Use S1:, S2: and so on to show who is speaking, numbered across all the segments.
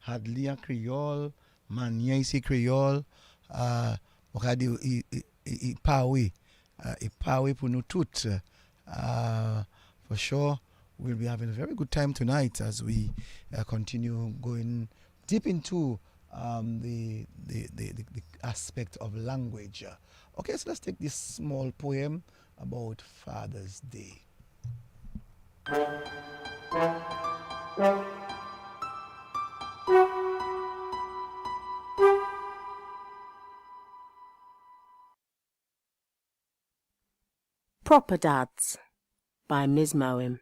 S1: Hadlia Creole, Maniaisi Creole, wakadi ipawe pour nous toutes. For sure, we'll be having a very good time tonight as we continue going deep into the aspect of language. Okay, so let's take this small poem about Father's Day.
S2: Proper Dads by Ms. Moem.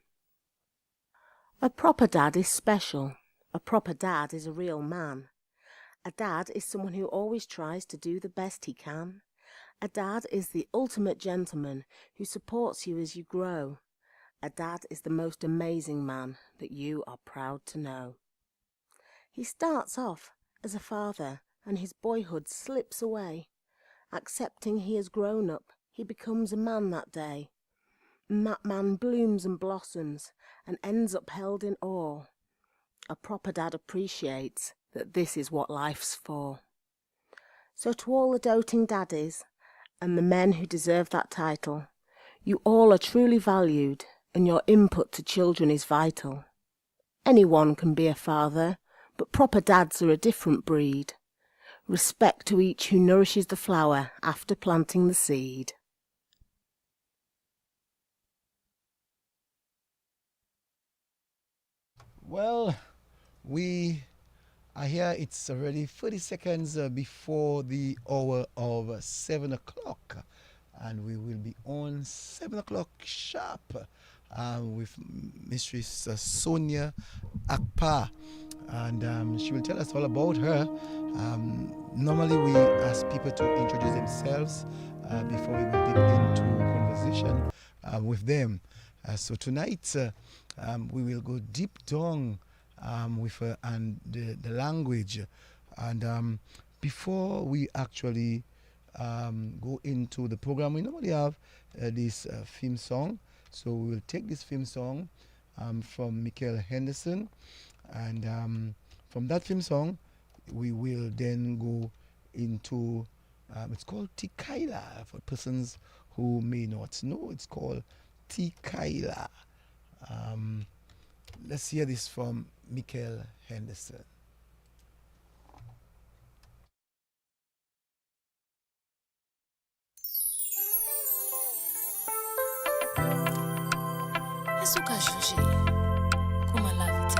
S2: A proper dad is special. A proper dad is a real man. A dad is someone who always tries to do the best he can. A dad is the ultimate gentleman who supports you as you grow. A dad is the most amazing man that you are proud to know. He starts off as a father and his boyhood slips away. Accepting he has grown up, he becomes a man that day. And that man blooms and blossoms and ends up held in awe. A proper dad appreciates that this is what life's for. So to all the doting daddies and the men who deserve that title, you all are truly valued and your input to children is vital. Anyone can be a father, but proper dads are a different breed. Respect to each who nourishes the flower after planting the seed.
S1: Well, we are here. It's already 30 seconds before the hour of 7 o'clock. And we will be on 7 o'clock sharp with Mistress Sonia Akpa. And she will tell us all about her. Normally we ask people to introduce themselves before we go deep into conversation with them. So tonight we will go deep down with and the language. And before we actually go into the program, we normally have this theme song. So we will take this theme song from Michael Henderson. And from that theme song, we will then go into, it's called Tikaila, for persons who may not know, it's called Tikaila. Let's hear this from Michael Henderson.
S3: Est-ce que juger comment la vie est?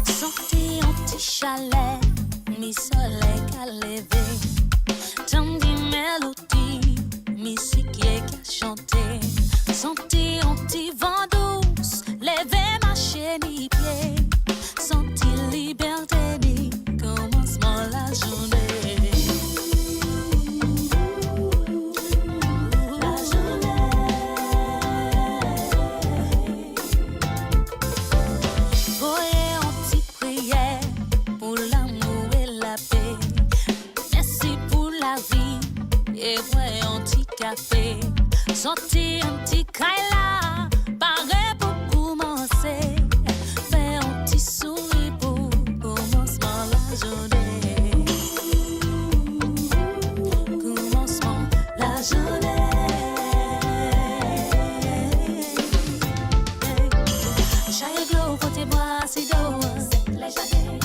S3: Sorti en petit chalet, mi soleil qu'a levé, tant de mélodies, musique qui a chanté. Sorti en petit vent douce, levé marcher ni pied, senti liberté ni commencement la journée. Et ouais, un petit café, sorti un petit kaila, pareil pour commencer, fais un petit sourire pour commencement la journée. Commencement la journée. Chaque glow pour tes bras, si d'eau, c'est les jardins,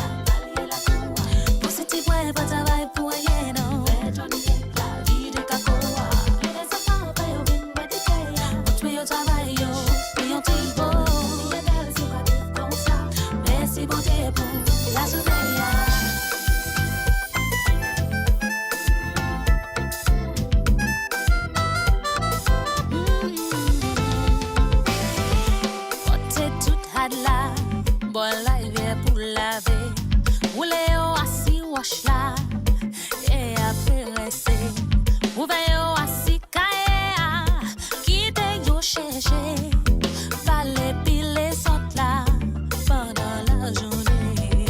S3: la cour. Pour ces petits points, pas de travail pour rien, non. Bon la rivière pour laver, roulez assis wash là et après rester, ouvert assis caille, quittez yo chercher, fallait piler sont là pendant la journée.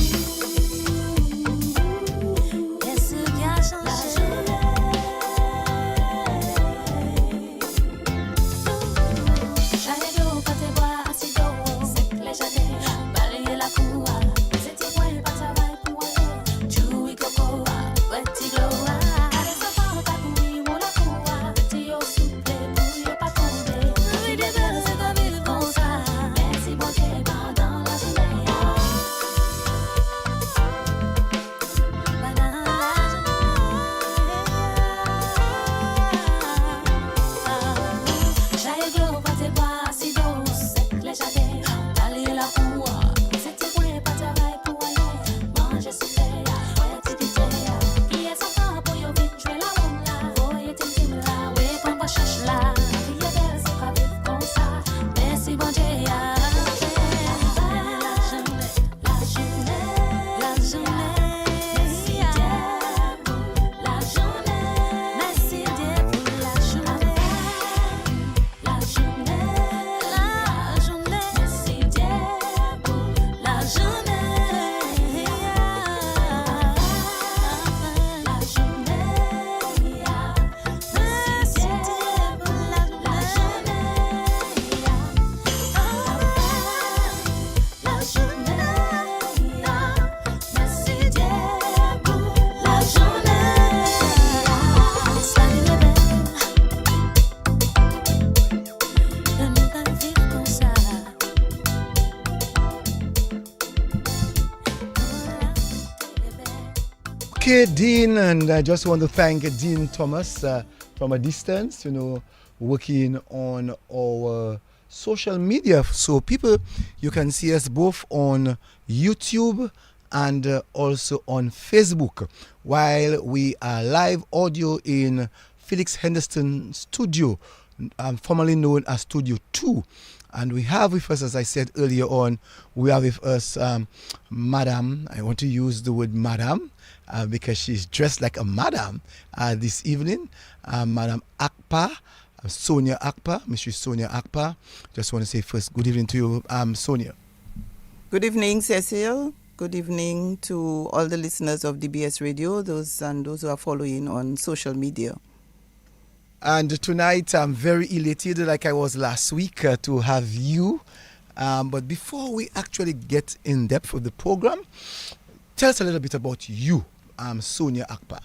S3: Qu'est-ce qui a changé? J'allais de côté bois.
S1: Okay, Dean, and I just want to thank Dean Thomas from a distance, working on our social media. So, people, you can see us both on YouTube and also on Facebook, while we are live audio in Felix Henderson Studio, formerly known as Studio 2. And we have with us, as I said earlier on, we have with us Madam. I want to use the word Madam because she's dressed like a madam this evening. Madam Akpa, Sonia Akpa, Mrs. Sonia Akpa. Just want to say first, good evening to you, Sonia.
S4: Good evening, Cecil. Good evening to all the listeners of DBS Radio, those who are following on social media.
S1: And tonight I'm very elated, like I was last week, to have you. But before we actually get in depth with the program, tell us a little bit about you, Sonia Akpa.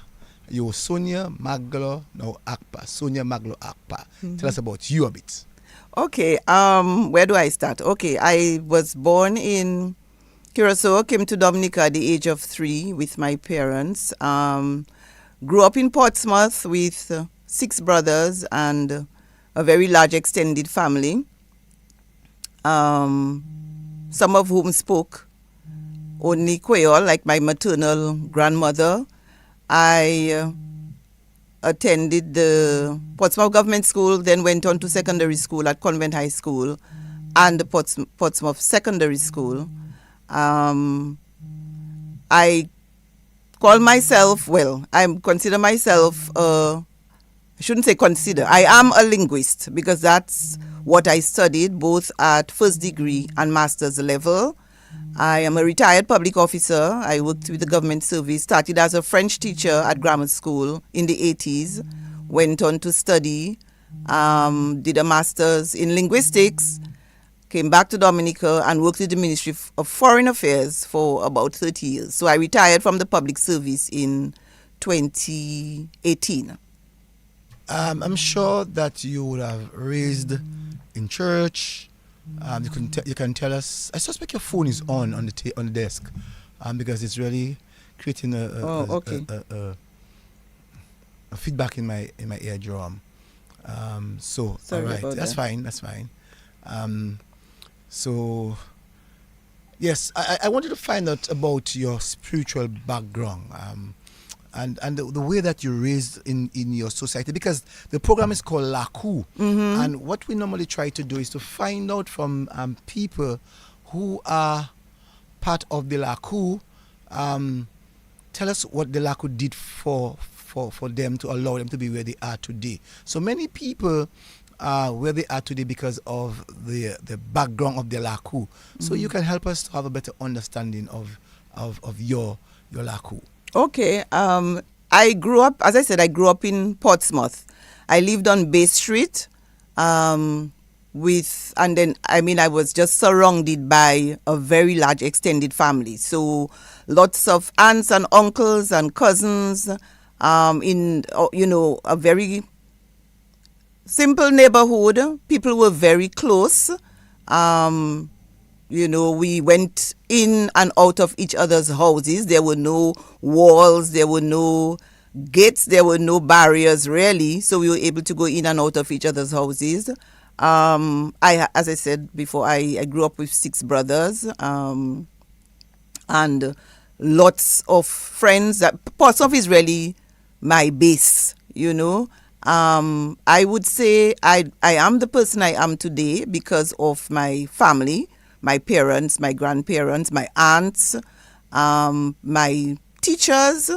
S1: You're Sonia Maglo, no Akpa. Sonia Maglo Akpa. Mm-hmm. Tell us about you a bit.
S4: Okay, where do I start? Okay, I was born in Curacao, came to Dominica at the age of 3 with my parents. Grew up in Portsmouth with 6 brothers and a very large extended family, some of whom spoke only Creole, like my maternal grandmother. I attended the Portsmouth Government School, then went on to secondary school at Convent High School and the Portsmouth Secondary School. I call myself, I consider myself I shouldn't say consider. I am a linguist because that's what I studied both at first degree and master's level. I am a retired public officer. I worked with the government service, started as a French teacher at grammar school in the 80s, went on to study, did a master's in linguistics, came back to Dominica and worked with the Ministry of Foreign Affairs for about 30 years. So I retired from the public service in 2018.
S1: I'm sure that you would have raised in church. You can tell us. I suspect your phone is on the desk, because it's really creating a feedback in my eardrum. So
S4: sorry,
S1: all right, that's fine. So yes, I wanted to find out about your spiritual background. And the way that you raised in your society, because the program is called Lakou. Mm-hmm. And what we normally try to do is to find out from people who are part of the Lakou, tell us what the Lakou did for them to allow them to be where they are today. So many people are where they are today because of the background of the Lakou. Mm-hmm. So you can help us to have a better understanding of your Lakou.
S4: Okay. I grew up, as I said, in Portsmouth. I lived on Bay Street, I was just surrounded by a very large extended family. So lots of aunts and uncles and cousins, in a very simple neighborhood. People were very close. We went in and out of each other's houses. There were no walls, there were no gates, there were no barriers really. So we were able to go in and out of each other's houses. As I said before, I grew up with 6 brothers and lots of friends. Portsmouth is really my base, I would say I am the person I am today because of my family. My parents, my grandparents, my aunts, my teachers,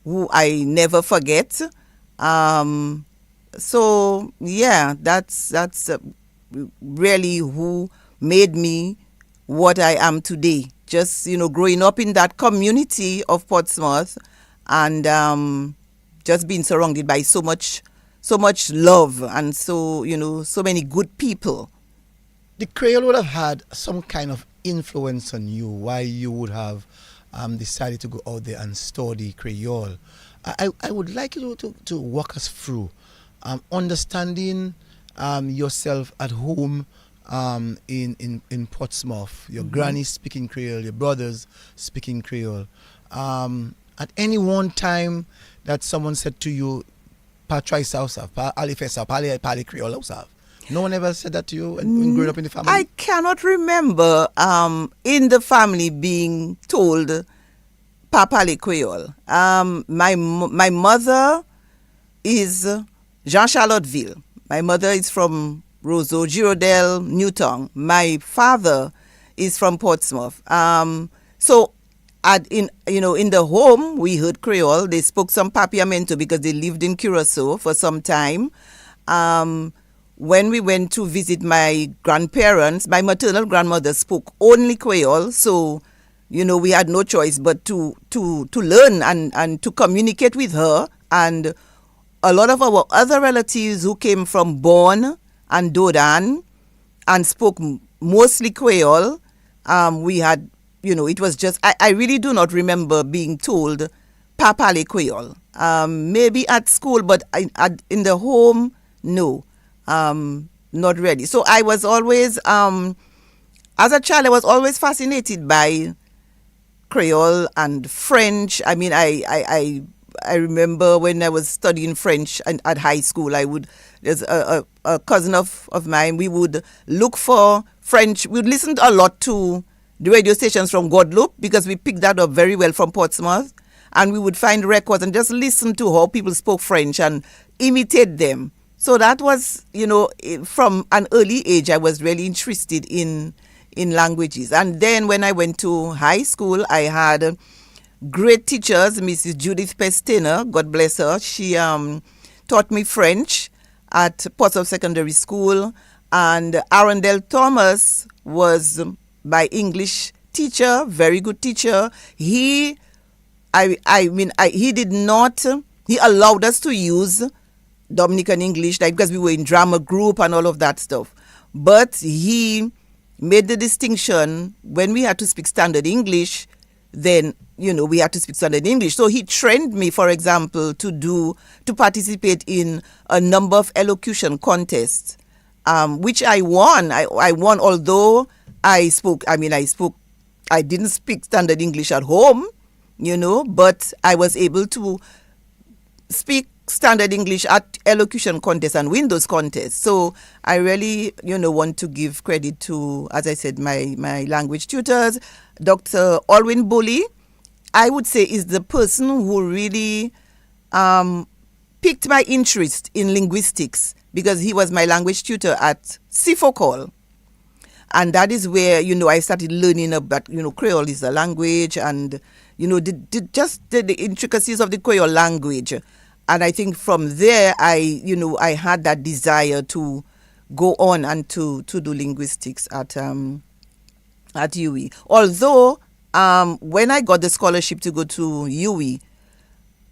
S4: who I never forget. So yeah, that's really who made me what I am today. Just growing up in that community of Portsmouth, and just being surrounded by so much love and so many good people.
S1: The Creole would have had some kind of influence on you, why you would have decided to go out there and study Creole. I would like you to walk us through understanding yourself at home in Portsmouth. Your granny speaking Creole, your brothers speaking Creole. at any one time that someone said to you, "Pa try South, pa alifesa, pali Creole South"? No one ever said that to you when growing up in the family?
S4: I cannot remember in the family being told Papali Creole. My mother is Jean Charlotteville. My mother is from Roseau, Girondel, Newtown. My father is from Portsmouth. So in the home we heard Creole. They spoke some Papiamento because they lived in Curacao for some time. When we went to visit my grandparents, my maternal grandmother spoke only Creole, so we had no choice but to learn and to communicate with her. And a lot of our other relatives who came from Bonn and Dodan and spoke mostly Creole, we had, it was just, I really do not remember being told Papale Creole. Maybe at school, but in the home, no. Not really. So I was always, as a child, I was always fascinated by Creole and French. I mean, I remember when I was studying French at high school, there's a cousin of mine, we would look for French. We would listen a lot to the radio stations from Guadeloupe because we picked that up very well from Portsmouth. And we would find records and just listen to how people spoke French and imitate them. So that was, from an early age, I was really interested in languages. And then when I went to high school, I had great teachers, Mrs. Judith Pestiner, God bless her. She taught me French at Portsmouth Secondary School. And Arundel Thomas was my English teacher, very good teacher. He allowed us to use Dominican English, like because we were in drama group and all of that stuff. But he made the distinction when we had to speak standard English, then, we had to speak standard English. So he trained me, for example, to participate in a number of elocution contests, which I won. I won, although I didn't speak standard English at home, but I was able to speak standard English at elocution contests and win those contests. So I really, want to give credit to, as I said, my language tutors. Dr. Alwyn Bully, I would say, is the person who really piqued my interest in linguistics because he was my language tutor at Sifokol. And that is where, I started learning about, Creole is a language and, the intricacies of the Creole language. And I think from there, I had that desire to go on and to do linguistics at UWI. Although, when I got the scholarship to go to UWI,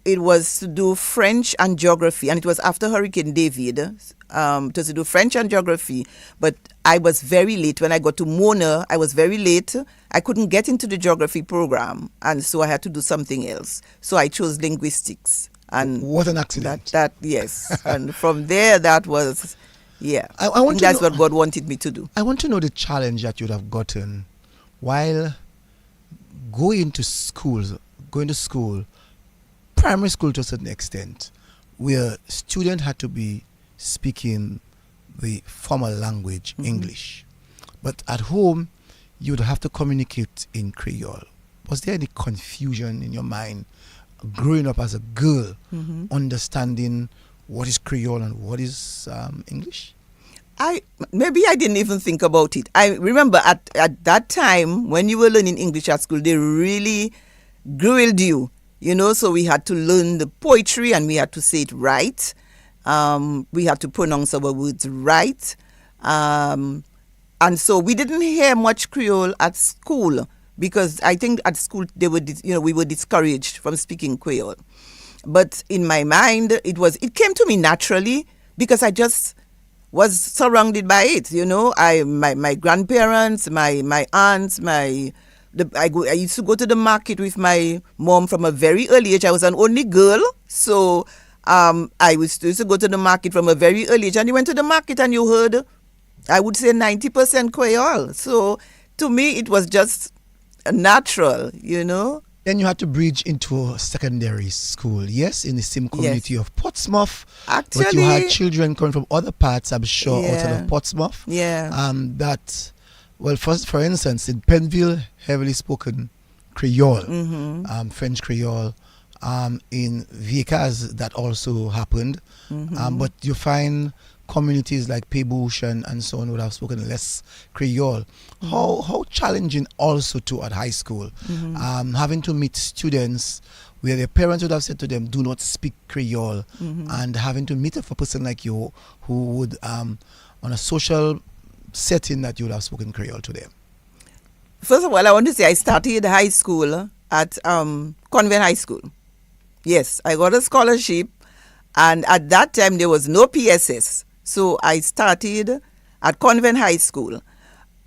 S4: it was to do French and geography. And it was after Hurricane David, to do French and geography. But I was very late. When I got to Mona, I was very late. I couldn't get into the geography program. And so I had to do something else. So I chose linguistics. And
S1: what an accident.
S4: That yes. And from there, that was,
S1: I want to
S4: that's what God wanted me to do.
S1: I want to know the challenge that you'd have gotten while going to school, primary school to a certain extent, where students had to be speaking the formal language, English. But at home, you'd have to communicate in Creole. Was there any confusion in your mind growing up as a girl, understanding what is Creole and what is English?
S4: Maybe I didn't even think about it. I remember at that time when you were learning English at school, they really grilled you, so we had to learn the poetry and we had to say it right. We had to pronounce our words right. And so we didn't hear much Creole at school because I think at school we were discouraged from speaking Creole. But in my mind, it came to me naturally because I just was surrounded by it. My grandparents, my aunts, I used to go to the market with my mom from a very early age. I was an only girl, so I used to go to the market from a very early age. And you went to the market and you heard, I would say 90% Creole. So to me, it was just natural,
S1: Then you had to bridge into a secondary school, yes, in the same community of Portsmouth. But you had
S4: Actually,
S1: children coming from other parts, I'm sure, outside
S4: yeah,
S1: of Portsmouth.
S4: yeah.
S1: That, well, for instance, in Penville, heavily spoken Creole, French Creole. In Viecas, that also happened. But you find communities like Pebush and so on would have spoken less Creole. How challenging also too at high school, having to meet students where their parents would have said to them, do not speak Creole, and having to meet a person like you who would, on a social setting, that you would have spoken Creole to them.
S4: First of all, I want to say I started high school at Convent High School. Yes, I got a scholarship, and at that time there was no PSS. So I started at Convent High School.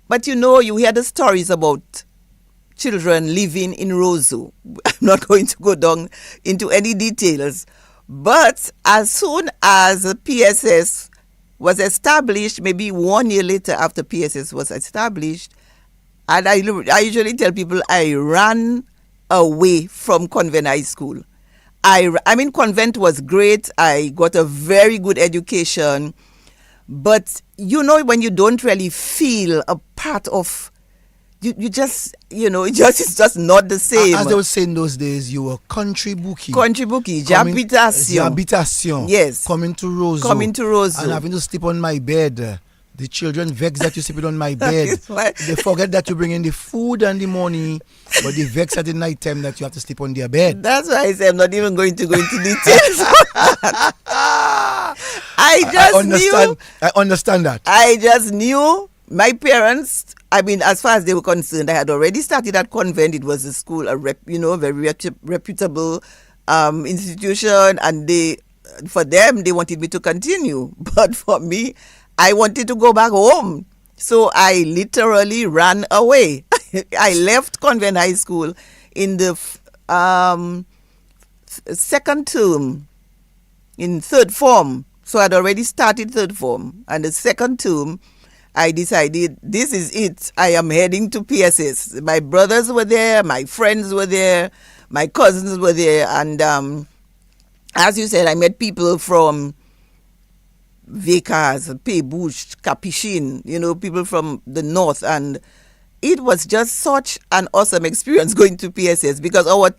S4: But you know, you hear the stories about children living in Roseau. I'm not going to go down into any details. But as soon as the PSS was established, maybe 1 year later after PSS was established, and I usually tell people I ran away from Convent High School. I mean, Convent was great. I got a very good education. But, you know, when you don't really feel a part of, you just, you know, it's just not the same.
S1: As they would say in those days, you were country bookie.
S4: Country bookie, j'habitation. Yes.
S1: Coming to Roseau. And having to sleep on my bed. The children vex that you sleep on my bed. They forget that you bring in the food and the money, but they vex at the night time that you have to sleep on their bed.
S4: That's why I say I'm not even going to go into details. I understand that. I just knew my parents. I mean, as far as they were concerned, I had already started at Convent. It was a school, very reputable institution, and for them, they wanted me to continue. But for me, I wanted to go back home. So I literally ran away. I left Convent High School in the second term, in third form. So I'd already started third form. And the second term, I decided, this is it. I am heading to PSS. My brothers were there, my friends were there, my cousins were there. And as you said, I met people from Viecas, Pebush, Capuchin, you know, people from the north, and it was just such an awesome experience going to PSS because our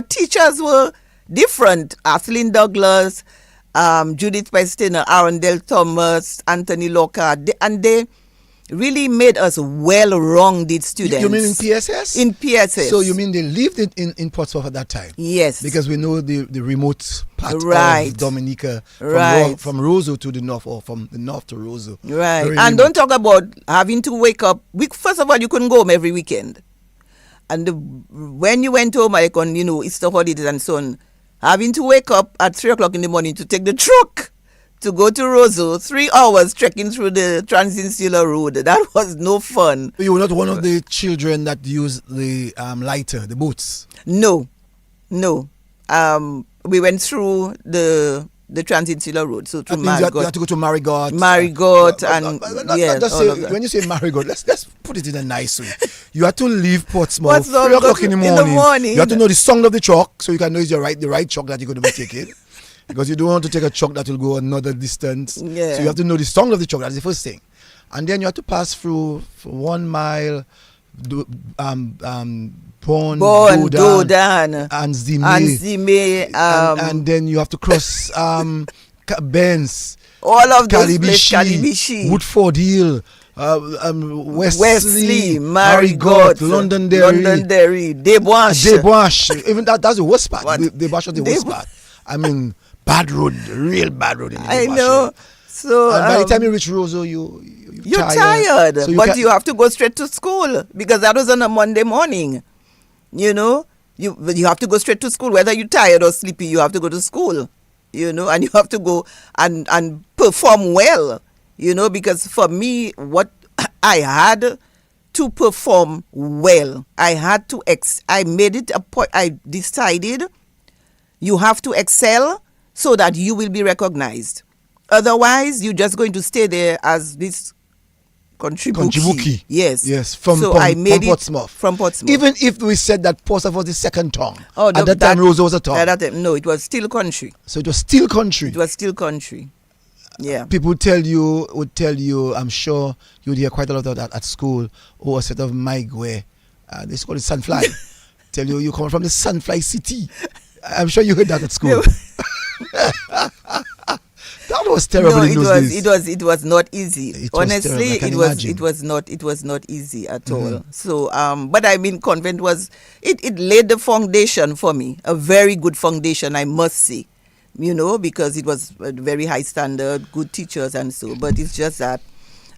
S4: teachers were different. Athlin Douglas, Judith Pestiner, Arundel Thomas, Anthony Lakou, and they really made us well-rounded students.
S1: You mean in PSS?
S4: In PSS.
S1: So you mean they lived in Portsmouth at that time?
S4: Yes.
S1: Because we know the remote part of Dominica from Roseau to the north, or from the north to Roseau.
S4: Right. And don't talk about having to wake up. First of all, you couldn't go home every weekend. And when you went home, like on, Easter holidays and so on, having to wake up at 3 o'clock in the morning to take the truck to go to Roseau, 3 hours trekking through the Transinsular Road. That was no fun.
S1: You were not one of the children that used the lighter, the boats?
S4: No. We went through the Transinsular Road, so through Marigot.
S1: You had to go to Marigot.
S4: When
S1: you say Marigot, let's put it in a nice way. You had to leave Portsmouth 3 o'clock in the morning. You had to know the song of the truck, so you can know it's the right truck that you're going to be taking. Because you don't want to take a truck that will go another distance.
S4: Yeah.
S1: So you have to know the song of the truck. That's the first thing. And then you have to pass through for 1 mile, Dodan, and Zime. And then you have to cross Benz.
S4: All of those places, Calibishi,
S1: Woodford Hill, Wesley,
S4: Marigot,
S1: Londonderry, Desbois. Even that's the worst part. Desbois was the worst part. I mean, bad road, real bad road.
S4: I know. So
S1: by the time you reach Roseau, you're
S4: tired. So you have to go straight to school because that was on a Monday morning. You have to go straight to school. Whether you're tired or sleepy, you have to go to school. And you have to go and perform well. Because for me, what I had to perform well, I had to. I made it a point. I decided you have to excel so that you will be recognized. Otherwise, you're just going to stay there as this
S1: Contribuki.
S4: Yes.
S1: Yes, from,
S4: so
S1: from,
S4: I made
S1: from
S4: it
S1: Portsmouth.
S4: from Portsmouth.
S1: Even if we said that Portsmouth was the second tongue,
S4: Oh,
S1: at that time Roseau was a tongue.
S4: No, it was still country.
S1: So it was still country.
S4: It was still country. Yeah.
S1: People would tell you, I'm sure you would hear quite a lot of that at school, or a set of migrant, they call it Sunfly. Tell you come from the Sunfly City. I'm sure you heard that at school. That was terrible
S4: No,
S1: in those days.
S4: it was not easy.
S1: It was
S4: Honestly,
S1: terrible, I can
S4: it was not easy at all. So but I mean, convent was it laid the foundation for me, a very good foundation, I must say. Because it was a very high standard, good teachers and so. But it's just that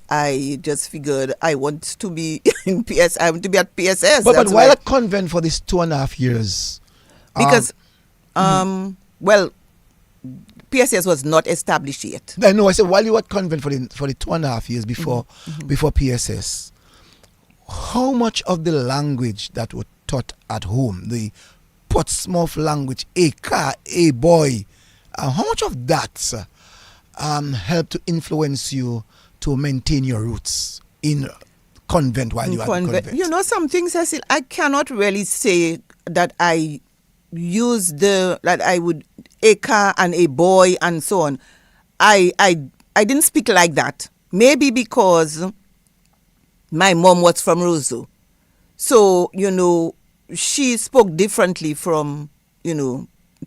S4: I just figured I want to be in PS. I want to be at PSS.
S1: But why a convent for these 2.5 years?
S4: Because well, PSS was not established yet.
S1: I know. I said while you were at convent for the 2.5 years before PSS, how much of the language that was taught at home, the Portsmouth language, a car, a boy, how much of that helped to influence you to maintain your roots in convent while you were at convent?
S4: Some things, Cecil, I cannot really say that I use that I would a car and a boy and so on. I didn't speak like that. Maybe because my mom was from Roseau. So, she spoke differently from,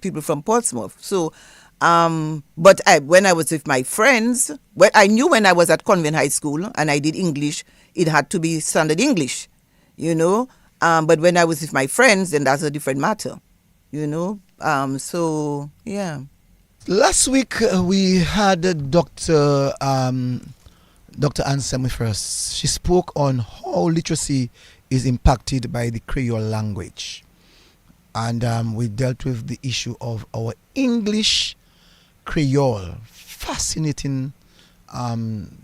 S4: people from Portsmouth. So, but when I was with my friends, I knew when I was at Convent High School and I did English, it had to be standard English, but when I was with my friends, then that's a different matter, so, yeah.
S1: Last week, we had Dr. Ansem with us. She spoke on how literacy is impacted by the Creole language. And we dealt with the issue of our English Creole. Fascinating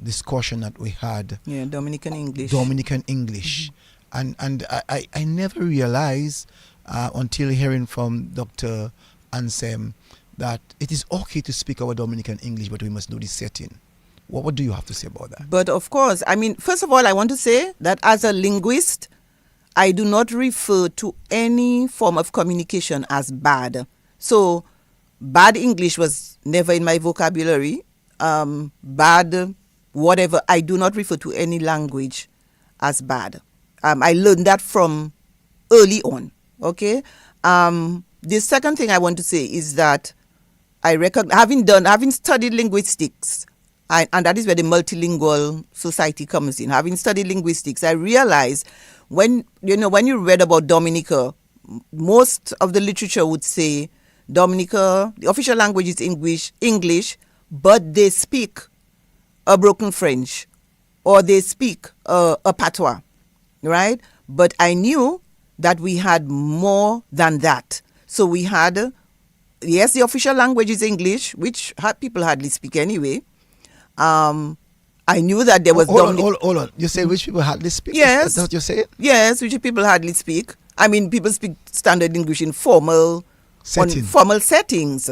S1: discussion that we had.
S4: Yeah, Dominican English.
S1: And I never realized until hearing from Dr. Ansem that it is okay to speak our Dominican English, but we must know the setting. What do you have to say about that?
S4: But of course, I mean, first of all, I want to say that as a linguist, I do not refer to any form of communication as bad. So, bad English was never in my vocabulary. Bad, whatever, I do not refer to any language as bad. I learned that from early on, okay? The second thing I want to say is that having studied linguistics, and that is where the multilingual society comes in. Having studied linguistics, I realized when you read about Dominica, most of the literature would say Dominica, the official language is English, but they speak a broken French or they speak a patois, right? But I knew that we had more than that. So we had, yes, the official language is English, which people hardly speak anyway. I knew that there was...
S1: Hold on. You say which people hardly speak?
S4: Yes.
S1: Is that what you're saying?
S4: Yes, which people hardly speak. I mean, people speak standard English in formal settings.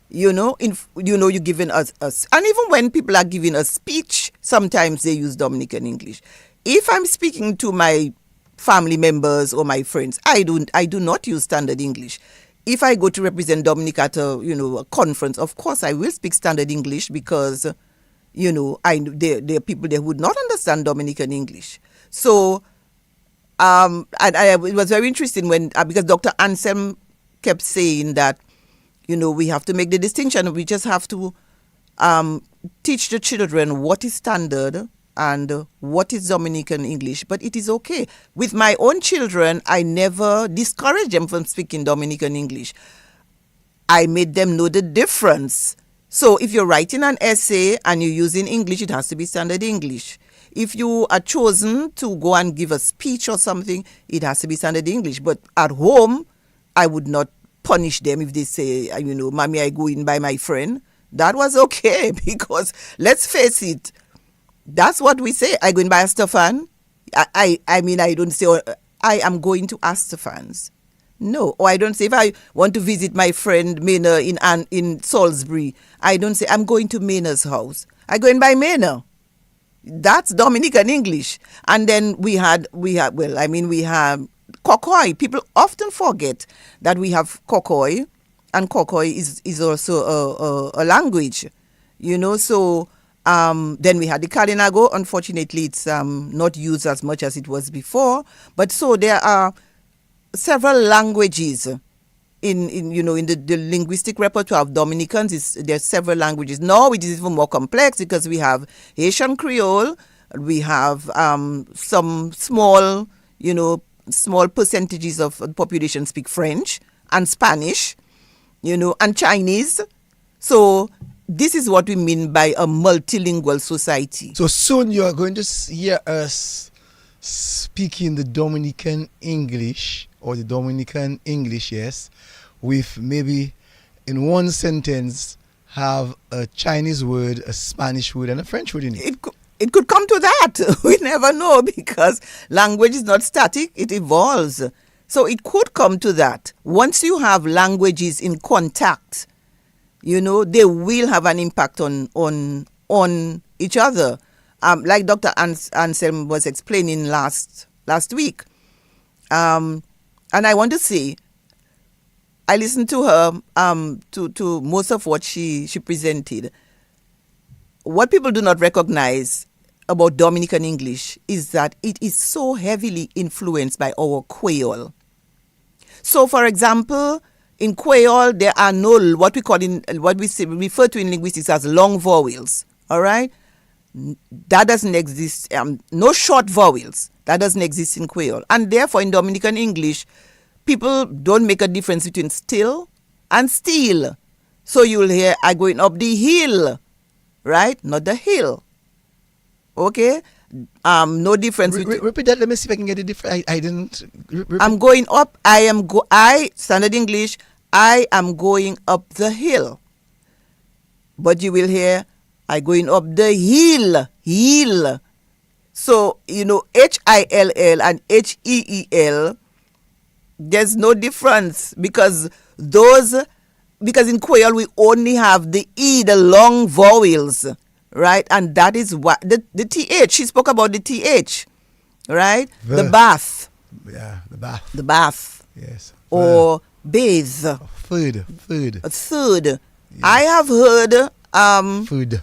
S4: You're giving us, and even when people are giving a speech, sometimes they use Dominican English. If I'm speaking to my family members or my friends, I do not use standard English. If I go to represent Dominica at a conference, of course I will speak standard English because there are people there who would not understand Dominican English. So, it was very interesting when because Dr. Ansem kept saying that, we have to make the distinction. We just have to teach the children what is standard and what is Dominican English. But it is okay. With my own children, I never discourage them from speaking Dominican English. I made them know the difference. So if you're writing an essay and you're using English, it has to be standard English. If you are chosen to go and give a speech or something, it has to be standard English. But at home, I would not punish them if they say, Mommy, I go in by my friend. That was okay because let's face it, that's what we say. I go in by Astafan. I don't say, I am going to Astafans. No, or I don't say if I want to visit my friend Mena in Salisbury, I don't say I'm going to Mena's house. I go in by Mena. That's Dominican English. And then we have Kokoi. People often forget that we have Kokoi, and Kokoi is also a language, So then we had the Kalinago. Unfortunately, it's not used as much as it was before. But so there are several languages in the linguistic repertoire of Dominicans. There's several languages. Now it is even more complex because we have Haitian Creole, we have some small percentages of the population speak French and Spanish, and Chinese. So this is what we mean by a multilingual society.
S1: So soon you are going to hear us speaking the Dominican English, or the Dominican English, yes, with maybe in one sentence have a Chinese word, a Spanish word, and a French word in it.
S4: It could come to that. We never know, because language is not static, it evolves. So it could come to that. Once you have languages in contact, they will have an impact on each other. Like Dr. Anselm was explaining last week. And I want to say, I listened to her, to most of what she presented. What people do not recognize about Dominican English is that it is so heavily influenced by our Creole. So, for example, in Creole, there are no, what we refer to in linguistics as long vowels. All right? That doesn't exist. No short vowels. That doesn't exist in Creole. And therefore, in Dominican English, people don't make a difference between still and steal. So you'll hear, I going up the hill, right? Not the hill. Okay? No difference.
S1: Repeat that. Let me see if I can get it different. I didn't.
S4: I'm going up. Standard English, I am going up the hill. But you will hear, I going up the hill. So, HILL and HEEL, there's no difference because in Creole we only have the E, the long vowels, right? And that is what the TH, she spoke about the TH, right? The bath.
S1: Yeah, the bath.
S4: The bath.
S1: Yes.
S4: Or bathe.
S1: Food.
S4: Food. Yes.
S1: I
S4: have heard
S1: food.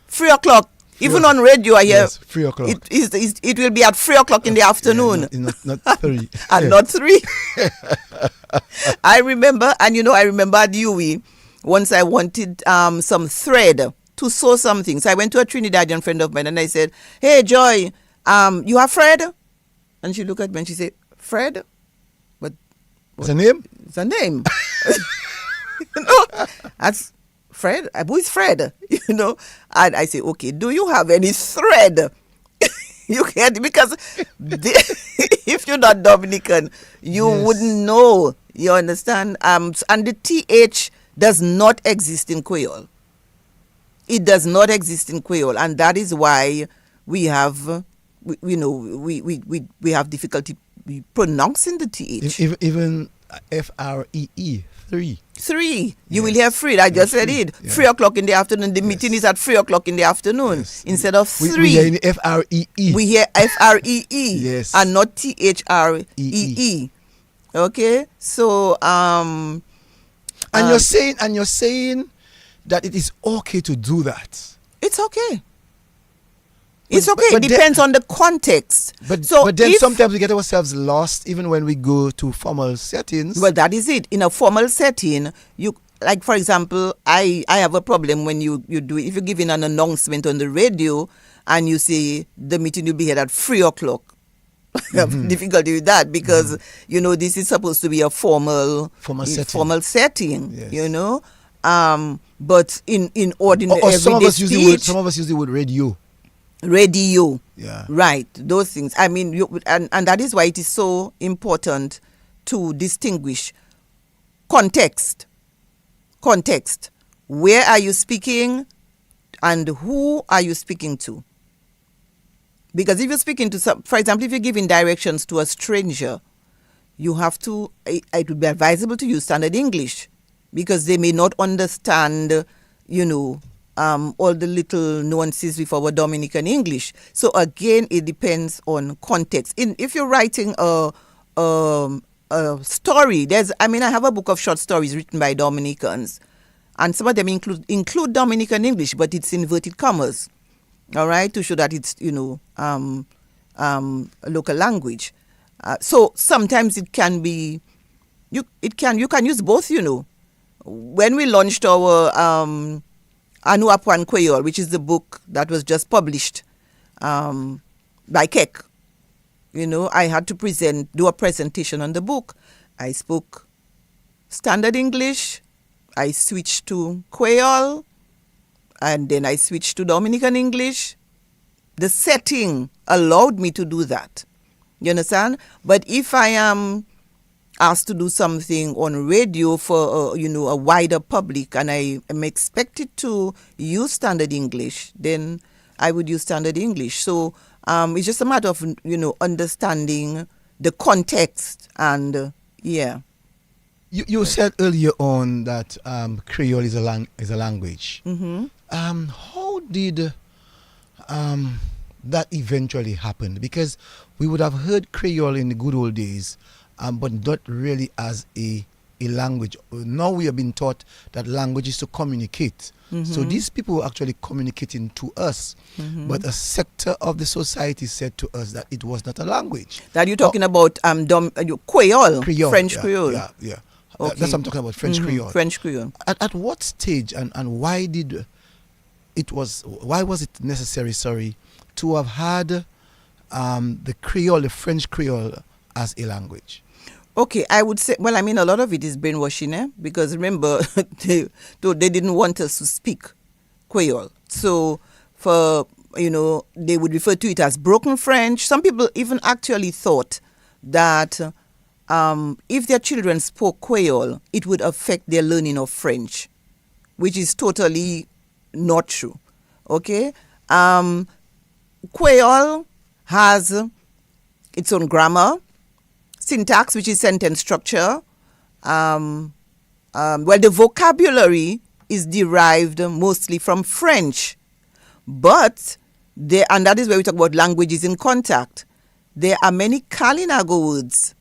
S4: 3 o'clock. Even on radio, I hear,
S1: yes, 3 o'clock.
S4: It will be at 3 o'clock in the afternoon.
S1: Yeah, not 3.
S4: And not 3. I remember at UWI, once I wanted some thread to sew something. So I went to a Trinidadian friend of mine and I said, hey, Joy, you have thread? And she looked at me and she said, Fred? But
S1: What's the name?
S4: It's a name. That's Fred. Who is Fred? And I say, okay, do you have any thread? You can't, because if you're not Dominican, you wouldn't know. You understand? And the TH does not exist in Creole. It does not exist in Creole, and that is why we have, we have difficulty pronouncing the TH.
S1: Even FREE, 3.
S4: 3. You will hear 3. I just said it. Yeah. 3 o'clock in the afternoon. The meeting is at 3 o'clock in the afternoon instead of 3.
S1: We hear in FREE.
S4: We hear FREE.
S1: Yes.
S4: And not THREE. Okay? So
S1: and you're saying that it is okay to do that.
S4: It's okay. It's okay. It depends on the context.
S1: But then sometimes we get ourselves lost even when we go to formal settings.
S4: Well, that is it. In a formal setting, like for example, I have a problem when you do it. If you're giving an announcement on the radio and you say the meeting will be here at 3 o'clock. I have difficulty with that because this is supposed to be a formal setting. Yes. But in ordinary everyday speech,
S1: some of us use the word radio.
S4: Radio.
S1: Yeah. Right.
S4: Those things. I mean, and that is why it is so important to distinguish context. Context. Where are you speaking and who are you speaking to? Because if you're speaking to for example, if you're giving directions to a stranger, you have to, it would be advisable to use standard English because they may not understand, all the little nuances with our Dominican English. So again, it depends on context. If you're writing a story, I have a book of short stories written by Dominicans, and some of them include Dominican English, but it's inverted commas, all right, to show that it's a local language. So sometimes it can be you can use both. When we launched our Anuapuan Creole, which is the book that was just published by Keck, I had to do a presentation on the book. I spoke standard English, I switched to Creole, and then I switched to Dominican English. The setting allowed me to do that. You understand? But if I am asked to do something on radio for a wider public, and I am expected to use standard English, then I would use standard English. So it's just a matter of understanding the context and yeah.
S1: You said earlier on that Creole is a language.
S4: Mm-hmm.
S1: How did that eventually happen? Because we would have heard Creole in the good old days, but not really as a language. Now we have been taught that language is to communicate. Mm-hmm. So these people were actually communicating to us,
S4: mm-hmm.
S1: but a sector of the society said to us that it was not a language.
S4: That you're talking about Creole, French Creole.
S1: Yeah.
S4: Okay.
S1: That's what I'm talking about, French
S4: mm-hmm.
S1: Creole.
S4: French Creole.
S1: At what stage and why was it necessary, to have had the Creole, the French Creole, as a language?
S4: Okay, I would say, a lot of it is brainwashing, because remember, they didn't want us to speak Creole. So, they would refer to it as broken French. Some people even actually thought that if their children spoke Creole, it would affect their learning of French, which is totally not true. Okay? Creole has its own grammar, syntax, which is sentence structure. The vocabulary is derived mostly from French, but and that is where we talk about languages in contact. There are many Kalinago words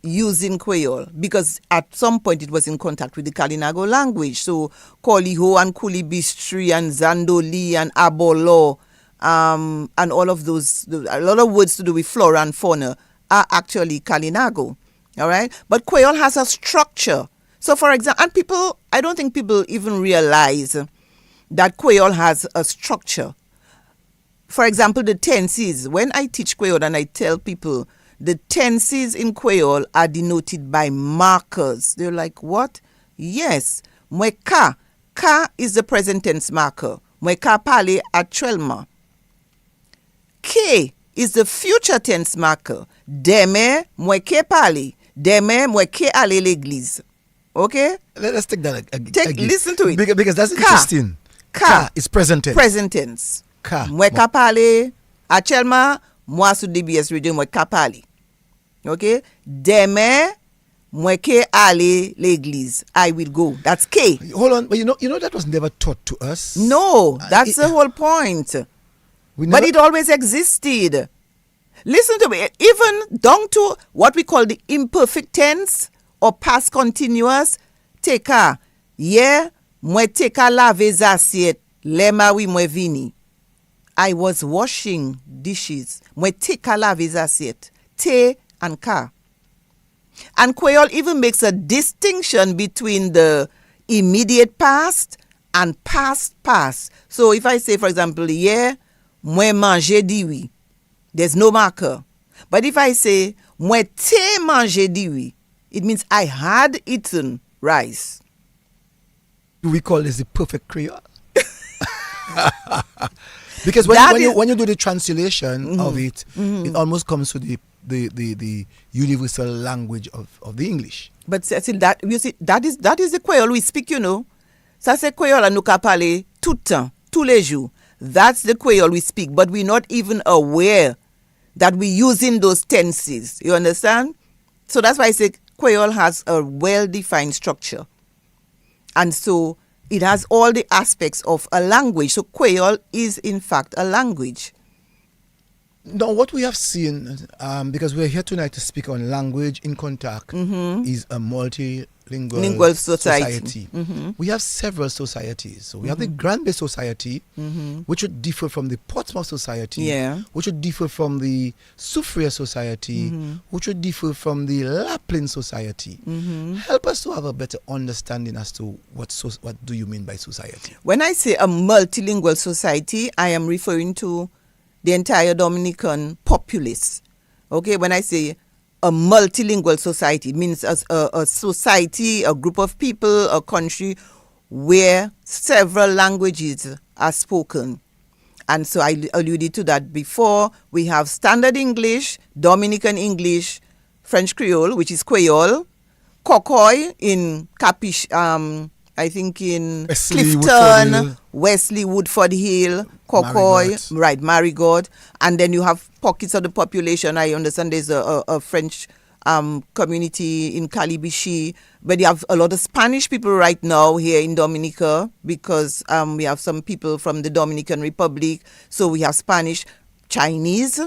S4: using Creole because at some point it was in contact with the Kalinago language. So Koliho and Kulibistri and Zandoli and Abolo and all of those, a lot of words to do with flora and fauna are actually Kalinago. All right? But Creole has a structure. So for example, and I don't think people even realize that Creole has a structure. For example, the tenses. When I teach Creole and I tell people the tenses in Creole are denoted by markers. They're like, what? Yes. Mwe ka. Ka is the present tense marker. Mwe ka pale actuellement. Ke is the future tense marker. Deme mwe ke pale. Deme mwe ke ale l'église. Okay?
S1: Let's take that again.
S4: Listen to it.
S1: Because that's interesting. Ka is present tense.
S4: Present tense.
S1: Ka.
S4: Mwe ka pale actuellement. Moi sous DBS radio mwe ka pale. Okay? Demain, mwen ke ale l'église. I will go. That's K.
S1: Hold on, but you know that was never taught to us.
S4: No, that's the whole point. But it always existed. Listen to me. Even down to what we call the imperfect tense or past continuous. Teka. Ye, mwen teka lave assiette. Lema wi mwen vini. I was washing dishes. Mwen teka lave assiette. Te and ka. And Creole even makes a distinction between the immediate past and past past. So if I say, for example, hier, mwen manje diwi, there's no marker. But if I say, mwen te manje diwi, it means I had eaten rice.
S1: We call this the perfect Creole. Because when you do the translation
S4: mm-hmm.
S1: of it,
S4: mm-hmm.
S1: it almost comes to the universal language of the English.
S4: But see, that is the Creole we speak, Ça c'est Creole nous ka parler tout temps, tous les jours. That's the Creole we speak, but we're not even aware that we're using those tenses. You understand? So that's why I say Creole has a well-defined structure. And so It has all the aspects of a language. So Creole is in fact a language.
S1: Now, what we have seen, because we're here tonight to speak on language in contact, is a multilingual
S4: society.
S1: We have several societies. So we have the Grand Bay Society, which would differ from the Portsmouth Society, which would differ from the Soufriere Society, which would differ from the Lapland Society. Help us to have a better understanding as to what do you mean by society?
S4: When I say a multilingual society, I am referring to the entire Dominican populace. Okay, when I say a multilingual society, it means a society, a group of people, a country where several languages are spoken. And so I alluded to that before. We have Standard English, Dominican English, French Creole, which is Creole, Cocoy in Capiche, I think in Clifton, Wesley, Woodford Hill, Cocoy, right, Marigot. And then you have pockets of the population. I understand there's a French community in Calibichi, but you have a lot of Spanish people right now here in Dominica because we have some people from the Dominican Republic. So we have Spanish, Chinese.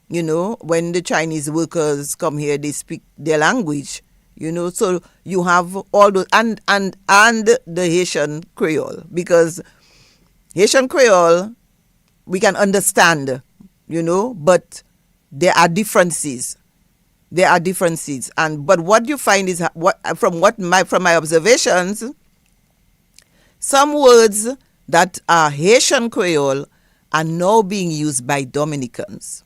S4: You know, when the Chinese workers come here, they speak their language. You know, so you have all those, and the Haitian Creole, because Haitian Creole we can understand, you know, but there are differences. And but what you find is from my observations, some words that are Haitian Creole are now being used by Dominicans.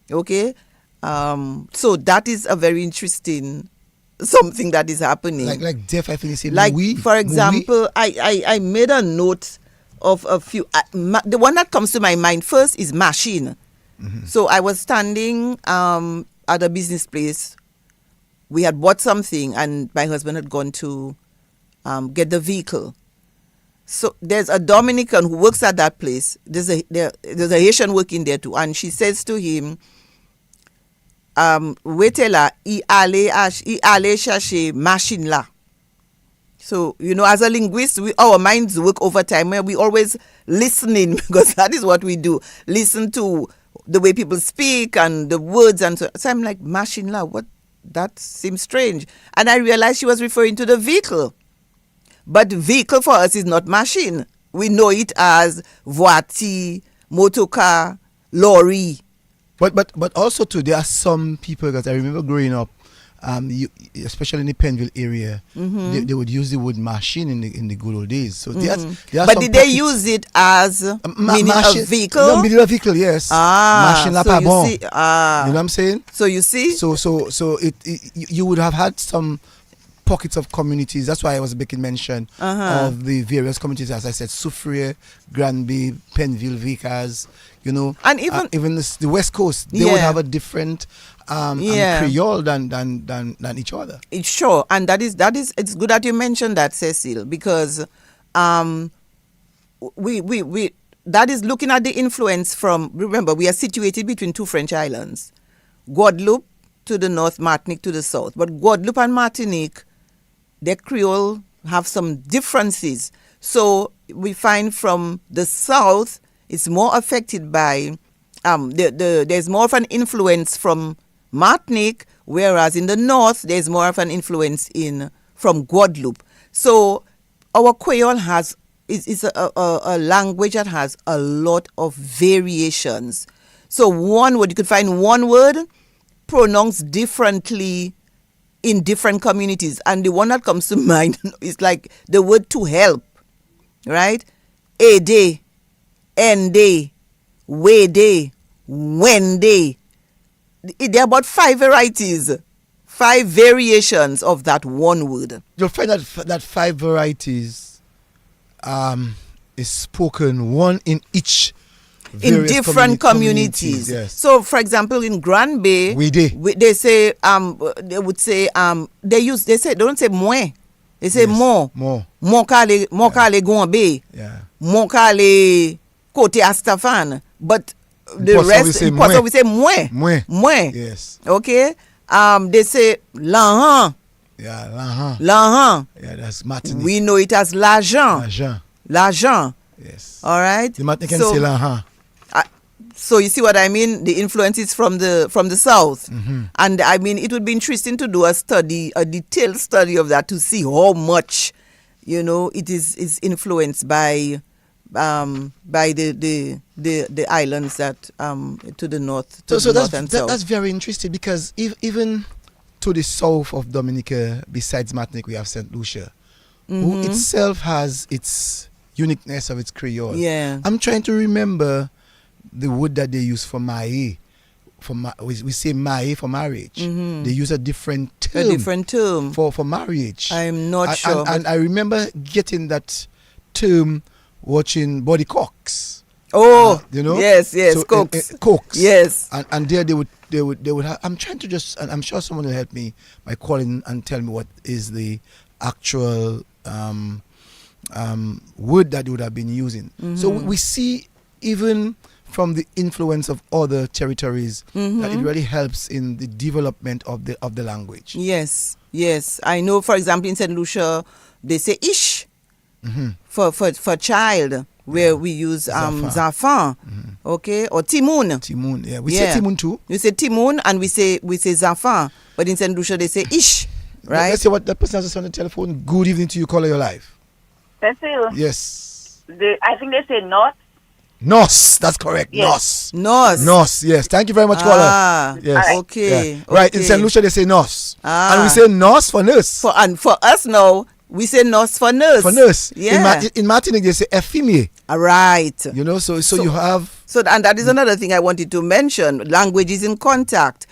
S4: Okay, so that is a very interesting something that is happening.
S1: Like deaf, I think you say
S4: like
S1: oui,
S4: for example, I made a note of a few. The one that comes to my mind first is machine. So I was standing at a business place. We had bought something, and my husband had gone to get the vehicle. So there's a Dominican who works at that place. There's a Haitian working there too, and she says to him, "Wetela, I ale chercher machine la." So, you know, as a linguist, our minds work overtime. We always listening because that is what we do. Listen to the way people speak and the words and so. So I'm like, machine la, what? That seems strange. And I realized she was referring to the vehicle. But vehicle for us is not machine. We know it as voiture, motorcar, lorry.
S1: But also too, there are some people, because I remember growing up, especially in the Penville area, they would use the word machine in the good old days. So
S4: but did they use it as meaning a vehicle?
S1: No, meaning a vehicle, yes. Machine la pas bon. You know what I'm saying?
S4: So you see?
S1: So you would have had some pockets of communities. That's why I was making mention of the various communities, as I said, Soufriere, Granby, Penville, Vickers, you know,
S4: and even
S1: the West Coast, they would have a different Creole than each other.
S4: It's sure, and that is it's good that you mentioned that, Cecil, because we that is looking at the influence from. Remember, we are situated between two French islands, Guadeloupe to the north, Martinique to the south. But Guadeloupe and Martinique, their Creole have some differences. So we find from the south, it's more affected by, there's more of an influence from Martinique, whereas in the north, there's more of an influence from Guadeloupe. So our Creole is a language that has a lot of variations. So one word, you could find one word pronounced differently in different communities, and the one that comes to mind is like the word to help, right? Ede, ende, wede, wende. There are about 5 varieties, 5 variations of that one word.
S1: You'll find that 5 varieties is spoken, one in each.
S4: In different communities.
S1: Yes.
S4: So, for example, in Grand Bay, they say they would say they don't say moins. They say more. Mon kale gombe.
S1: Yeah.
S4: Mon kale kote Astafan. But the rest we say moins.
S1: Moins.
S4: Moins.
S1: Yes.
S4: Okay. They say lan.
S1: Yeah, l'argent.
S4: L'argent.
S1: Yeah, that's Martinique.
S4: We know it as l'argent.
S1: L'argent.
S4: L'argent.
S1: Yes.
S4: All right.
S1: The Martinican say l'argent.
S4: So you see what I mean? The influence is from the south, and I mean it would be interesting to do a detailed study of that to see how much, it is influenced by the islands that to the north.
S1: So
S4: north and south.
S1: that's very interesting because even to the south of Dominica, besides Martinique, we have Saint Lucia, who itself has its uniqueness of its Creole.
S4: Yeah.
S1: I'm trying to remember the word that they use for maye. We say maye for marriage. They use a different term. For marriage.
S4: I'm not sure.
S1: And I remember getting that term watching Body Cocks.
S4: Oh, yes,
S1: so,
S4: cooks.
S1: Cooks.
S4: Yes.
S1: And there they would have, I'm trying to just, and I'm sure someone will help me by calling and tell me what is the actual word that they would have been using. So we see even from the influence of other territories that it really helps in the development of the language.
S4: Yes. I know, for example, in St. Lucia, they say ish for child, where we use zafan, okay, or timoun.
S1: Timoun, yeah. We say timoun too.
S4: We say timoun and we say zafan, but in St. Lucia they say ish, right?
S1: Let's say what that person has on the telephone. Good evening to you, caller your life.
S5: Cecil.
S1: Yes.
S5: I think they say not.
S1: Nos, that's correct.
S5: Yes.
S1: Nos, yes. Thank you very much, caller. Yes.
S4: Okay.
S1: Yeah. Right, in St. Lucia they say nos. And we say nos for nurse.
S4: For us now, we say nos for nurse.
S1: For nurse.
S4: Yeah.
S1: In Martinique they say infirmier.
S4: Right.
S1: So you have...
S4: So, and that is another thing I wanted to mention. Language is in contact.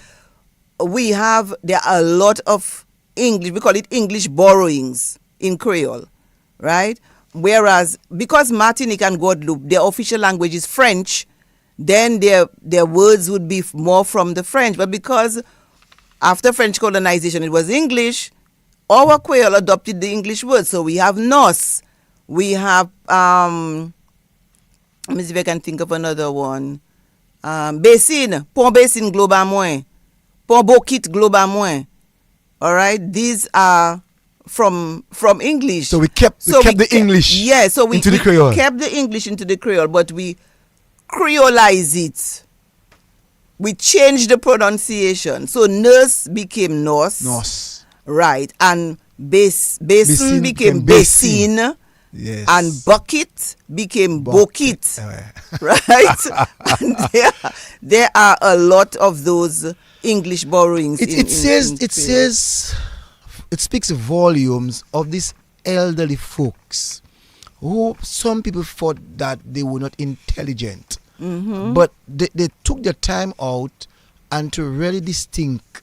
S4: There are a lot of English, we call it English borrowings in Creole, right? Whereas, because Martinique and Guadeloupe, their official language is French, then their words would be more from the French. But because after French colonization it was English, our Creole adopted the English words. So we have nos, we have, let me see if I can think of another one. Basin, pont basin globe à moins, pont bokit globe à moins. All right, these are from English.
S1: So we kept the English into the Creole.
S4: We kept the English into the Creole, but we Creolize it. We changed the pronunciation. So nurse became nos. Right. And basin became basin.
S1: Yes.
S4: And bucket became bokit. Right? And there are a lot of those English borrowings.
S1: It speaks volumes of these elderly folks who some people thought that they were not intelligent, but they took their time out and to really distinct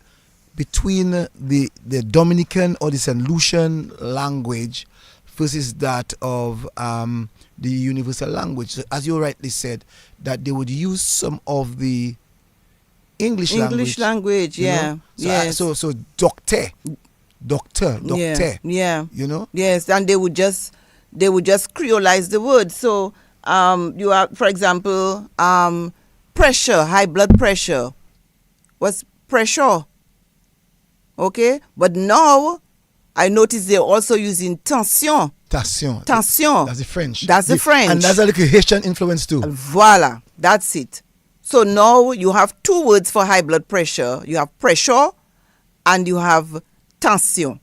S1: between the Dominican or the St. Lucian language versus that of the universal language. So as you rightly said, that they would use some of the English language.
S4: Yeah.
S1: So doctor.
S4: Yeah.
S1: You know?
S4: Yes, and they would just creolize the word. So you have, for example, pressure, high blood pressure was pressure. Okay? But now I notice they're also using tension.
S1: Tension.
S4: That's
S1: the French.
S4: And
S1: that's like a Haitian influence too.
S4: Voila. That's it. So now you have two words for high blood pressure. You have pressure and you have tension.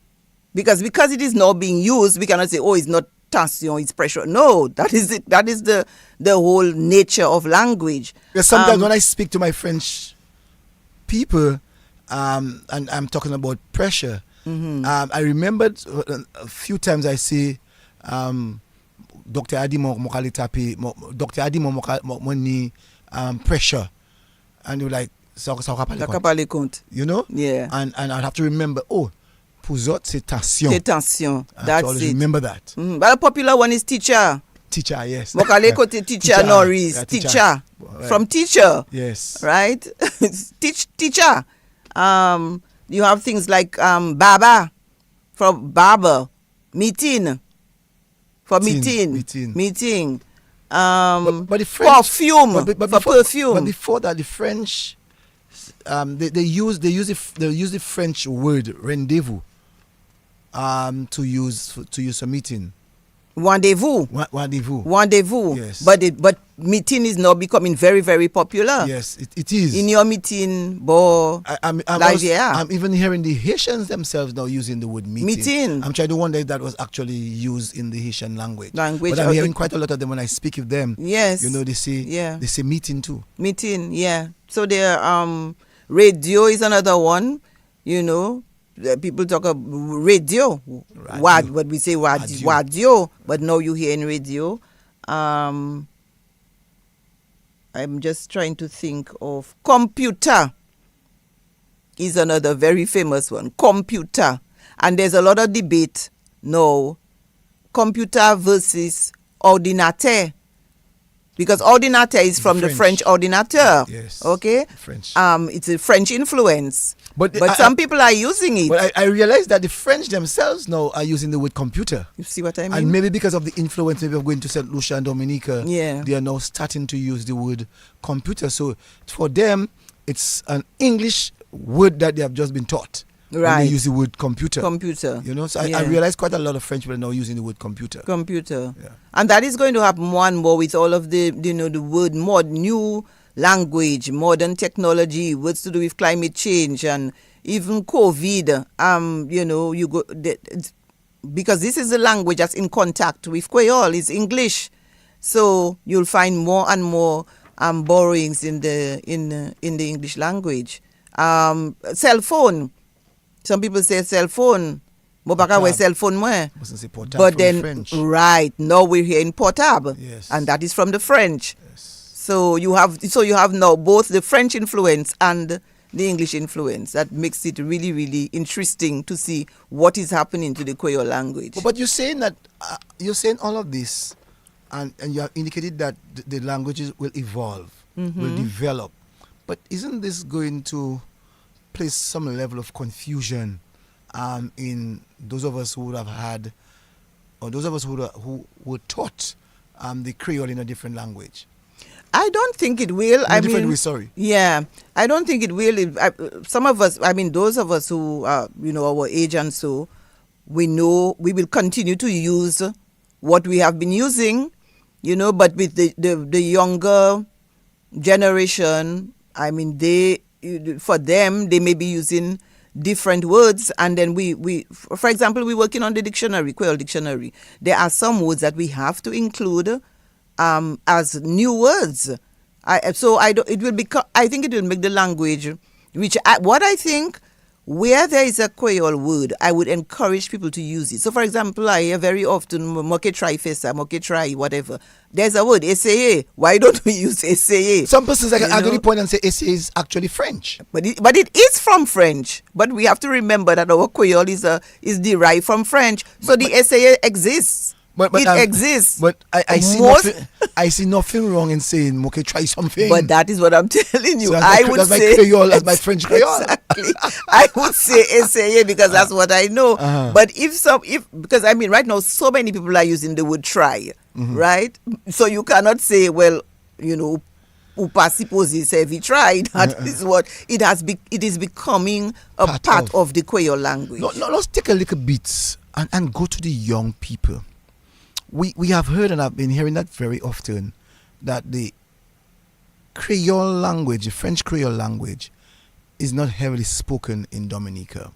S4: Because it is now being used, we cannot say, oh, it's not tension, it's pressure. No, that is it. That is the whole nature of language.
S1: Because sometimes when I speak to my French people, and I'm talking about pressure, I remembered a few times I say, Dr. Adimo Mokali Tapi, Dr. Adimo Mokali pressure. And you're like, you know?
S4: Yeah.
S1: And I'd have to remember, oh, Pouzot, c'est tension.
S4: C'est tension. That's it.
S1: Remember that.
S4: But a popular one is teacher.
S1: Teacher, yes.
S4: Mokale kote teacher Norris. Yeah, teacher. Right. From teacher.
S1: Yes.
S4: Right? Teacher. You have things like baba, from barber. Meeting. For meeting.
S1: But the French,
S4: perfume. For perfume.
S1: But before that, the French, they use the French word rendezvous. to use for meeting.
S4: Rendezvous.
S1: Rendezvous.
S4: Rendezvous.
S1: Yes.
S4: But meeting is now becoming very, very popular.
S1: Yes, it is.
S4: In your meeting, bo,
S1: I'm even hearing the Haitians themselves now using the word meeting.
S4: Meeting.
S1: I'm trying to wonder if that was actually used in the Haitian language. But I'm
S4: or
S1: hearing quite a lot of them when I speak with them.
S4: Yes.
S1: They say meeting too.
S4: Meeting, yeah. So there, radio is another one. People talk about radio. What we say radio, but now you hear in radio. I'm just trying to think of computer is another very famous one. Computer. And there's a lot of debate now. Computer versus ordinateur. Because ordinateur is from the French ordinateur.
S1: Yes.
S4: Okay?
S1: French.
S4: It's a French influence. But some people are using it.
S1: But I realize that the French themselves now are using the word computer.
S4: You see what I mean?
S1: And maybe because of the influence maybe of going to St. Lucia and Dominica, they are now starting to use the word computer. So for them, it's an English word that they have just been taught.
S4: Right.
S1: When they use the word computer.
S4: Computer.
S1: So I realize quite a lot of French people are now using the word computer.
S4: Computer.
S1: Yeah.
S4: And that is going to happen more and more with all of the word more new language, modern technology, words to do with climate change and even COVID. Because this is a language that's in contact with Creole, it's English. So you'll find more and more borrowings in the English language. Cell phone. Some people say cell phone. Cell phone but then
S1: French.
S4: Right now we're here in portable.
S1: Yes.
S4: And that is from the French.
S1: Yes.
S4: So you have now both the French influence and the English influence. That makes it really, really interesting to see what is happening to the Creole language.
S1: But you're saying that you're saying all of this, and you have indicated that the languages will evolve, will develop. But isn't this going to place some level of confusion in those of us who would have had, or those of us who were taught the Creole in a different language?
S4: I don't think it will. Yeah, I don't think it will. Some of us, those of us who are, our age and so, we know we will continue to use what we have been using, but with the younger generation, for them, they may be using different words, and then we for example, we're working on the dictionary, Creole dictionary. There are some words that we have to include as new words. I think it will make the language, where there is a Creole word, I would encourage people to use it. So, for example, I hear very often, moke try fesa, moke try whatever. There's a word, essayer. Why don't we use essayer?
S1: Some persons are going to point and say essayer is actually French.
S4: But it is from French. But we have to remember that our Creole is derived from French. So the essayer exists. It exists.
S1: But I see nothing wrong in saying, okay, try something.
S4: But that is what I'm telling you.
S1: So
S4: that's
S1: my Creole, that's my French Creole.
S4: Exactly. I would say essayer because that's what I know. But because right now so many people are using the word try, right? So you cannot say, well, upa suppose say we tried. That is what it is becoming a part of the Creole language.
S1: No, let's take a little bit and go to the young people. We have heard, and I've been hearing that very often, that the Creole language, the French Creole language, is not heavily spoken in Dominica.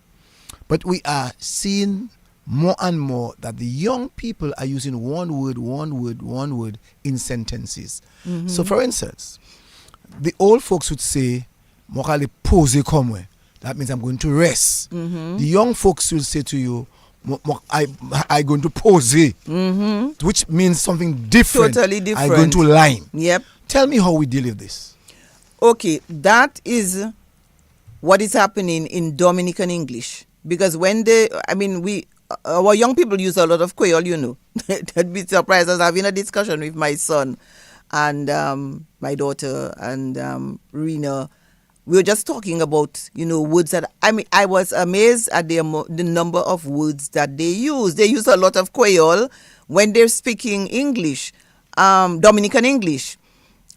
S1: But we are seeing more and more that the young people are using one word in sentences. So, for instance, the old folks would say, "Mokale pose komwe." That means I'm going to rest. The young folks will say to you, I going to pose, which means something different.
S4: Totally different.
S1: I going to line.
S4: Yep.
S1: Tell me how we deal with this.
S4: Okay, that is what is happening in Dominican English. Because when our young people use a lot of Creole, That'd be surprised. I was having a discussion with my son and my daughter and Rena. We were just talking about, words that, I was amazed at the number of words that they use. They use a lot of Creole when they're speaking English, Dominican English.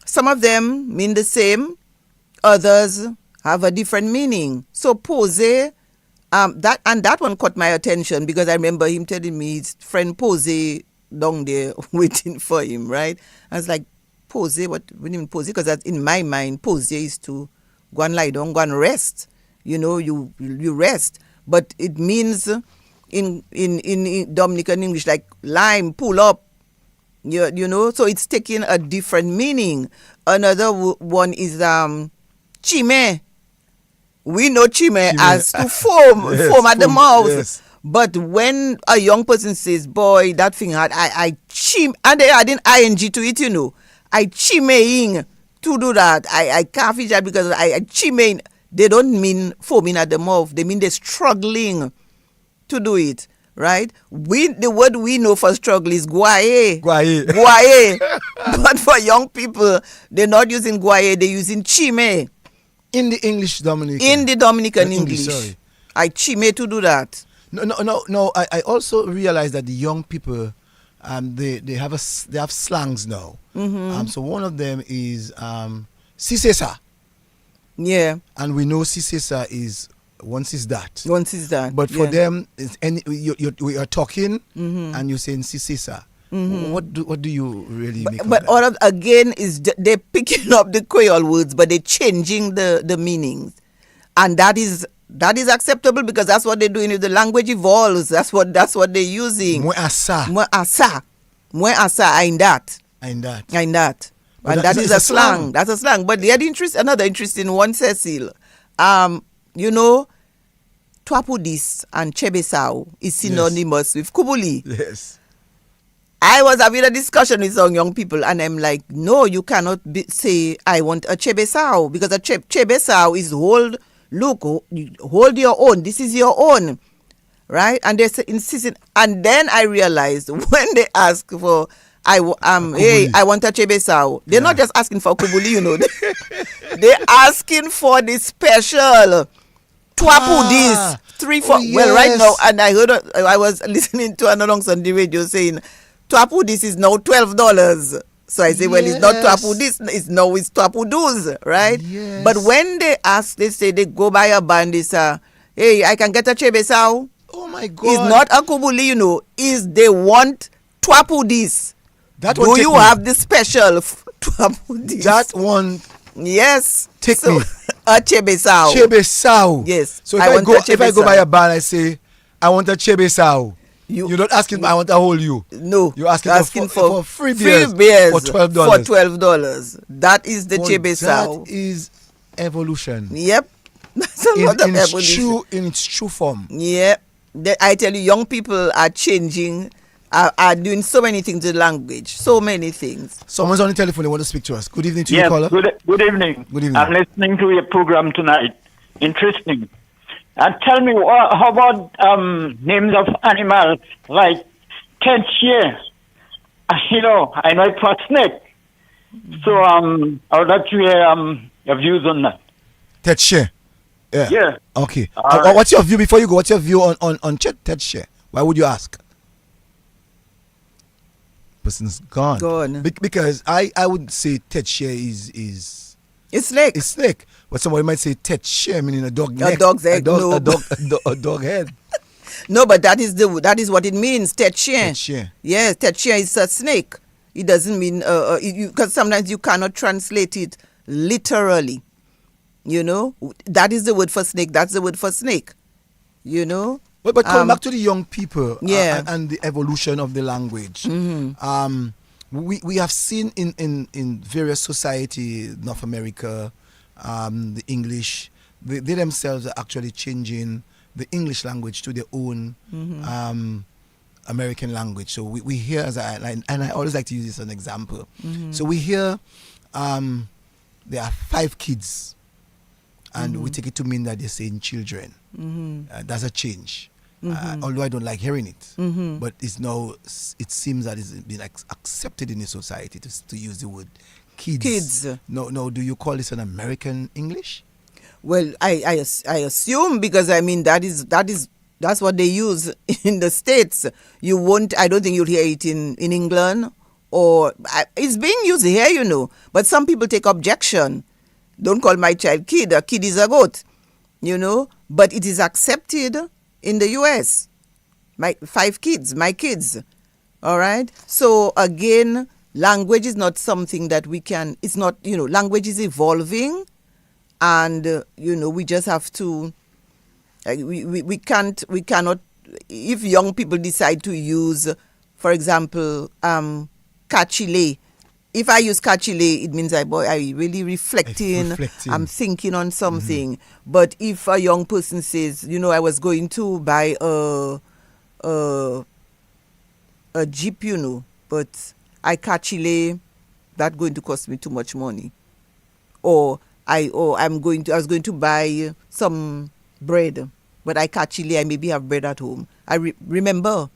S4: Some of them mean the same, others have a different meaning. So pose that one caught my attention because I remember him telling me his friend Posey down there waiting for him, right? I was like, Posey, what do you mean Posey? Because in my mind, Posey is to go and lie down, go and rest. You rest. But it means in Dominican English like lime, pull up. So it's taking a different meaning. Another one is chime. We know chime as to foam,
S1: Yes,
S4: foam at the
S1: foam,
S4: mouth.
S1: yes.
S4: But when a young person says, boy, that thing had, I chim, and they adding ing to it, I chimeing to do that. I can't finish that because I chimeing. They don't mean foaming at the mouth. They mean they're struggling to do it, right? The word we know for struggle is guaye.
S1: Guaye.
S4: Guaye. But for young people, they're not using guaye, they're using chime.
S1: In the English Dominican.
S4: In the Dominican English.
S1: Sorry.
S4: I chime to do that.
S1: No. I also realize that the young people, they have slangs now.
S4: Mm-hmm.
S1: So one of them is sisesa,
S4: Yeah.
S1: and we know sisesa is once is that.
S4: Once is that.
S1: But for
S4: yeah.
S1: them, we are talking, and you're saying sisesa. What do you really make of
S4: But
S1: that?
S4: all of again is they're picking up the Creole words, but they're changing the meanings, and that is acceptable because that's what they're doing. If the language evolves, that's what they're using.
S1: Mwe asa.
S4: Mwe asa, in that.
S1: And that.
S4: And that.
S1: But
S4: And
S1: that-
S4: that is
S1: it's
S4: a
S1: a
S4: slang.
S1: slang.
S4: That's a slang. But the another interesting one, Cecil. Twapudis and Chebesau is synonymous with Kubuli.
S1: Yes.
S4: I was having a discussion with some young people, and I'm like, no, you cannot say, I want a Chebesau, because a Chebesau is hold your own. This is your own, right? And they're insisting. And then I realized when they ask for, hey, I want a Chebesau, they're not just asking for Kubuli, They're asking for the special Twapudis. 3 4.
S1: Oh,
S4: Well, right
S1: yes.
S4: now, and I was listening to another on the radio saying, Twapudis is now $12. So I say, well, it's not
S1: Yes.
S4: Twapudis, it's Twapudus, right?
S1: Yes.
S4: But when they ask, they say they go by a band, they say, hey, I can get a Chebesau.
S1: Oh my God.
S4: It's not a Kubuli, is they want Twapudis.
S1: That one
S4: Do
S1: take
S4: you
S1: me.
S4: have the special Twapudis?
S1: That one
S4: Yes.
S1: Take me.
S4: A Chebesau.
S1: Chebesau.
S4: Yes.
S1: So
S4: I want a
S1: if I go
S4: Chebesau.
S1: by a band, I say I want a Chebesau. You're not asking I want to hold you.
S4: No.
S1: You're asking for free beers for $12.
S4: For $12. That is the
S1: But
S4: Chebesau.
S1: that is evolution.
S4: Yep. That's a lot of evolution.
S1: In its true form.
S4: Yep. I tell you, young people are changing, are doing so many things with language. So many things.
S1: Someone's on the telephone. They want to speak to us. Good evening to you,
S6: Yes,
S1: caller.
S6: good evening.
S1: Good evening.
S6: I'm listening to your program tonight. Interesting. And tell me, how about names of animals like Tenchier? I know it was snake. So I would like to hear your views on that.
S1: Tetshe. Yeah.
S6: Yeah.
S1: Okay.
S6: All right.
S1: What's your view before you go? What's your view on Tetshe? Why would you ask? Person's gone.
S4: Gone.
S1: Because I would say Tetshe is
S4: It's snake.
S1: it's snake. But somebody might say Tetshe meaning a dog neck.
S4: dog's egg, no.
S1: A dog head.
S4: No, but that is what it means. Tetchien.
S1: Tetshe.
S4: Yes, tetchien is a snake. It doesn't mean because sometimes you cannot translate it literally. That is the word for snake. That's the word for snake.
S1: But coming back to the young people
S4: Yeah.
S1: and the evolution of the language, we have seen in various society, North America, the English, they themselves are actually changing the English language to their own American language. So we hear, and I always like to use this as an example. So we hear there are 5 kids, and we take it to mean that they're saying children. That's a change. Although I don't like hearing it, but it seems that it's been accepted in the society to use the word kids.
S4: Kids.
S1: No, do you call this an American English?
S4: Well, I assume because that's what they use in the States. I don't think you'll hear it in England, or it's being used here, But some people take objection. Don't call my child kid. A kid is a goat, but it is accepted in the US. My 5 kids, my kids. All right. So again, language is not something that we can, it's not, language is evolving, and, we just have to, we cannot, if young people decide to use, for example, Kachile. If I use Kachile, it means I really reflecting, I'm thinking on something. But if a young person says, I was going to buy a Jeep, but I Kachile, that's going to cost me too much money. Or I was going to buy some bread, but I Kachile, I maybe have bread at home. I remember.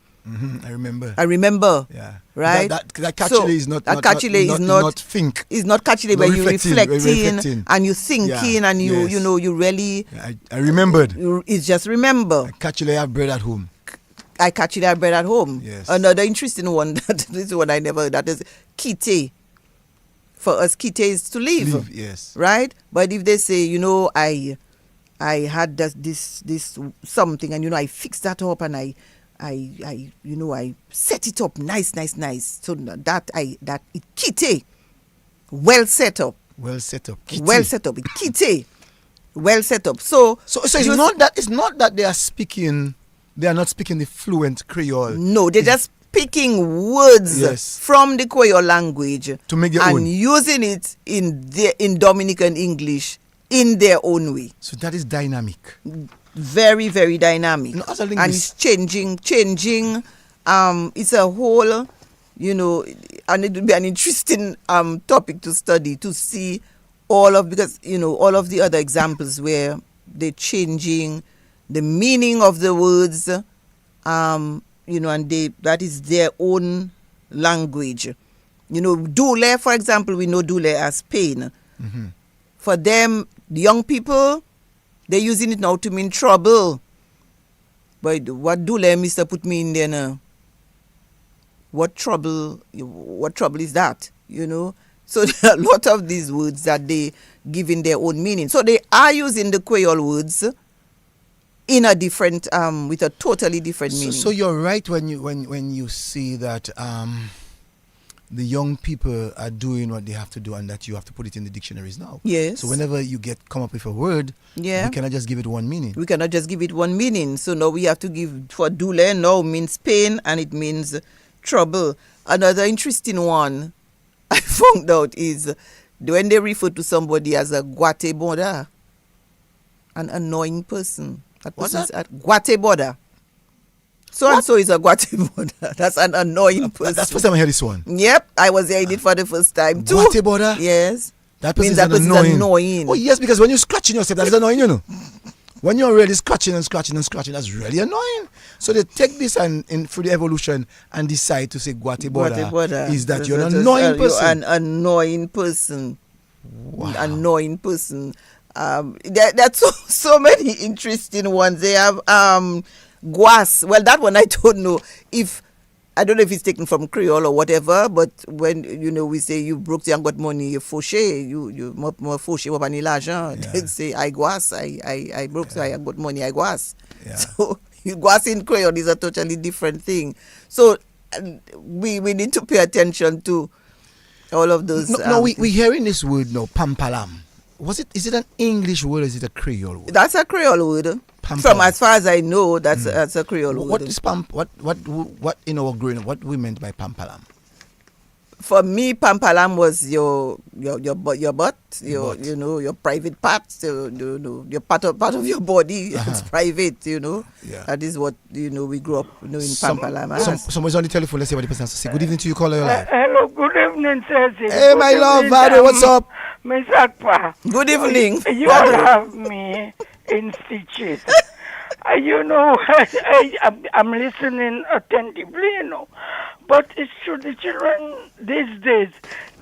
S1: I remember.
S4: Yeah. Right.
S1: That Kachile is not. That Kachile is not think.
S4: It's not Kachile where you reflecting and you thinking and you really.
S1: Yeah, I remembered.
S4: It's just remember.
S1: Kachile have bread at home.
S4: I Kachile have bread at home.
S1: Yes.
S4: Another interesting one. This is one I never. That is kite. For us, kite is to leave.
S1: Yes.
S4: Right. But if they say, I had this something, and I fixed that up, and I set it up nice. So that it kite, well set up.
S1: Kite.
S4: Well set up. Kite, well set up. So
S1: it's not that they are speaking. They are not speaking the fluent Creole.
S4: No, they're just picking words from the Creole language
S1: to make their
S4: own
S1: and
S4: using it in Dominican English in their own way.
S1: So that is dynamic.
S4: Very, very dynamic.
S1: No, as a
S4: and it's changing. It's a whole, and it would be an interesting topic to study, to see all of the other examples where they're changing the meaning of the words, and that is their own language. Dule, for example, we know Dule as pain.
S1: Mm-hmm.
S4: For them, the young people, they're using it now to mean trouble. But what Dule, Mr. put me in there now? What trouble is that? So there are a lot of these words that they give in their own meaning. So they are using the Creole words in a different, with a totally different meaning.
S1: So you're right when you see that the young people are doing what they have to do, and that you have to put it in the dictionaries now.
S4: Yes.
S1: So whenever you come up with a word, we cannot just give it one meaning.
S4: We cannot just give it one meaning. So now we have to give, for Dule now means pain and it means trouble. Another interesting one I found out is when they refer to somebody as a guate boda, an annoying person.
S1: What's that?
S4: Guate boda. So-and-so is a guate boda. That's an annoying person.
S1: That's the first time I heard this one.
S4: Yep, I was hearing it for the first time too.
S1: Guate boda?
S4: Yes.
S1: That person
S4: is annoying.
S1: Oh yes, because when you're scratching yourself, that is annoying, When you're really scratching, that's really annoying. So they take this and through the evolution and decide to say guate boda. Is that you're an annoying person?
S4: You're an annoying person.
S1: Wow.
S4: Annoying person. That's so many interesting ones. They have guas. Well, that one I don't know if it's taken from Creole or whatever, but when we say you broke and got money, you fauché, you fauché what any l'argent. They say I guas, I broke, so I got money, I guas.
S1: Yeah.
S4: So you guas in Creole is a totally different thing. So we need to pay attention to all of those.
S1: No, we hearing this word now, pampalam. Is it an English word or is it a Creole word?
S4: That's a Creole word.
S1: Pampalam.
S4: From as far as I know, that's a Creole word.
S1: What is what in our growing up, what we meant by pampalam?
S4: For me, pampalam was your butt, your private parts, your part of your body. It's private,
S1: Yeah.
S4: That is what we grew up knowing pampalam.
S1: Someone's on the telephone. Let's see what the person has to say. Good evening to you, caller.
S7: Hello, good evening, Ceci.
S1: Hey, my love, Vado, what's up?
S7: Miss Akpa.
S4: Good evening.
S7: You all have me in stitches. I'm listening attentively, But it's true, the children these days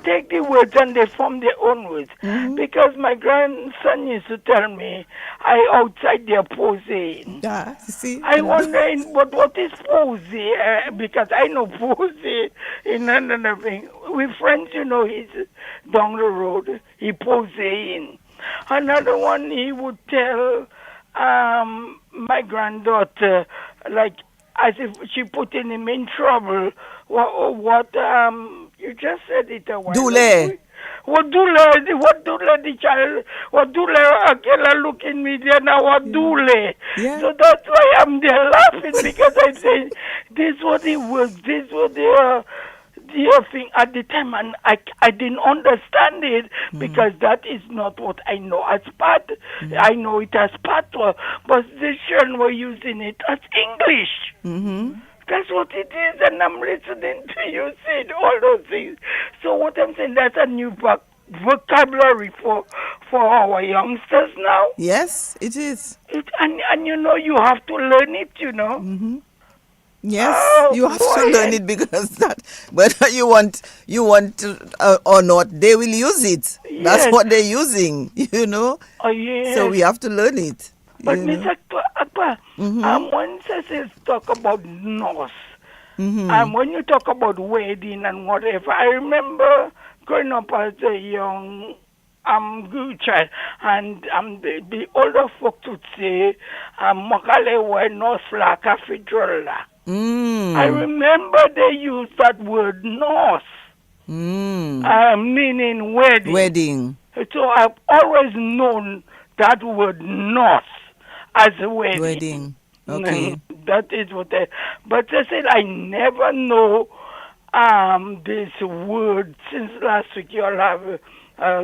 S7: take the words and they form their own words. Mm-hmm. Because my grandson used to tell me, I outside there posing.
S4: See?
S7: I wonder, but what is posing? Because I know posing in another thing. With friends, he's down the road, he posing. Another one, he would tell my granddaughter, like as if she putting him in trouble. What you just said it a while
S4: Dule.
S7: ago. What dule the child, what dule a girl looking me there now, what dule.
S4: Yeah.
S7: So that's why I'm there laughing, because I say this what it was, this what the thing at the time, and I didn't understand it because that is not what I know as part. I know it as patois, but the children were using it as English.
S4: Mm-hmm.
S7: That's what it is, and I'm listening to you saying all those things. So what I'm saying, that's a new vocabulary for our youngsters now.
S4: Yes, it is.
S7: And you know, you have to learn it, you know.
S4: Mm-hmm. Yes,
S7: Oh,
S4: you have to
S7: boy.
S4: learn it, because that whether you want or not, they will use it. That's
S7: Yes.
S4: what they're using, you know.
S7: Oh, yeah.
S4: So we have to learn it.
S7: But
S4: you know.
S7: Mr. Akbar, when Cecil talk about Norse, when you talk about wedding and whatever, I remember growing up as a young good child, and the older folks would say, Makale we Norse la cathedral. I remember they used that word Norse, meaning wedding.
S4: Wedding.
S7: So I've always known that word Norse as a wedding.
S4: Wedding. Okay.
S7: That is what but I said I never know this word. Since last week you all have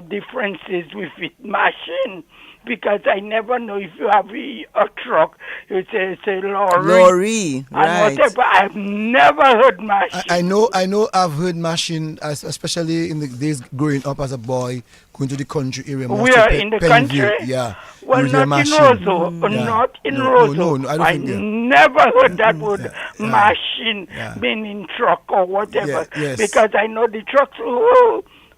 S7: differences with it, machine, because I never know if you have a truck, you say lorry.
S4: Lorry, right.
S7: And whatever, I've never heard machine.
S1: I know I've heard machine, especially in the days growing up as a boy, going to the country area.
S7: We are in the country.
S1: Yeah.
S7: Well,
S1: Use
S7: not
S1: a
S7: in
S1: machine.
S7: Roseau.
S1: Yeah.
S7: Not in
S1: No,
S7: Roseau.
S1: no, I don't think. Yeah.
S7: Never heard that word machine
S1: Yeah.
S7: meaning truck or whatever.
S1: Yeah, yes.
S7: Because I know the trucks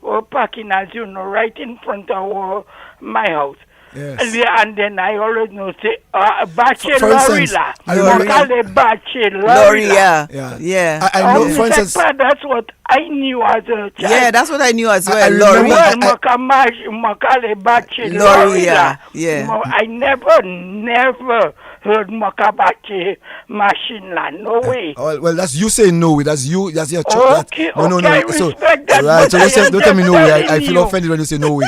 S7: were parking, as you know, right in front of my house.
S1: Yes.
S7: And then I always know say
S1: For instance, I remember-
S4: Lorry, yeah.
S1: Yeah.
S4: Yeah.
S1: I know, for instance,
S7: that's what I knew as a child.
S4: Yeah, that's what I knew as well.
S1: I remember-
S4: Lorry. Lorry, yeah. Yeah.
S7: I never heard Makabache machine land. No way.
S1: well, that's you saying no way. That's your choice.
S7: Okay,
S1: No.
S7: okay, I
S1: So,
S7: respect that,
S1: right.
S7: but
S1: So
S7: I am
S1: don't tell me
S7: just
S1: no way. I
S7: telling
S1: feel
S7: you.
S1: offended when you say no way.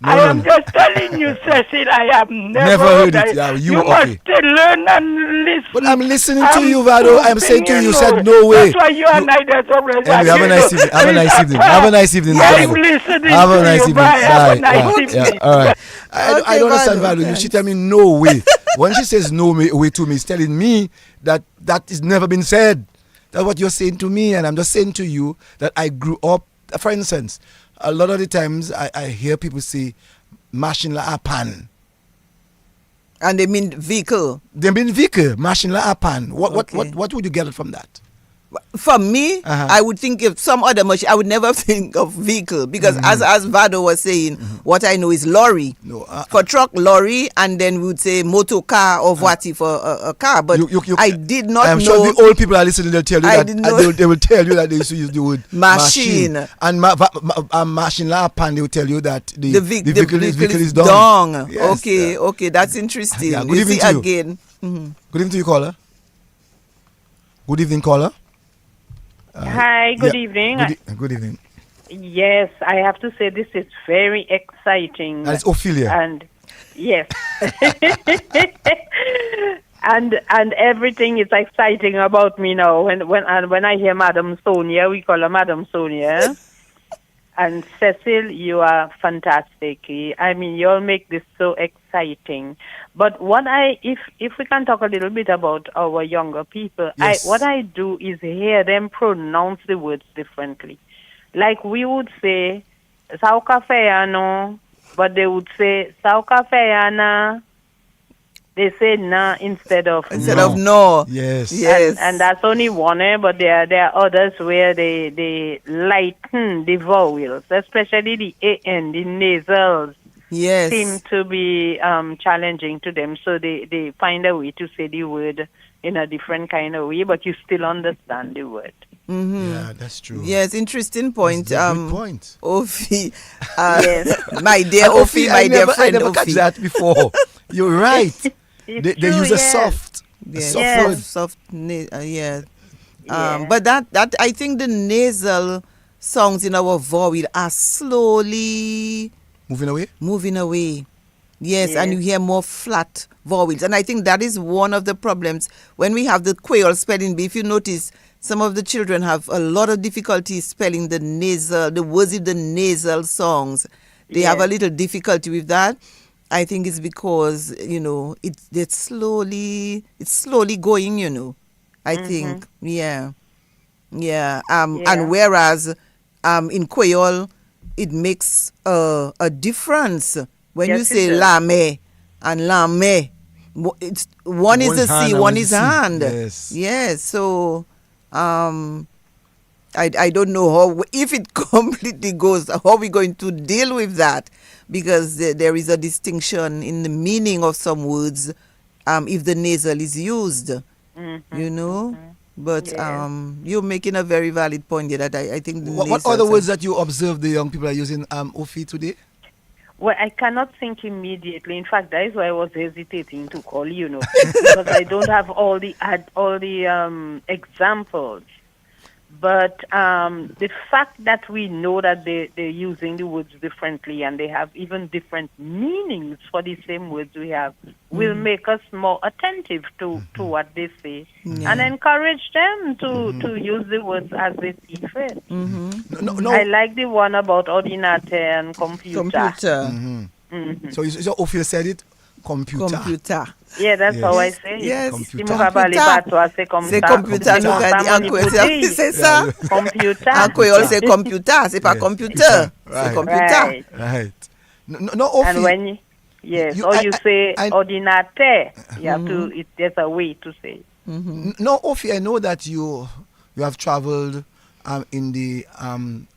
S7: I am just telling you, Cecil, I have never
S1: heard
S7: heard
S1: it. Yeah, you
S7: must
S1: okay.
S7: still learn and listen.
S1: But I'm listening to you, Vado. I'm saying to you, you said
S7: know.
S1: no way.
S7: That's why you and I that's always
S1: Anyway, have a nice evening. Have a nice evening. Have a nice evening.
S7: Yeah,
S1: Vado.
S7: I'm listening
S1: Have a
S7: to
S1: nice
S7: you.
S1: evening.
S7: Bye. Have a
S1: Bye.
S7: nice
S1: Yeah,
S7: evening.
S1: all right. I
S4: Okay,
S1: don't understand,
S4: Vado.
S1: Vado. She tell me no way. When she says no way to me, it's telling me that is never been said. That's what you're saying to me, and I'm just saying to you that I grew up. For instance, a lot of the times I hear people say, "Machine la a pan."
S4: And they mean vehicle.
S1: They mean vehicle, machine la a pan.
S4: Okay.
S1: What would you get from that?
S4: For me,
S1: Uh-huh.
S4: I would think of some other machine. I would never think of vehicle, because as Vado was saying, what I know is lorry.
S1: No,
S4: For truck, lorry, and then we would say motor car or vati for a car. But I did not
S1: I'm
S4: know.
S1: sure the old people are listening. They'll tell you
S4: I
S1: that
S4: didn't know.
S1: they will tell you that they used to use the word
S4: Machine.
S1: and machine la pan. They will tell you that the
S4: vehicle
S1: is
S4: dong.
S1: done. Yes,
S4: Okay, that's interesting.
S1: Yeah, good
S4: You
S1: evening
S4: see
S1: to you.
S4: again. Mhm.
S1: Good evening to you, caller. Good evening, caller.
S8: Hi, good
S1: yeah,
S8: evening.
S1: Good evening.
S8: Yes, I have to say this is very exciting.
S1: And it's Ophelia.
S8: And yes. and everything is exciting about me now. When I hear Madam Sonia, we call her Madam Sonia. And Cecil, you are fantastic. I mean, you all make this so exciting. But if we can talk a little bit about our younger people,
S1: Yes.
S8: what I do is hear them pronounce the words differently. Like we would say, "Sao cafeano," but they would say, "Sao cafeana." They say "na" instead of
S4: no.
S1: Yes.
S4: Yes.
S8: and that's only one, but there are others where they lighten the vowels, especially the AN, the nasals
S4: Yes.
S8: seem to be challenging to them. So they find a way to say the word in a different kind of way, but you still understand the word.
S1: Yeah, that's true.
S4: Yes, interesting point.
S1: That's a good point.
S4: Ophi,
S8: Yes.
S4: my dear Ophi, my dear friend
S1: I never catch
S4: Ophi.
S1: that before. You're right.
S8: It's
S1: they
S8: true,
S1: use a
S8: yes.
S1: soft
S4: Yes,
S8: Yes.
S1: word.
S4: yeah.
S8: Yeah.
S4: But that I think the nasal sounds in our vowel are slowly
S1: Moving away.
S4: moving away. Yes, and
S8: Yes.
S4: you hear more flat vowels. And I think that is one of the problems when we have the Creole spelling bee. If you notice, some of the children have a lot of difficulty spelling the words in the nasal songs. They have a
S8: Yes.
S4: little difficulty with that. I think it's because, it's slowly going. I think, yeah. Yeah.
S8: Yeah.
S4: And whereas in Creole, it makes a difference when you
S8: Yes, it
S4: say
S8: does.
S4: lame and lame. It's one is
S1: One
S4: the
S1: is hand
S4: C,
S1: and
S4: one
S1: one is
S4: is
S1: the C.
S4: hand.
S1: Yes.
S4: Yes. So I don't know how, if it completely goes, how we going to deal with that, because there is a distinction in the meaning of some words if the nasal is used, But
S8: Yes.
S4: you're making a very valid point here that I think the
S1: What
S4: nasal
S1: other words
S4: sound-
S1: that you observe the young people are using, Ofi, today?
S8: Well, I cannot think immediately. In fact, that is why I was hesitating to call you, because I don't have all the examples. But the fact that we know that they're using the words differently and they have even different meanings for the same words we have will make us more attentive to what they say and encourage them to use the words as they see fit.
S1: No.
S8: I like the one about ordinate and computer.
S4: computer.
S1: So Ofi said it. Computer.
S8: Yeah, that's
S1: Yes.
S8: how I say it.
S4: Yes,
S8: Si
S1: computer.
S8: mou ka pale patwa, c'est comme
S4: C'est
S8: ça.
S4: computer,
S8: C'est
S4: nous
S8: comme
S4: ka
S8: ça,
S4: di
S8: mon
S4: en Creole,
S8: hypothèse.
S4: c'est ça.
S8: Computer.
S4: En Creole, c'est computer, c'est pas
S1: Yes.
S4: computer, c'est
S1: Right.
S4: computer.
S8: Right.
S1: Right. No, Ofi.
S8: And when you, yes,
S1: You-
S8: or
S1: I-
S8: you
S1: I-
S8: say
S1: I-
S8: ordinate, you have to, there's a way to say it.
S1: No, Ofi, I know that you have traveled in the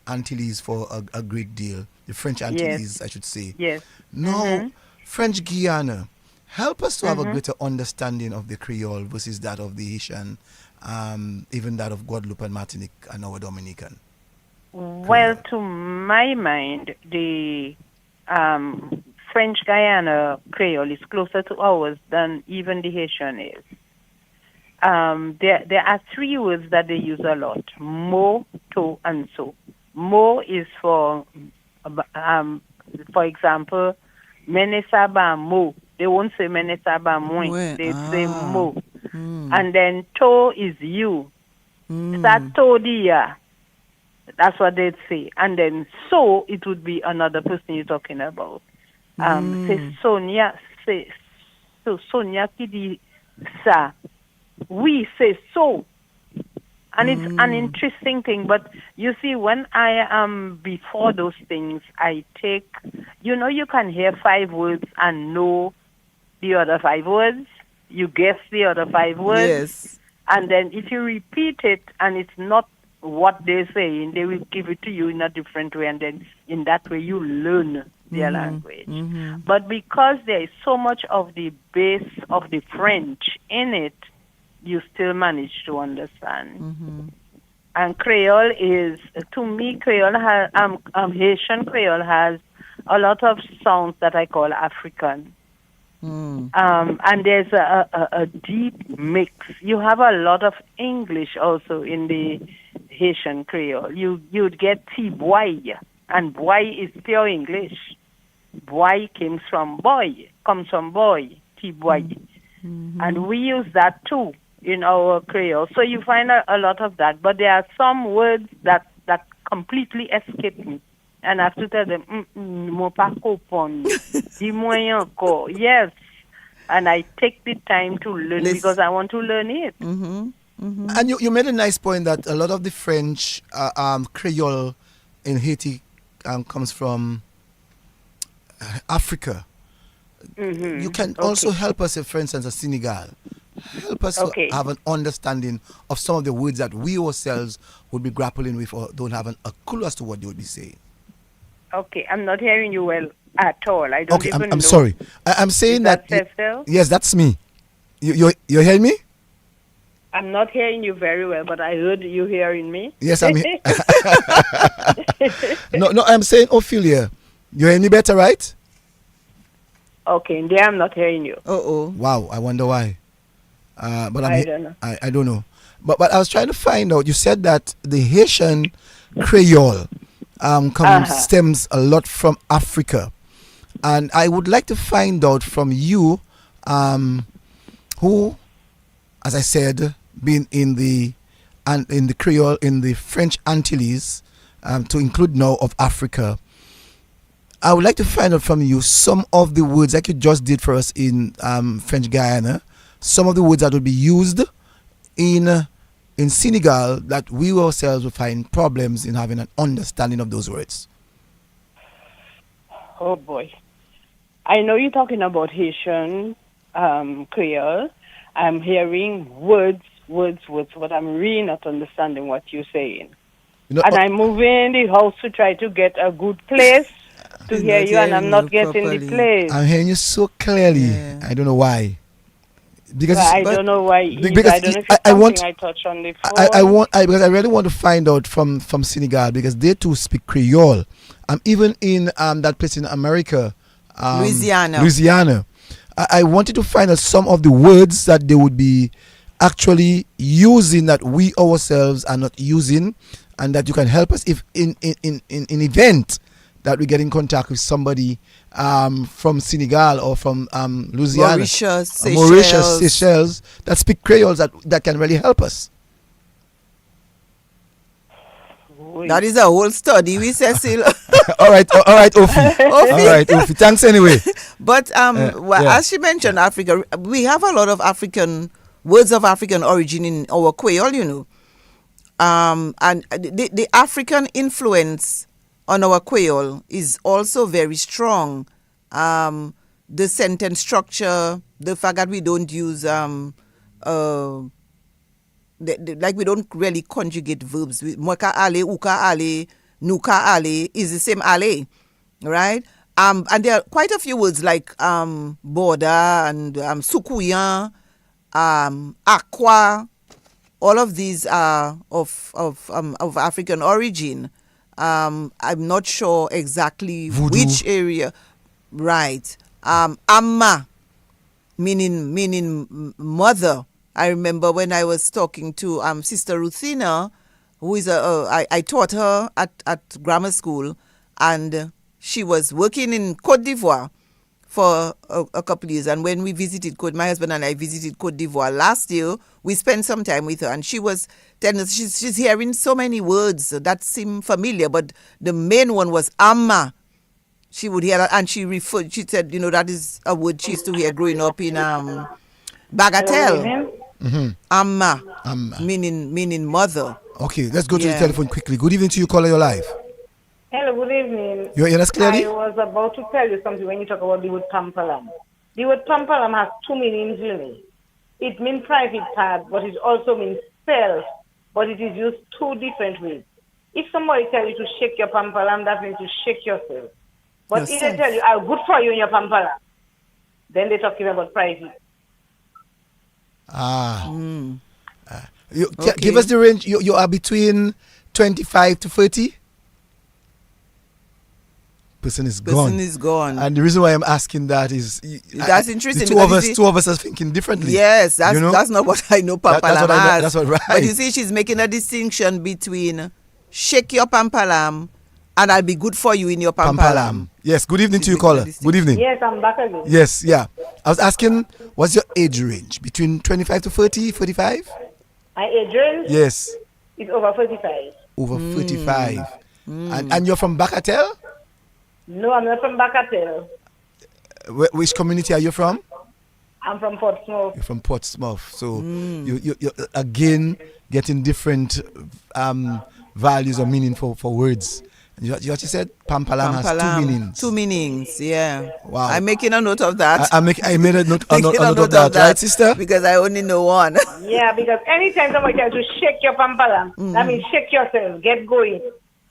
S1: Antilles for a great deal. The French Antilles, I should say.
S8: Yes.
S1: Now, French Guiana, help us to have a greater understanding of the Creole versus that of the Haitian, even that of Guadeloupe and Martinique and our Dominican.
S8: Well, to my mind, the French Guiana Creole is closer to ours than even the Haitian is. There are three words that they use a lot: mo, to, and so. Mo is for example, menesaba mo. They won't say menesaba moi.
S4: Mouin.
S8: They say mo.
S4: Mm.
S8: And then to is you. Sato dia. That's what they'd say. And then so, it would be another person you're talking about. Say Sonia, Sonia qui dit ça. We say so. And it's an interesting thing. But you see, when I am before those things, I take, you can hear 5 words and know the other 5 words. You guess the other 5 words.
S4: Yes.
S8: And then if you repeat it and it's not what they're saying, they will give it to you in a different way. And then in that way, you learn their language. But because there is so much of the base of the French in it, you still manage to understand. And Creole is, to me, Creole has, Haitian Creole has a lot of sounds that I call African. And there's a deep mix. You have a lot of English also in the Haitian Creole. You'd get T boy, and boy is pure English. Boy comes from boy, T boy. And we use that too in our Creole. So you find a lot of that. But there are some words that completely escape me. And I have to tell them, mo pa kopon, di mwen encore. Yes. And I take the time to learn because I want to learn it.
S1: And you made a nice point that a lot of the French Creole in Haiti comes from Africa. You can also help us, for instance, at Senegal. Help us to have an understanding of some of the words that we ourselves would be grappling with or don't have a clue as to what they would be saying.
S8: Okay, I'm not hearing you well at all. I don't even know.
S1: I'm sorry. I'm saying that.
S8: Cecil?
S1: Yes, that's me. You hearing me?
S8: I'm not hearing you very well, but I heard you hearing me.
S1: Yes, I'm here. No, I'm saying Ophelia. You hear me better, right?
S8: Okay, in there I'm not hearing you.
S4: Oh.
S1: Wow, I wonder why. But
S8: I don't know.
S1: I don't know. But I was trying to find out. You said that the Haitian Creole stems a lot from Africa, and I would like to find out from you, who, as I said, been in the Creole in the French Antilles, to include now of Africa. I would like to find out from you some of the words like you just did for us in French Guyana, some of the words that would be used in Senegal that we ourselves will find problems in having an understanding of those words.
S8: Oh boy. I know you're talking about Haitian Creole. I'm hearing words, but I'm really not understanding what you're saying.
S1: You know,
S8: And I'm moving the house to try to get a good place to hear you, and I'm not getting
S4: properly.
S8: the place.
S1: I'm hearing you so clearly.
S4: Yeah.
S1: I don't know why. Because
S8: I don't know why.
S1: because
S8: I don't know if it's
S1: I
S8: something
S1: want-
S8: I touch on the phone.
S1: because I really want to find out from Senegal, because they too speak Creole. Even in that place in America, Louisiana. I wanted to find out some of the words that they would be actually using that we ourselves are not using, and that you can help us if in event that we get in contact with somebody from Senegal or from Louisiana,
S4: Mauritius,
S1: Seychelles, that speak Creoles that can really help us.
S4: That is a whole study, we Cecil.
S1: all right, Ofi. All right, Ofi. Thanks anyway.
S4: But
S1: yeah.
S4: as she mentioned, Africa, we have a lot of African words of African origin in our Creole, you know. And the African influence on our Creole is also very strong. The sentence structure, the fact that we don't use like we don't really conjugate verbs. Mwaka ale, uka ale, nuka ale is the same ale, right? And there are quite a few words like border and sukuyan, aqua. All of these are of African origin. I'm not sure exactly
S1: Voodoo.
S4: which area. Right. Amma, meaning mother. I remember when I was talking to Sister Ruthina, who is I taught her at grammar school, and she was working in Côte d'Ivoire for a couple of years. And when we visited my husband and I visited Côte d'Ivoire last year, we spent some time with her, and she was telling us she's hearing so many words that seem familiar, but the main one was amma. She would hear that, and she said, you know, that is a word she used to hear growing up in Bagatelle.
S1: Mm-hmm.
S4: Amma, meaning mother.
S1: Okay, let's go to the
S4: Yeah.
S1: telephone quickly. Good evening to you, caller. You're live.
S8: Hello, good evening.
S1: You hear us clearly?
S8: I was about to tell you something when you talk about the word pampalam. The word pampalam has two meanings really. It means private part, but it also means self, but it is used two different ways. If somebody tells you to shake your pampalam, that means to shake yourself. But if they tell you, I'm good for you in your pampalam, then they're talking about private.
S1: Give us the range. You are between 25 to 30. Person is gone. And the reason why I'm asking that is
S4: that's interesting.
S1: Two of us are thinking differently.
S4: Yes, that's not what I know pampalam as.
S1: That's what, right.
S4: But you see, she's making a distinction between shake your pampalam and I'll be good for you in your pampalam.
S1: Yes, good evening to you, caller. Good evening.
S8: Yes, I'm back again.
S1: Yes, yeah. I was asking, what's your age range? Between 25 to 30, 45?
S8: My age range?
S1: Yes.
S8: It's over 35.
S1: Over 35. And you're from Bagatelle?
S8: No, I'm not from Bagatelle.
S1: Which community are you from?
S8: I'm from Portsmouth.
S1: You're from Portsmouth. So you're again getting different values or meaning for words. You what you said? Pampalam has two meanings.
S4: Two meanings, yeah.
S1: Wow.
S4: I'm making a note of that.
S1: I made a note of that, right, sister?
S4: Because I only know one.
S8: Yeah, because anytime somebody tells you to shake your pampalam, that means shake yourself, get going.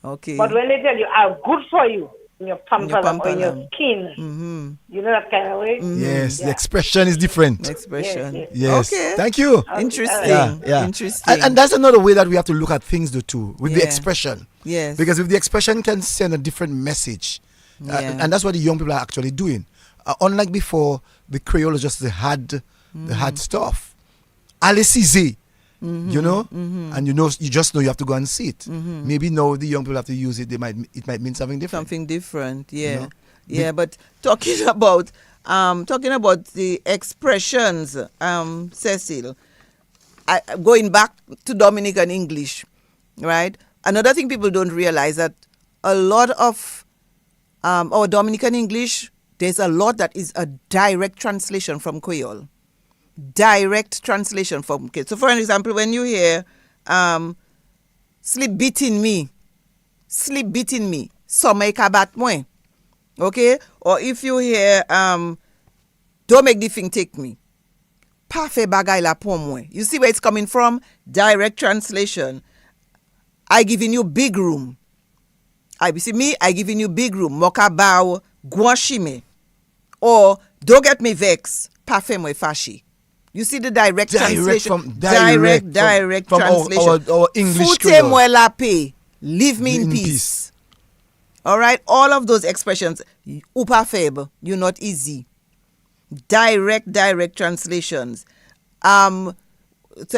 S4: Okay.
S8: But when they tell you, I'm good for you in your pampalam or in your skin, you know that kind of way?
S1: Yes, the expression is different.
S4: Expression.
S1: Yes.
S4: Okay.
S1: Thank you.
S4: Interesting.
S1: Yeah.
S4: Interesting.
S1: And that's another way that we have to look at things too, with the expression.
S4: Yes.
S1: Because if the expression can send a different message, and that's what the young people are actually doing. Unlike before, the Creole is just the hard stuff. Allez-y, you know, and you just know you have to go and see it. Maybe now the young people have to use it. It might mean something different.
S4: Something different, yeah,
S1: You know?
S4: yeah. But talking about the expressions, Cecil, going back to Dominican English, right? Another thing people don't realize that a lot of our Dominican English, there's a lot that is a direct translation from Creole. Direct translation from Creole. So, for an example, when you hear sleep beating me, sommeil ka bat mwen, okay? Or if you hear don't make the thing take me, pa fe bagay la pon mwen. You see where it's coming from? Direct translation. I giving you big room. I giving you big room. Moka bao guanchime. Or don't get me vex. Pa fe mwen fashi. You see the direct translation. Direct
S1: from
S4: translation.
S1: Our English.
S4: Fute mwen la pe. Leave me in peace. All right. All of those expressions. Ou pa feb. You're not easy. Direct translations. For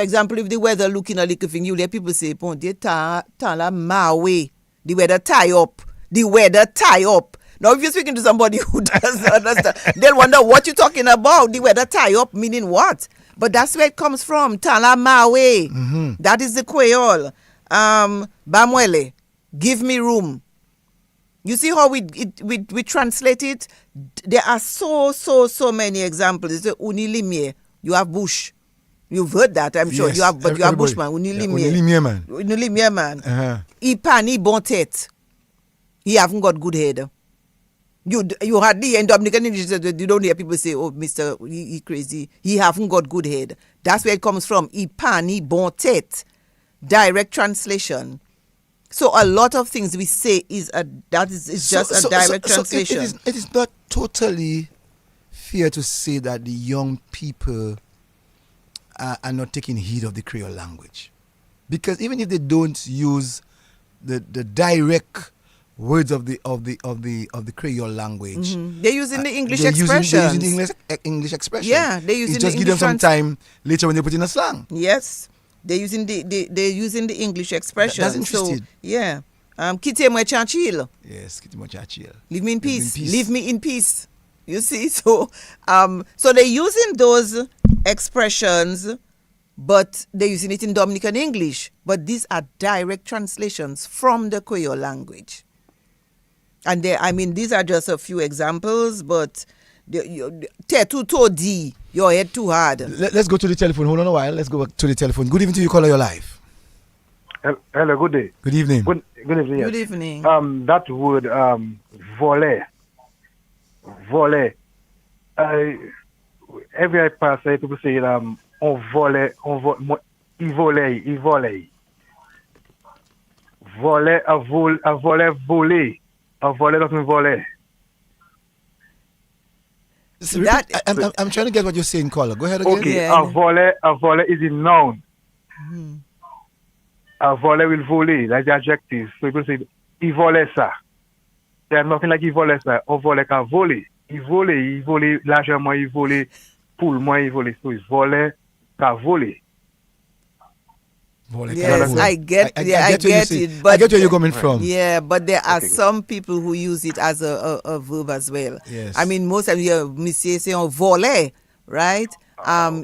S4: example, if the weather looking a little thing, you hear people say, "Bon, the la mawe." The weather tie up. Now, if you're speaking to somebody who doesn't understand, they'll wonder what you're talking about. The weather tie up meaning what? But that's where it comes from. Tala mawe. That is the Creole. Bamwele, give me room. You see how we translate it? There are so many examples. It's unilimie. You have bush. You've heard that, I'm sure.
S1: Yes,
S4: you have bushman.
S1: Unilimie man.
S4: Unilimie man. Ipani bon tête. He haven't got good head. You hardly in Dominican English, you don't hear people say, "Oh, Mister, he crazy. He haven't got good head." That's where it comes from. Ipani bon tête. Direct translation. So a lot of things we say is just a direct translation.
S1: It is not totally fair to say that the young people are not taking heed of the Creole language, because even if they don't use the direct words of the Creole language,
S4: they're using the English expressions.
S1: They're using the English expression.
S4: Yeah, they're using.
S1: It just give them some time later when they put in a slang.
S4: Yes. They're using the English expression.
S1: That's interesting.
S4: So, yeah. Kite mwe chanchil.
S1: Yes, kite mwe chanchil.
S4: Leave me in peace. Leave me in peace. You see, so they're using those expressions, but they're using it in Dominican English. But these are direct translations from the Creole language. And these are just a few examples, but your head too hard.
S1: Let's go to the telephone. Hold on a while. Let's go back to the telephone. Good evening to you, caller. You're live.
S9: Hello, good day.
S1: Good evening.
S9: Good evening.
S4: Good evening.
S9: That word, voler. Every I pass, people say, on voler, il volait. Voler, voler. A voler doesn't voler.
S1: I'm trying to get what you're saying, caller. Go ahead again.
S9: Okay,
S4: Yeah.
S9: a voler is a noun. A voler will voler, like the adjective. So people say, il volait ça. There's nothing like il volait ça. On volait qu'à voler. Il volait largement, il volait pour moi, il volait. So il volait qu'à voler.
S4: Yes, I get it. But
S1: I get where you're coming from.
S4: Yeah, but there are some people who use it as a verb as well.
S1: Yes.
S4: I mean, most of you monsieur say on voler, right?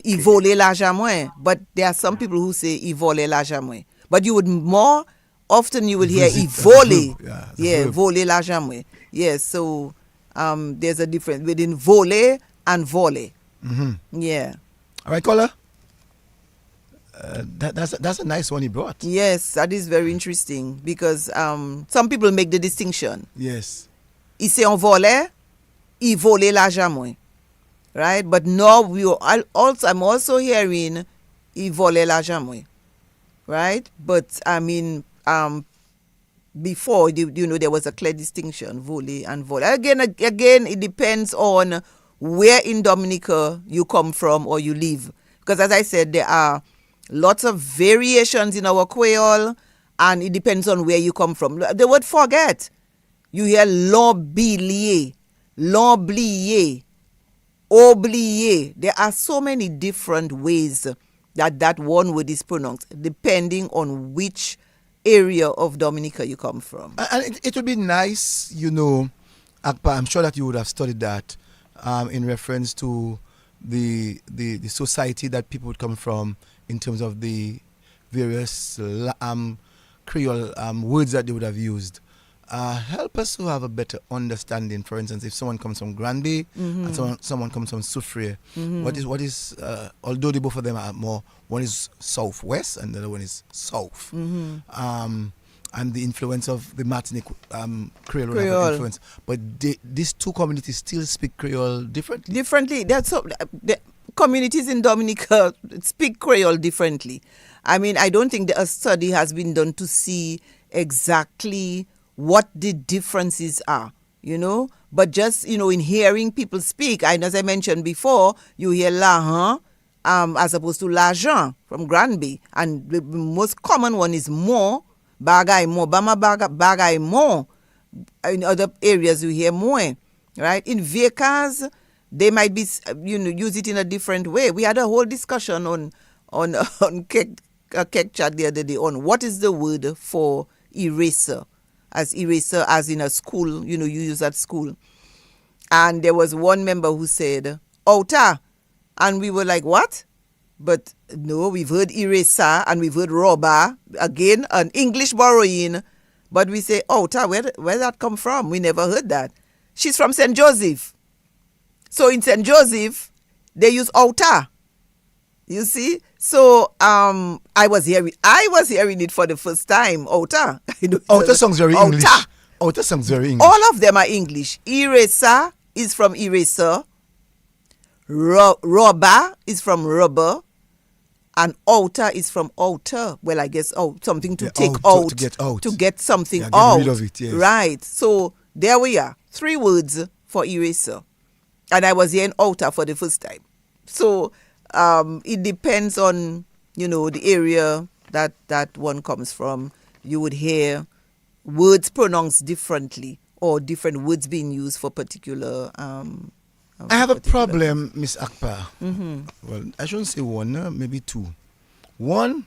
S4: Il volait l'argent moins. But there are some people who say il volait l'argent moins. But you would more often you will hear il volait. Yeah, voler l'argent moins. Yes, so there's a difference between voler and voler. Yeah.
S1: All right, caller. That's a nice one he brought.
S4: Yes, that is very interesting because some people make the distinction.
S1: Yes.
S4: Il s'est envolé, il volait l'argent moins. Right? But now I'm also hearing il volait l'argent moins. Right? But I mean, before, there was a clear distinction, voler and voler. Again, it depends on where in Dominica you come from or you live. Because as I said, there are lots of variations in our Creole, and it depends on where you come from. The word forget, you hear l'oublier, oublier. There are so many different ways that one word is pronounced, depending on which area of Dominica you come from.
S1: And it would be nice, Akpa, I'm sure that you would have studied that in reference to the society that people would come from in terms of the various Creole words that they would have used. Help us to have a better understanding. For instance, if someone comes from Granby and someone comes from Soufriere, what is although the both of them are more, one is southwest and the other one is south, and the influence of the Martinique Creole will have an influence, but these two communities still speak Creole differently.
S4: The communities in Dominica speak Creole differently. I mean, I don't think a study has been done to see exactly what the differences are, but just, in hearing people speak, and as I mentioned before, you hear l'argent as opposed to l'argent from Granby, and the most common one is more, bagay more, bama bagay more. In other areas you hear more, right? In Vekas, they might be, use it in a different way. We had a whole discussion on Kek Chat the other day on what is the word for eraser, as in a school, you use at school. And there was one member who said, outa. And we were like, what? But no, we've heard eraser and we've heard robber, again, an English borrowing. But we say, outa, where that come from? We never heard that. She's from St. Joseph. So in St. Joseph, they use outa. You see? So I was hearing it for the first time. Outa.
S1: Outa sounds very English. Outa sounds very English.
S4: All of them are English. Eraser is from eraser. Rubber is from rubber. And outer is from outer. Well, I guess something to take out.
S1: To get out.
S4: To get something
S1: get
S4: out.
S1: Rid of it, yes.
S4: Right. So there we are. 3 words for eraser. And I was hearing outer for the first time. So it depends on, the area that one comes from. You would hear words pronounced differently or different words being used for particular.
S1: I have a problem, Miss Akpa. Well, I shouldn't say one, maybe 2. One,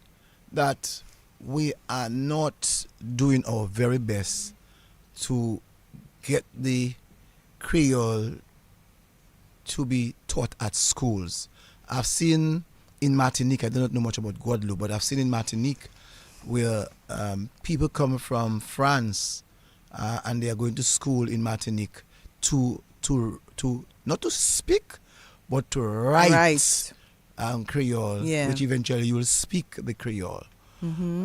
S1: that we are not doing our very best to get the Creole to be taught at schools. I've seen in Martinique, I do not know much about Guadeloupe, but I've seen in Martinique where people come from France and they are going to school in Martinique to not to speak, but to write Creole, which eventually you will speak the Creole.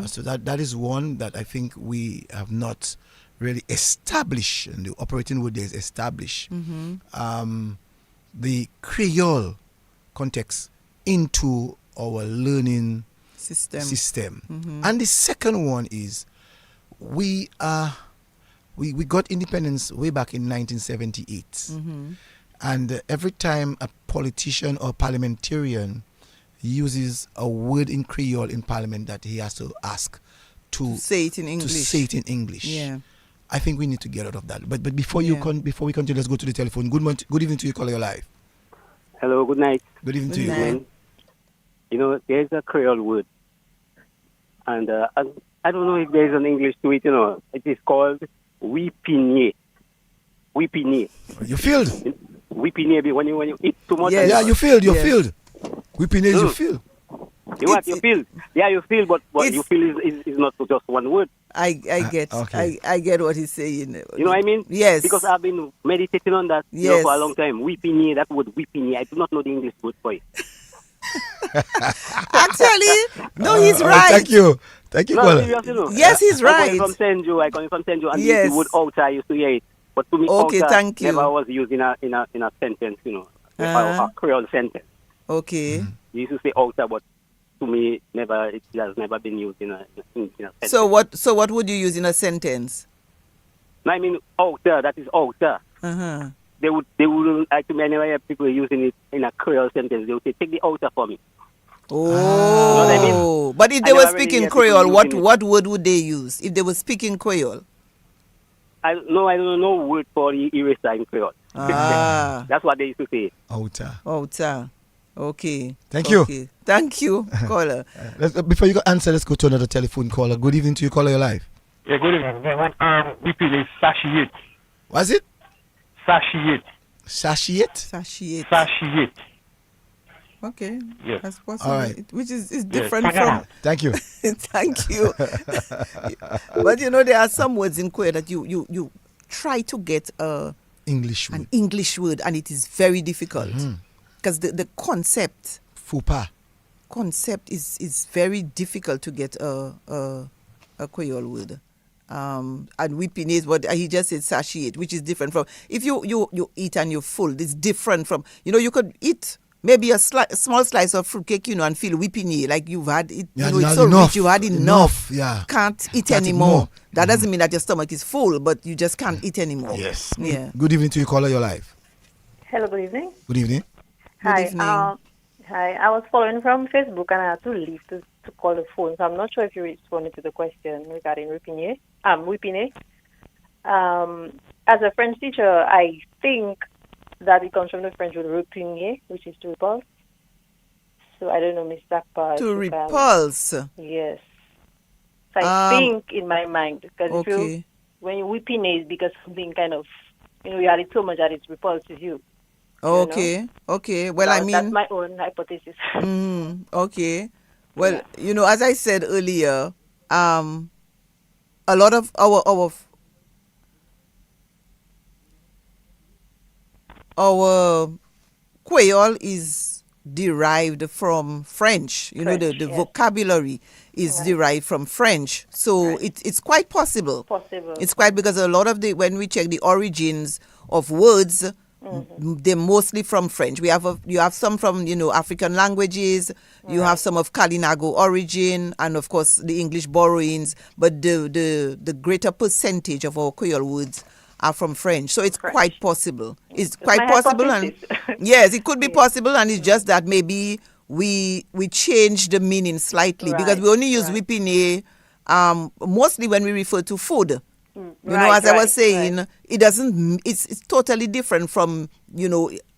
S1: So that is one that I think we have not really established, and the operating word there is establish, the Creole context into our learning system. And the second one is we got independence way back in 1978. And every time a politician or parliamentarian uses a word in Creole in Parliament that he has to ask to
S4: say it in English.
S1: Yeah. I think we need to get out of that. But before we continue, let's go to the telephone. Good evening to you, caller. You're live.
S10: Hello, good night.
S1: Good evening to you.
S10: There's a Creole word. And I don't know if there's an English to it, It is called wipinier. Wipinier.
S1: You feel?
S10: Wipinier, when you eat too much.
S1: Yes. Yeah, you feel. Wipinier is you feel.
S10: You feel. Yeah, you feel, but what you feel is not just one word.
S4: I get. Okay. I get what he's saying.
S10: You know what I mean?
S4: Yes.
S10: Because I've been meditating on that for a long time. Wipinier, that word wipinier. I do not know the English word for it.
S4: Actually, no, he's right.
S1: Thank you,
S10: caller.
S4: Yes, he's right.
S10: I come from Senju, and the word outer I used to hear it. But to me, outer
S4: thank you.
S10: never was used in a sentence, a Creole sentence.
S4: Okay.
S10: You used to say outer, but to me, it has never been used in a sentence.
S4: So what would you use in a sentence?
S10: No, I mean outer. That is outer. They would like to whenever I hear people using it in a Creole sentence, they would say, take the outer for me.
S4: Oh.
S10: You know what I mean?
S4: But if they were speaking Creole, what word would they use if they were speaking Creole?
S10: I don't know no word for the eraser in Creole.
S4: Ah.
S10: That's what they used to say.
S1: Outer.
S4: Outer. Okay.
S1: Thank you.
S4: Okay. Thank you, caller.
S1: Before you go answer, let's go to another telephone caller. Good evening to you, caller. Your life.
S9: Yeah, good evening. Repeat it. Satiate.
S1: What's it?
S9: Satiate.
S1: Satiate?
S4: Satiate.
S9: Satiate.
S4: Okay.
S9: Yes.
S4: That's possible.
S1: All right.
S4: Which is different
S9: Yes.
S4: from.
S1: Thank you.
S4: Thank you. But there are some words in Kwe that you try to get
S1: English word.
S4: an English word, and it is very difficult because the concept
S1: Fupa.
S4: is very difficult to get a Creole word. And whipping is what he just said, satiate, which is different from if you eat and you're full. It's different from you could eat maybe a small slice of fruitcake, and feel whipping like you've had it. It's so rich, you had enough.
S1: Yeah.
S4: Can't eat
S1: Can't eat
S4: anymore.
S1: more.
S4: That doesn't mean that your stomach is full, but you just can't eat anymore.
S1: Yes.
S4: Yeah.
S1: Good evening to you, caller. Your life.
S8: Hello, good evening.
S1: Good evening.
S8: Hi.
S4: evening.
S8: Hi. I was following from Facebook and I had to leave to call the phone, so I'm not sure if you responded to the question regarding Whippine. As a French teacher, I think that it comes from the French word repugner, which is to repulse. So I don't know, Miss Akpa.
S4: To repulse.
S8: Yes. So I think in my mind, because
S4: Okay.
S8: when you whipping is because something kind of, you had it so much that it repulses you.
S4: Okay. Okay. Well,
S8: That's my own hypothesis.
S4: Okay. Well, as I said earlier, a lot of our Creole is derived from French. The
S8: yes.
S4: vocabulary is derived from French. So it's quite possible. It's quite because a lot of when we check the origins of words, they're mostly from French. You have some from African languages. You have some of Kalinago origin, and of course the English borrowings. But the greater percentage of our Creole words are from French. So it's quite possible. It's quite possible, and yes, it could be possible. And it's just that maybe we change the meaning slightly because we only use whipping mostly when we refer to food. As I was saying, it doesn't. It's totally different from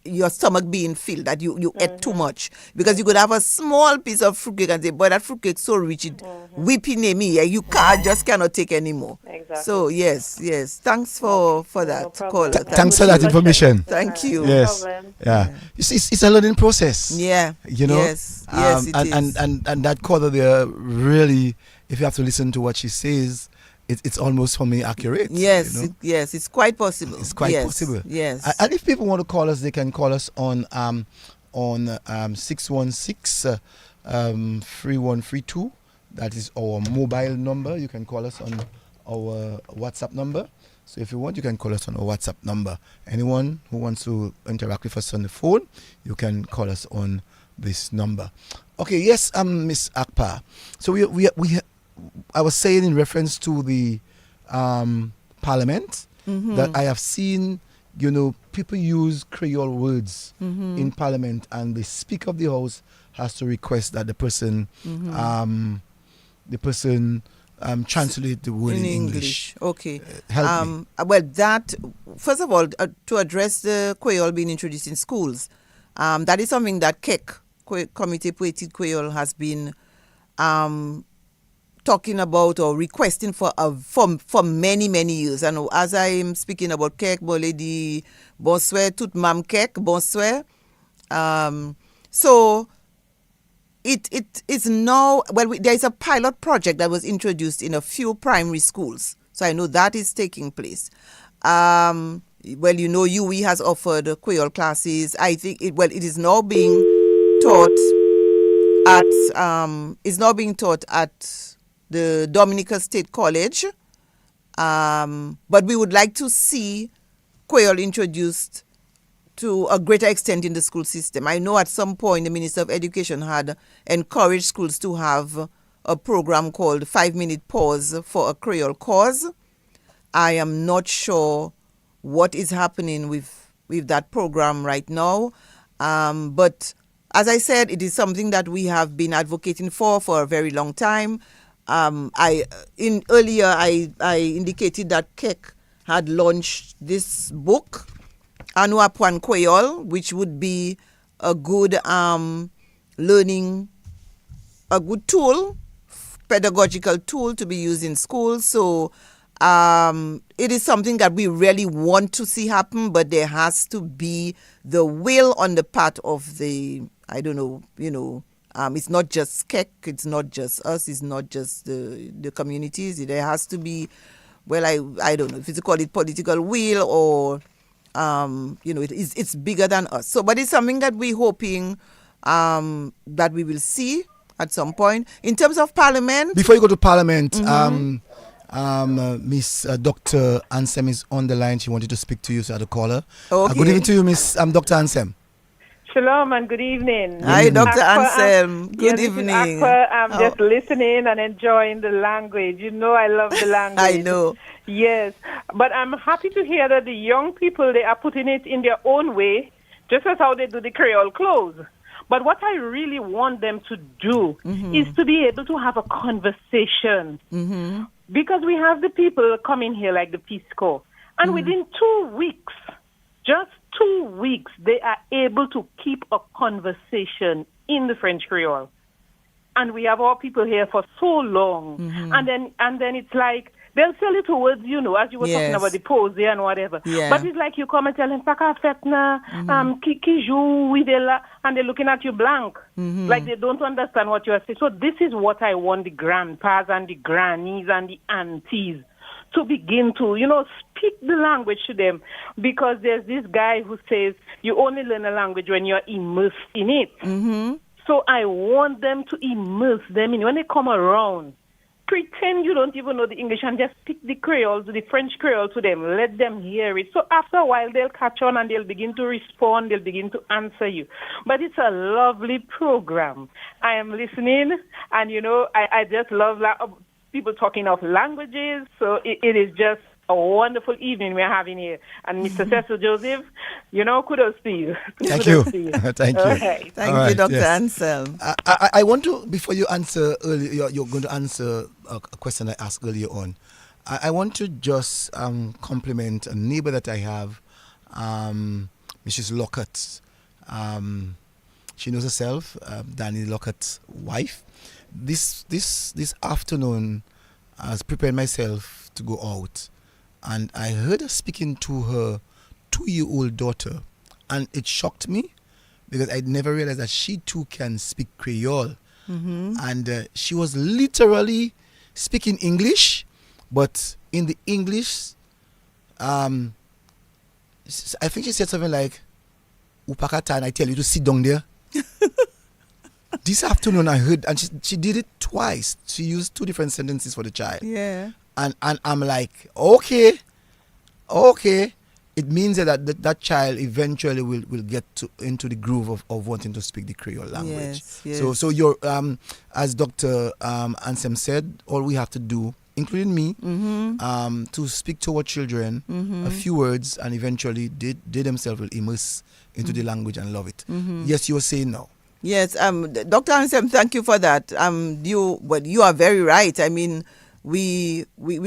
S4: your stomach being filled, that you ate too much, because you could have a small piece of fruitcake and say, boy, that fruitcake's so rich, it whipping me, you just cannot take anymore.
S8: Exactly.
S4: So yes, thanks for that caller.
S1: Thanks for that information.
S4: Thank you.
S1: Yes. Yeah. It's a learning process.
S4: Yeah.
S1: Yes,
S4: it is.
S1: And that caller there, really, if you have to listen to what she says, it's almost for me accurate.
S4: Yes, it's quite possible.
S1: It's quite possible.
S4: Yes.
S1: And if people want to call us, they can call us on 616 3132. That is our mobile number. You can call us on our WhatsApp number. So if you want, you can call us on our WhatsApp number. Anyone who wants to interact with us on the phone, you can call us on this number. Okay, yes, Miss Akpa. So we I was saying in reference to the Parliament that I have seen, people use Creole words in Parliament, and the Speaker of the House has to request that the person translate the word in English.
S4: Okay.
S1: Help me.
S4: Well, that first of all, to address the Creole being introduced in schools, that is something that KEC, Comité Poétique Creole, has been talking about or requesting for many years. And as I am speaking about KEC, Boledi, bonsoir, tout mam KEC, bonsoir. So it is now, there is a pilot project that was introduced in a few primary schools. So I know that is taking place. UE has offered Creole classes. I think it is now being taught at the Dominica State College, but we would like to see Creole introduced to a greater extent in the school system. I know at some point the Minister of Education had encouraged schools to have a program called 5-Minute Pause for a Creole Cause. I am not sure what is happening with that program right now, but as I said, it is something that we have been advocating for a very long time. Earlier I indicated that KEC had launched this book, Anuapuan Creole, which would be a good learning, a good tool, pedagogical tool to be used in schools. So it is something that we really want to see happen, but there has to be the will on the part of the, I don't know, it's not just SCEC, it's not just us, it's not just the communities. There has to be, well, I don't know if it's called it political will or, it's bigger than us. So, but it's something that we're hoping that we will see at some point. In terms of Parliament.
S1: Before you go to Parliament, Miss Dr. Ansem is on the line. She wanted to speak to you, so I had to call her.
S4: Okay.
S1: Good evening to you, Miss Dr. Ansem.
S8: Shalom and good evening.
S4: Hi, Dr.
S8: Akwa,
S4: Ansem. Good
S8: this is
S4: evening.
S8: Akwa. I'm just listening and enjoying the language. You know I love the language.
S4: I know.
S8: Yes. But I'm happy to hear that the young people, they are putting it in their own way, just as how they do the Creole clothes. But what I really want them to do is to be able to have a conversation. Because we have the people coming here like the Peace Corps. And within 2 weeks, just 2 weeks, they are able to keep a conversation in the French Creole. And we have our people here for so long. And then it's like, they'll say little words, as you were talking about the pose there and whatever.
S4: Yeah.
S8: But it's like you come and tell them, Paka fetna, ki jou, oui, and they're looking at you blank. Like they don't understand what you are saying. So this is what I want the grandpas and the grannies and the aunties to begin to, speak the language to them. Because there's this guy who says you only learn a language when you're immersed in it. So I want them to immerse them in. When they come around, pretend you don't even know the English and just speak the Creole, the French Creole to them. Let them hear it. So after a while, they'll catch on and they'll begin to respond. They'll begin to answer you. But it's a lovely program. I am listening, and, I just love people talking of languages. So it is just a wonderful evening we're having here. And Mr. Cecil Joseph, kudos to you.
S1: Thank you.
S4: Thank you.
S8: Okay.
S4: Thank you, Dr. Ansel.
S1: I want to, before you answer earlier, you're going to answer a question I asked earlier on. I want to just compliment a neighbor that I have, Mrs. Lockett's. She knows herself, Danny Lockett's wife. This afternoon, I was preparing myself to go out, and I heard her speaking to her 2-year-old daughter, and it shocked me because I never realized that she too can speak Creole. And she was literally speaking English, but in the English, I think she said something like, Upakata, and I tell you to sit down there. This afternoon I heard, and she did it twice. She used 2 different sentences for the child.
S4: Yeah.
S1: And I'm like, okay. It means that child eventually will get into the groove of wanting to speak the Creole language.
S4: Yes.
S1: So you're, as Dr. Ansem said, all we have to do, including me, to speak to our children a few words, and eventually they themselves will immerse into the language and love it. Yes, you were saying now.
S4: Yes, Dr. Ansem, thank you for that. You are very right. I mean, we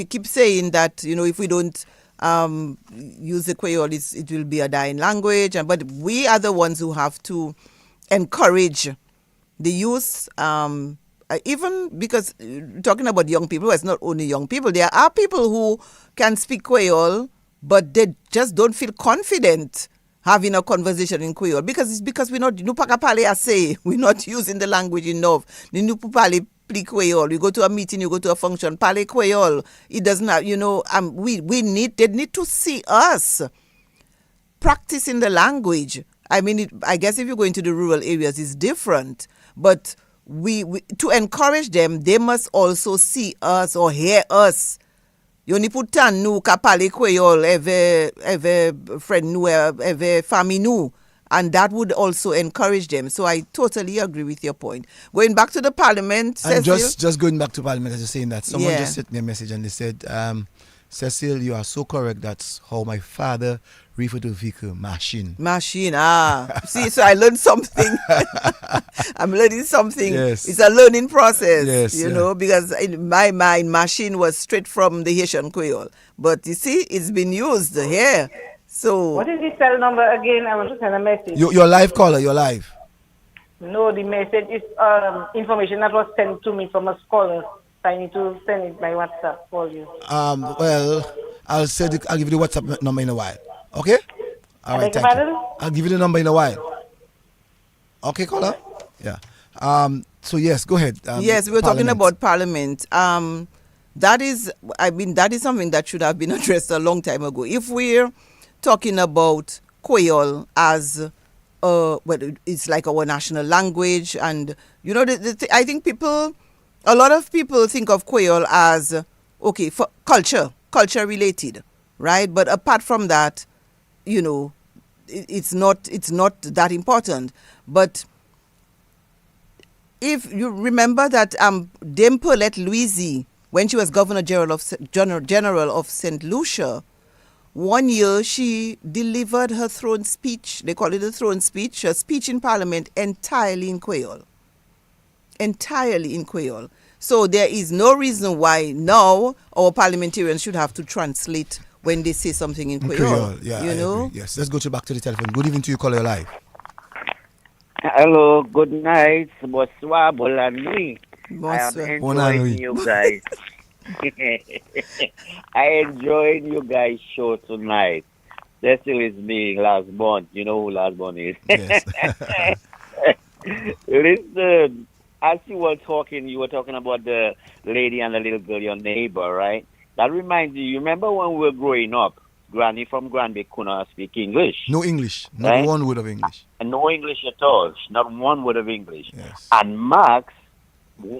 S4: keep saying that, if we don't use the Creole, it will be a dying language. But we are the ones who have to encourage the youth, even because talking about young people, it's not only young people. There are people who can speak Creole, but they just don't feel confident having a conversation in Creole because we're not we're not using the language enough. Play Creole. You go to a meeting, you go to a function, parle Creole. It doesn't have, they need to see us practicing the language. I mean, I guess if you go into the rural areas, it's different. But we to encourage them, they must also see us or hear us. You ni putan nou ka pale Creole, every friend nou, every family nou. And that would also encourage them. So I totally agree with your point. Going back to the Parliament,
S1: And
S4: Cecil?
S1: just going back to Parliament, as you're saying that, someone just sent me a message and they said, Cecil, you are so correct. That's how my father referred to vehicle, machine.
S4: Machine, see, so I learned something. I'm learning something.
S1: Yes.
S4: It's a learning process,
S1: Yes,
S4: you
S1: yeah.
S4: know, because in my mind, machine was straight from the Haitian Creole. But you see, it's been used here. So,
S8: What is the cell number again? I want to send a message.
S1: Your live caller, your live.
S8: No, the message is information that was sent to me from a scholar. So I need to send it by WhatsApp for you.
S1: Well, I'll give you the WhatsApp number in a while. Okay? All
S8: I
S1: right,
S8: beg your
S1: thank you.
S8: pardon?
S1: I'll give you the number in a while. Okay, caller? Yeah. So yes, go ahead.
S4: yes, we were talking
S1: Parliament.
S4: about Parliament. That is something that should have been addressed a long time ago. If we're talking about Creole as well, it's like our national language, and you know, I think a lot of people think of Creole as okay for culture related, right? But apart from that, you know, it's not that important. But if you remember that Dame Paulette Louisy, when she was Governor General of St. Lucia, one year she delivered her throne speech. They call it a throne speech, a speech in Parliament entirely in Creole. Entirely in Creole. So there is no reason why now our parliamentarians should have to translate when they say something in Creole.
S1: Yeah,
S4: you
S1: I
S4: know?
S1: agree. Yes, let's go back to the telephone. Good evening to you, caller live.
S11: Hello, good night, bonsoir, bonne nuit. I am
S4: Bonsoir.
S11: enjoying you guys. I enjoyed you guys' show tonight. Cecil is me, last born. You know who last born is.
S1: Yes.
S11: Listen, as you were talking about the lady and the little girl, your neighbor, right? That reminds you remember when we were growing up, Granny from Granby could not speak English.
S1: No English. Not
S11: right?
S1: one word of English.
S11: And no English at all. Not one word of English.
S1: Yes.
S11: And Max, who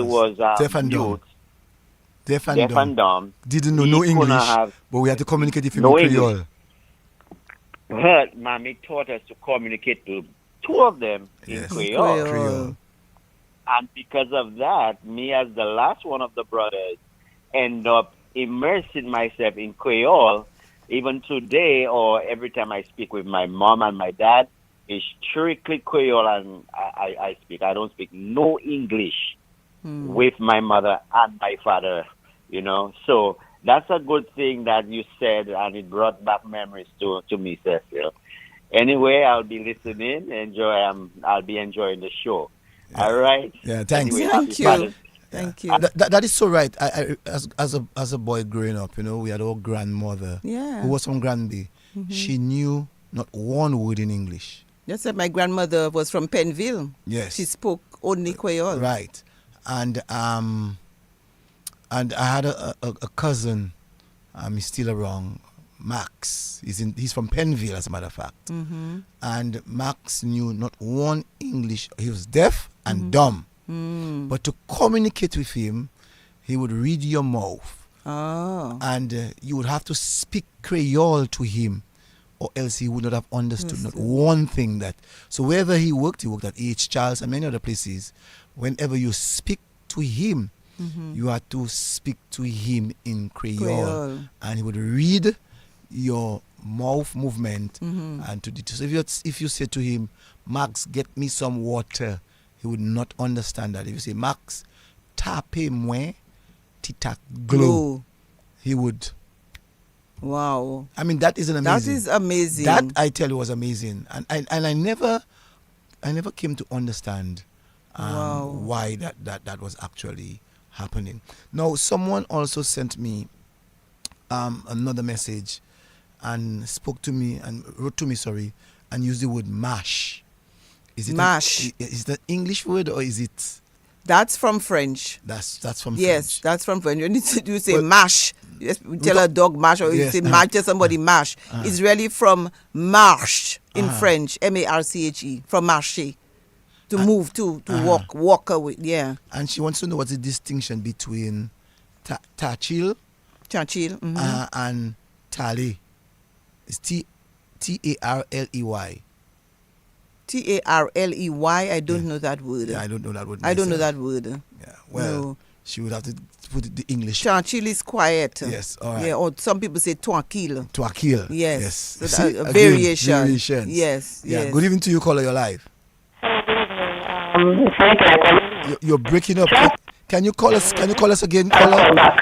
S11: was
S1: deaf and dumb.
S11: youth,
S1: Deaf and
S11: deaf
S1: dumb.
S11: and dumb,
S1: Didn't know
S11: he
S1: no
S11: could not
S1: English,
S11: have
S1: but we had to communicate with him
S11: no
S1: in
S11: English.
S1: Creole.
S11: But Mommy taught us to communicate to two of them
S1: Yes.
S11: in Creole.
S1: Creole.
S11: And because of that, me as the last one of the brothers end up immersing myself in Creole. Even today or every time I speak with my mom and my dad, it's strictly Creole and I speak. I don't speak no English with my mother and my father, you know. So that's a good thing that you said, and it brought back memories to me, Cecil. Anyway, I'll be listening. I'll be enjoying the show.
S1: Yeah.
S11: All right.
S1: Yeah, thanks.
S11: Anyway,
S4: Thank
S11: happy
S4: you.
S11: Father's Day.
S4: Thank you.
S1: That is so right. I as a boy growing up, you know, we had our grandmother
S4: Yeah.
S1: who was from Granby. She knew not one word in English.
S4: Just like my grandmother was from Penville.
S1: Yes.
S4: She spoke only Creole.
S1: Right. And I had a cousin, he's still around, Max. He's from Penville, as a matter of fact. And Max knew not one English. He was deaf and dumb. But to communicate with him, he would read your mouth.
S4: Oh.
S1: And you would have to speak Creole to him, or else he would not have understood not one thing. So wherever he worked at H. Charles and many other places, whenever you speak to him, you had to speak to him in Creole. And he would read your mouth movement. And so if you say to him, Max, get me some water, he would not understand that. If you say, Max, tape moi titak glow, he would.
S4: Wow.
S1: I mean, that is an amazing.
S4: That is amazing.
S1: That, I tell you, was amazing. And I never came to understand why that was actually happening. Now, someone also sent me another message and wrote to me, and used the word mash. Is it
S4: mash?
S1: Is that English word or is it?
S4: That's from French.
S1: That's from French.
S4: Yes, that's from French. You say mash. Yes, tell a dog mash, or you say mash, tell somebody mash. It's really from marche in French, M-A-R-C-H-E, from marcher. To move, to walk away, yeah.
S1: And she wants to know what's the distinction between tachil and tali. It's T-A-R-L-E-Y.
S4: T-A-R-L-E-Y. I don't know that word.
S1: Yeah, I don't know that word.
S4: I don't know that word.
S1: Yeah, well.
S4: No.
S1: she would have to put the English.
S4: Tranquille is quiet.
S1: Yes, all right.
S4: Yeah, or some people say tranquille.
S1: Tranquille.
S4: Yes.
S1: Yes.
S4: So
S1: See,
S4: that, a
S1: again,
S4: variation.
S1: variations.
S4: Yes.
S1: Yeah.
S4: Yes.
S1: Good evening to you, caller. You're live. You're breaking up. Can you call us? Can you call us again, caller?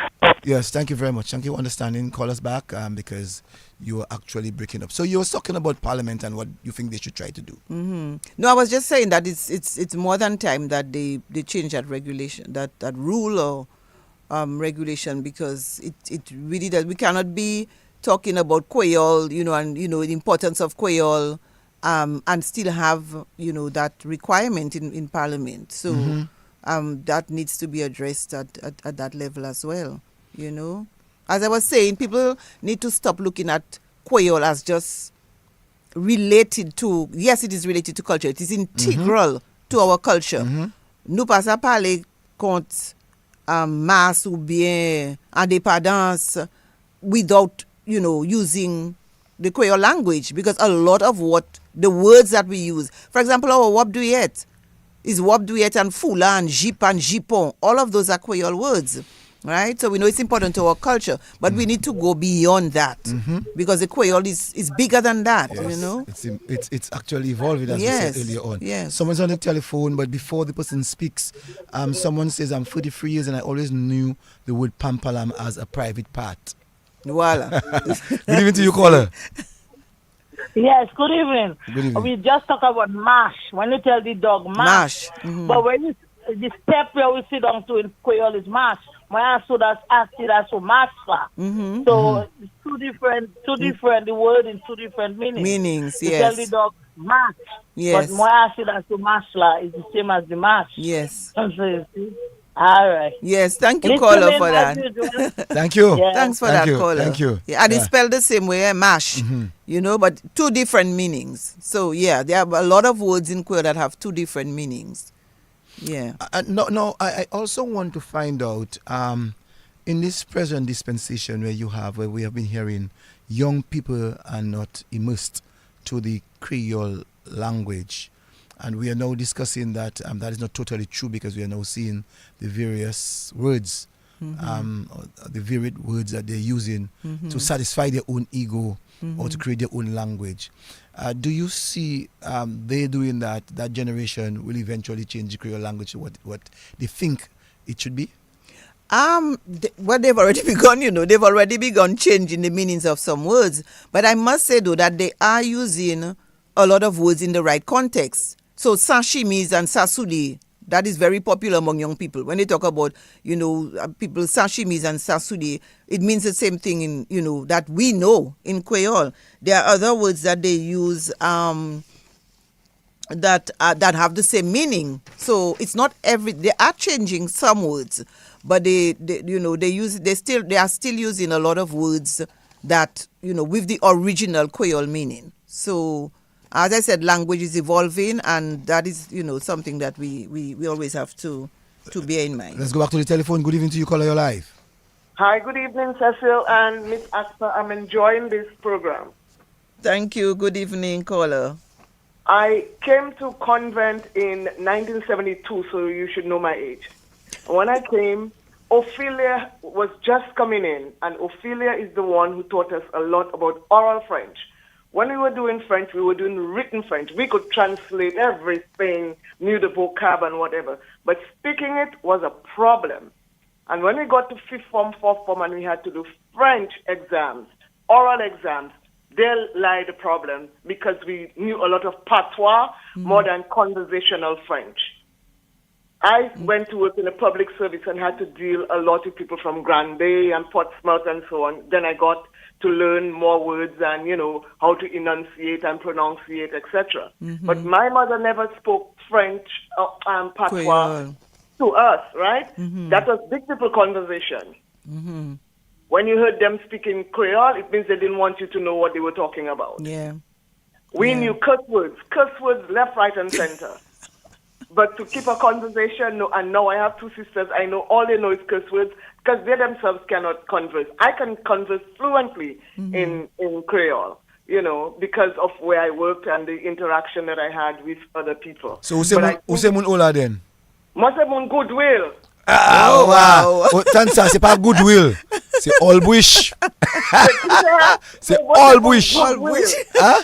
S1: Yes. Thank you very much. Thank you for understanding. Call us back because you were actually breaking up. So you were talking about Parliament and what you think they should try to do.
S4: Mm-hmm. No, I was just saying that it's more than time that they change that regulation, that rule or regulation, because it really does. We cannot be talking about Creole, and the importance of Creole, and still have that requirement in Parliament. So that needs to be addressed at that level as well. As I was saying, people need to stop looking at Creole as just related to. Yes, it is related to culture. It is integral to our culture. Nous pas à parler contre masse ou bien indépendance without using the Creole language, because a lot of the words that we use, for example, our wabduyet is wabduyet and fula and jip and jipon. All of those are Creole words, right? So we know it's important to our culture, but we need to go beyond that because the Creole is bigger than that.
S1: Yes. It's actually evolving, as
S4: Yes.
S1: we said earlier on.
S4: Yes.
S1: Someone's on the telephone, but before the person speaks, someone says, I'm 43 years and I always knew the word pampalam as a private part.
S4: Voila.
S1: Good evening to you, caller.
S12: Yes, good evening.
S1: Good evening.
S12: We just talk about mash. When you tell the dog mash. But when you, the step where we sit down to in Creole is mash. My answer that's asked it as mash. So it's two different the word in two different meanings. You tell the dog mash.
S4: Yes.
S12: But my answer that's mashla is the same as the mash.
S4: Yes.
S12: So you see? All right.
S4: Yes, thank you, caller, for that.
S1: Thank you.
S12: Yeah.
S4: Thanks for
S1: Thank
S4: that,
S1: you.
S4: caller.
S1: Thank you.
S4: Yeah, and it's spelled the same way, mash, but two different meanings. So, yeah, there are a lot of words in Creole that have two different meanings. Yeah.
S1: I also want to find out, in this present dispensation where we have been hearing young people are not immersed to the Creole language. And we are now discussing that that is not totally true, because we are now seeing the various words, the varied words that they're using to satisfy their own ego or to create their own language. Do you see they doing that generation will eventually change the Creole language to what they think it should be?
S4: They've already begun, they've already begun changing the meanings of some words. But I must say, though, that they are using a lot of words in the right context. So sashimis and sasudi, that is very popular among young people. When they talk about, people sashimis and sasudi, it means the same thing in, that we know in Creole. There are other words that they use that have the same meaning. So it's not they are changing some words, but they are still using a lot of words that, with the original Creole meaning. So, as I said, language is evolving, and that is, something that we always have to bear in mind.
S1: Let's go back to the telephone. Good evening to you, caller. You're live.
S13: Hi, good evening, Cecil and Miss Axel. I'm enjoying this program.
S4: Thank you. Good evening, caller.
S13: I came to convent in 1972, so you should know my age. When I came, Ophelia was just coming in, and Ophelia is the one who taught us a lot about oral French. When we were doing French, we were doing written French. We could translate everything, knew the vocab and whatever. But speaking it was a problem. And when we got to fifth form, fourth form, and we had to do French exams, oral exams, there lied the problem, because we knew a lot of patois more than conversational French. I went to work in a public service and had to deal a lot with people from Grand Bay and Portsmouth and so on. Then I got to learn more words and, how to enunciate and pronunciate, etc. But my mother never spoke French patois to us, right? That was big people conversation. When you heard them speaking Creole, it means they didn't want you to know what they were talking about.
S4: Yeah.
S13: We knew curse words left, right, and center. But to keep a conversation, no, and now I have two sisters, I know all they know is curse words, because they themselves cannot converse. I can converse fluently in Creole, because of where I worked and the interaction that I had with other people.
S1: So who say mun ola then?
S13: Must have mun goodwill.
S1: Ah, wow. Oh, Tansa, c'est pas goodwill. C'est all bush. C'est all bush.
S4: All bush.
S1: Hein?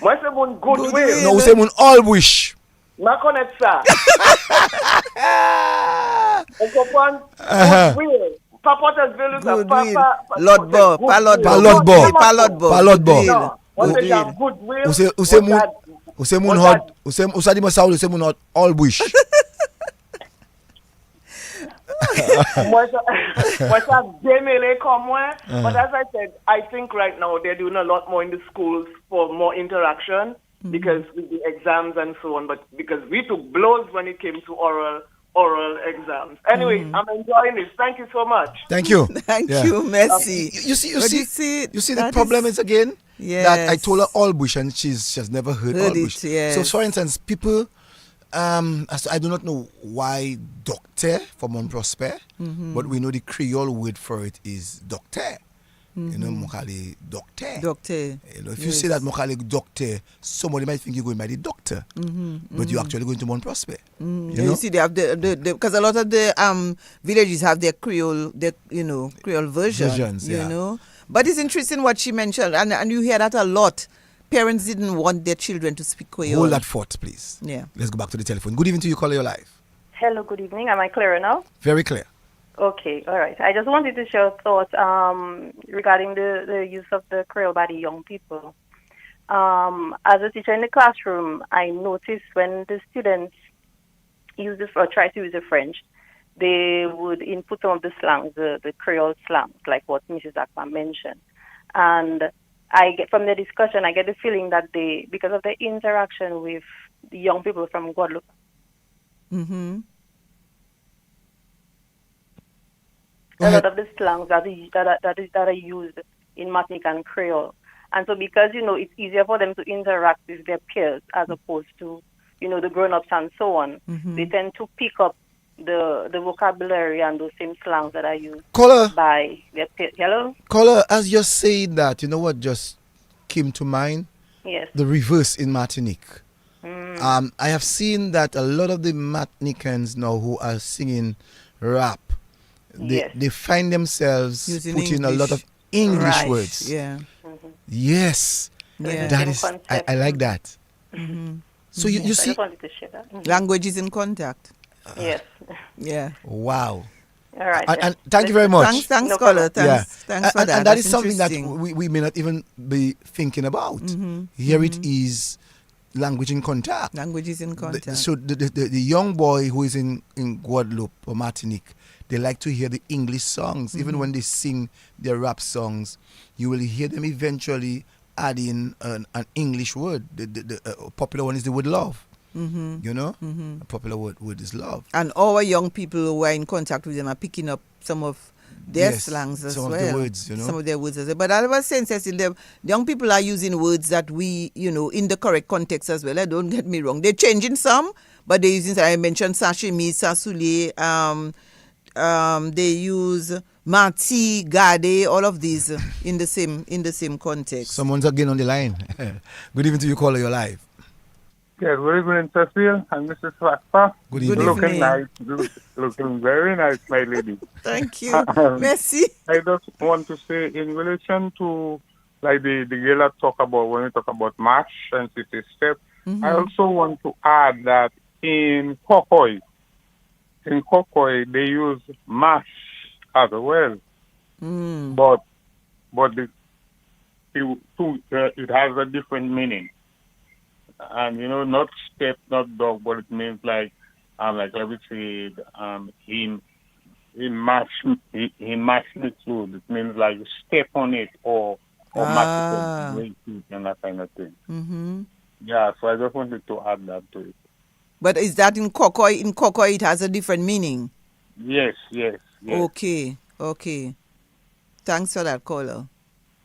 S13: Moi, c'est mon goodwill.
S1: Non, c'est mon all bush.
S13: Ma connaît ça. On comprend? Goodwill. Pas Pottersville, ça.
S4: Lord Bo. Pas Lord Bo.
S1: Pas Lord Bo.
S4: Pas Lord Bo.
S1: Pas Lord Bo.
S13: Non. Moi, c'est genre goodwill.
S1: Ou c'est mon... Ou c'est mon hot... Ou ça dit moi ça, ou c'est mon hot all bush.
S13: Moi, ça démêlé comme moi. But as I said, I think right now they're doing a lot more in the schools for more interaction because with the exams and so on. But because we took blows when it came to oral exams. Anyway, I'm enjoying this. Thank you so much.
S1: Thank you.
S4: Thank you, Messi.
S1: You see the problem is again that I told her all bush and she's never heard all bush.
S4: Yes.
S1: So for instance, people I do not know why doctor for Mont Prosper, but we know the Creole word for it is doctor. You know, Mokale doctor.
S4: Doctor.
S1: You know, if you say that Mokale doctor, somebody might think you're going by the doctor, but you're actually going to Mont Prosper.
S4: You see, they have the because a lot of the villages have their Creole, Creole versions. You know, but it's interesting what she mentioned, and you hear that a lot. Parents didn't want their children to speak Creole.
S1: Hold that thought, please.
S4: Yeah.
S1: Let's go back to the telephone. Good evening to you, caller, your life.
S14: Hello, good evening. Am I clearer now?
S1: Very clear.
S14: Okay, all right. I just wanted to share thoughts regarding the use of the Creole by the young people. As a teacher in the classroom, I noticed when the students use this or try to use the French, they would input some of the slangs, the Creole slangs, like what Mrs. Akman mentioned. And I get from the discussion, I get the feeling that they, because of the interaction with the young people from Guadeloupe, a lot of the slangs that are used in Martinique and Creole, and so because it's easier for them to interact with their peers as opposed to the grown-ups and so on, they tend to pick up the vocabulary and those same slangs that are used by their peers. Hello?
S1: Caller, as you're saying that, you know what just came to mind?
S14: Yes.
S1: The reverse in Martinique. I have seen that a lot of the Martinicans now who are singing rap, they find themselves putting a lot of English words.
S4: Yeah.
S1: Yes.
S4: Yeah.
S1: That is, I like that. So you see,
S14: I just wanted to share that.
S4: Language is in contact.
S14: Yes.
S4: Yeah.
S1: Wow.
S14: All right.
S1: And thank you very much.
S4: Thanks, caller. Thanks for that.
S1: And that is something that
S4: interesting.
S1: we may not even be thinking about. Here it is, language in contact.
S4: Language is in contact.
S1: So the young boy who is in Guadeloupe or Martinique, they like to hear the English songs. Even when they sing their rap songs, you will hear them eventually add in an English word. The popular one is the word love. A popular word is love.
S4: And our young people who are in contact with them are picking up some of their slangs as well.
S1: Some of the words,
S4: Some of their words as well. But I was saying, Cecil, the young people are using words that we, in the correct context as well. Don't get me wrong. They're changing some, but they're using, I mentioned sashimi, sasule, they use mati, gade, all of these in the same context.
S1: Someone's again on the line. Good evening to you, caller, your live.
S9: Yes, very good in Cecil and Mrs. Wakpa.
S1: Good evening.
S9: Looking nice. Looking very nice, my lady.
S4: Thank you. Merci.
S9: I just want to say in relation to like the girl that talk about when we talk about mash and city step, I also want to add that in Kokoi they use mash as well. But it has a different meaning. And not step, not dog, but it means like let me say, he mashed the food. It means like step on it or mash it and that kind of thing. Yeah, so I just wanted to add that to it.
S4: But is that in Kokoi? In Kokoi, it has a different meaning.
S9: Yes.
S4: Okay. Thanks for that, caller.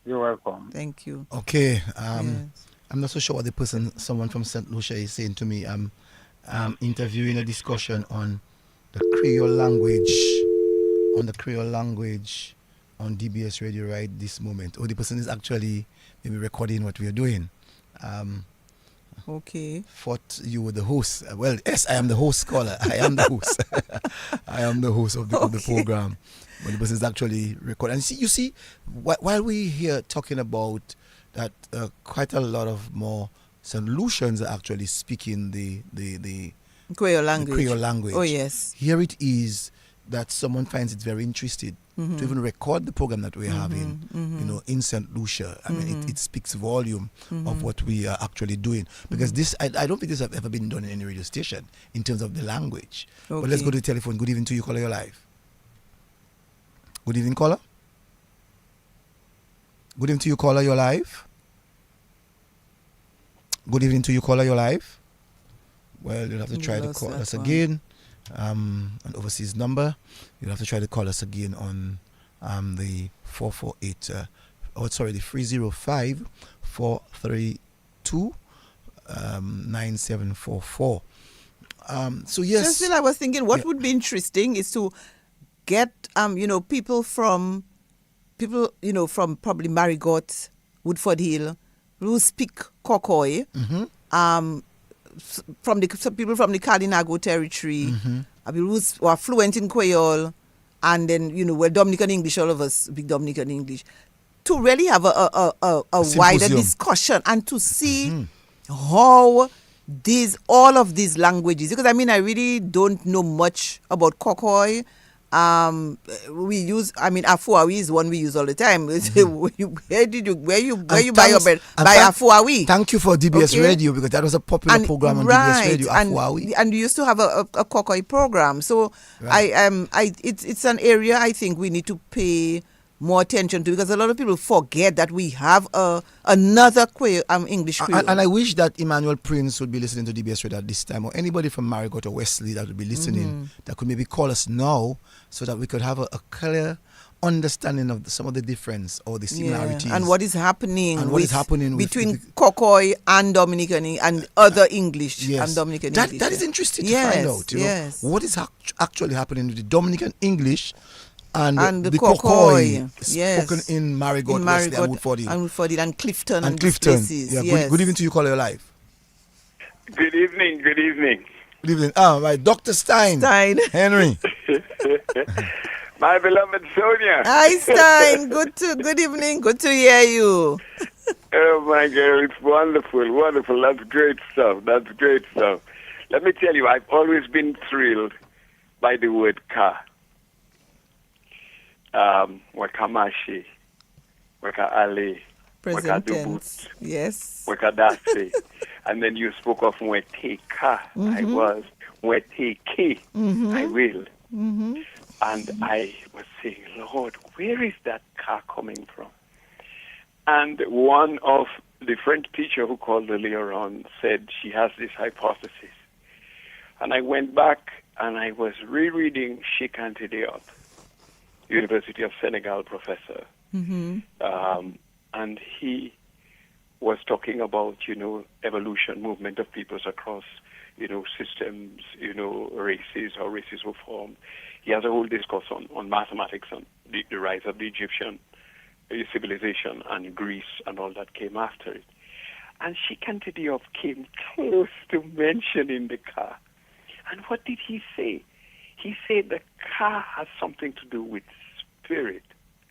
S9: You're welcome.
S4: Thank you.
S1: Okay.
S4: Yes.
S1: I'm not so sure what someone from St. Lucia is saying to me. I'm interviewing a discussion on the Creole language on DBS radio right this moment. The person is actually maybe recording what we are doing.
S4: Okay.
S1: Thought you were the host. Well, yes, I am the host caller. I am the host. I am the host of the program. But the person is actually recording. And you see, while we here talking about that, quite a lot of more solutions are actually speaking the
S4: Creole language.
S1: The Creole language.
S4: Oh, yes.
S1: Here it is that someone finds it very interested to even record the program that we're having, in St. Lucia. I mean, it speaks volume of what we are actually doing. Because this, I don't think this has ever been done in any radio station in terms of the language.
S4: Okay.
S1: But let's go to the telephone. Good evening to you, caller. You're live. Good evening, caller. Good evening to you, caller. You're live. Good evening to you, caller. You're live. Well, you'll have to try to call us again. An overseas number. You'll have to try to call us again on the 448. The 305 432 9744. So yes.
S4: Cecil, I was thinking what would be interesting is to get people from probably Marigot, Woodford Hill, who speak Kokoi. From some people from the Kalinago territory, people who are fluent in Creole, and then we're Dominican English, all of us speak Dominican English, to really have a wider discussion and to see how all of these languages, because I really don't know much about Kokoi. We use, Afuawi is one we use all the time. Where you buy your bread? Buy Afuawi.
S1: Thank you for DBS Radio, because that was a popular program on DBS Radio, Afuawi.
S4: And we used to have a Kokoi program. So it's an area I think we need to pay more attention to, because a lot of people forget that we have another English Creole.
S1: And I wish that Emmanuel Prince would be listening to DBS Radio at this time, or anybody from Marigot or Wesley that would be listening, that could maybe call us now, so that we could have a clear understanding of some of the difference or the similarities.
S4: And what is happening between
S1: with
S4: Kokoi and Dominican and other English and Dominican English.
S1: That is interesting to find out. What is actually happening with the Dominican English and the Kokoi spoken in Marigot, Wesley, and
S4: Woodford Hill, and Clifton and places.
S1: Yeah. Good evening to you, caller live.
S15: Good evening.
S1: Good evening. Right, Dr. Stein. Henry.
S15: My beloved Sonia.
S4: Hi, Stein. Good evening. Good to hear you.
S15: Oh my God, it's wonderful. That's great stuff. Let me tell you, I've always been thrilled by the word car. Wakamashi, Waka Ali,
S4: Present tense. Yes.
S15: Waka Dasi. And then you spoke of Mweteka. I was Mweteke. I will. And I was saying, Lord, where is that car coming from? And one of the French teacher who called earlier on said she has this hypothesis. And I went back and I was rereading Cheikh Anta Diop, University of Senegal professor. And he was talking about, evolution, movement of peoples across, systems, races, how races were formed. He has a whole discourse on mathematics and the rise of the Egyptian civilization and Greece and all that came after it. And Cheikh Anta Diop came close to mentioning the car. And what did he say? He said the car has something to do with spirit.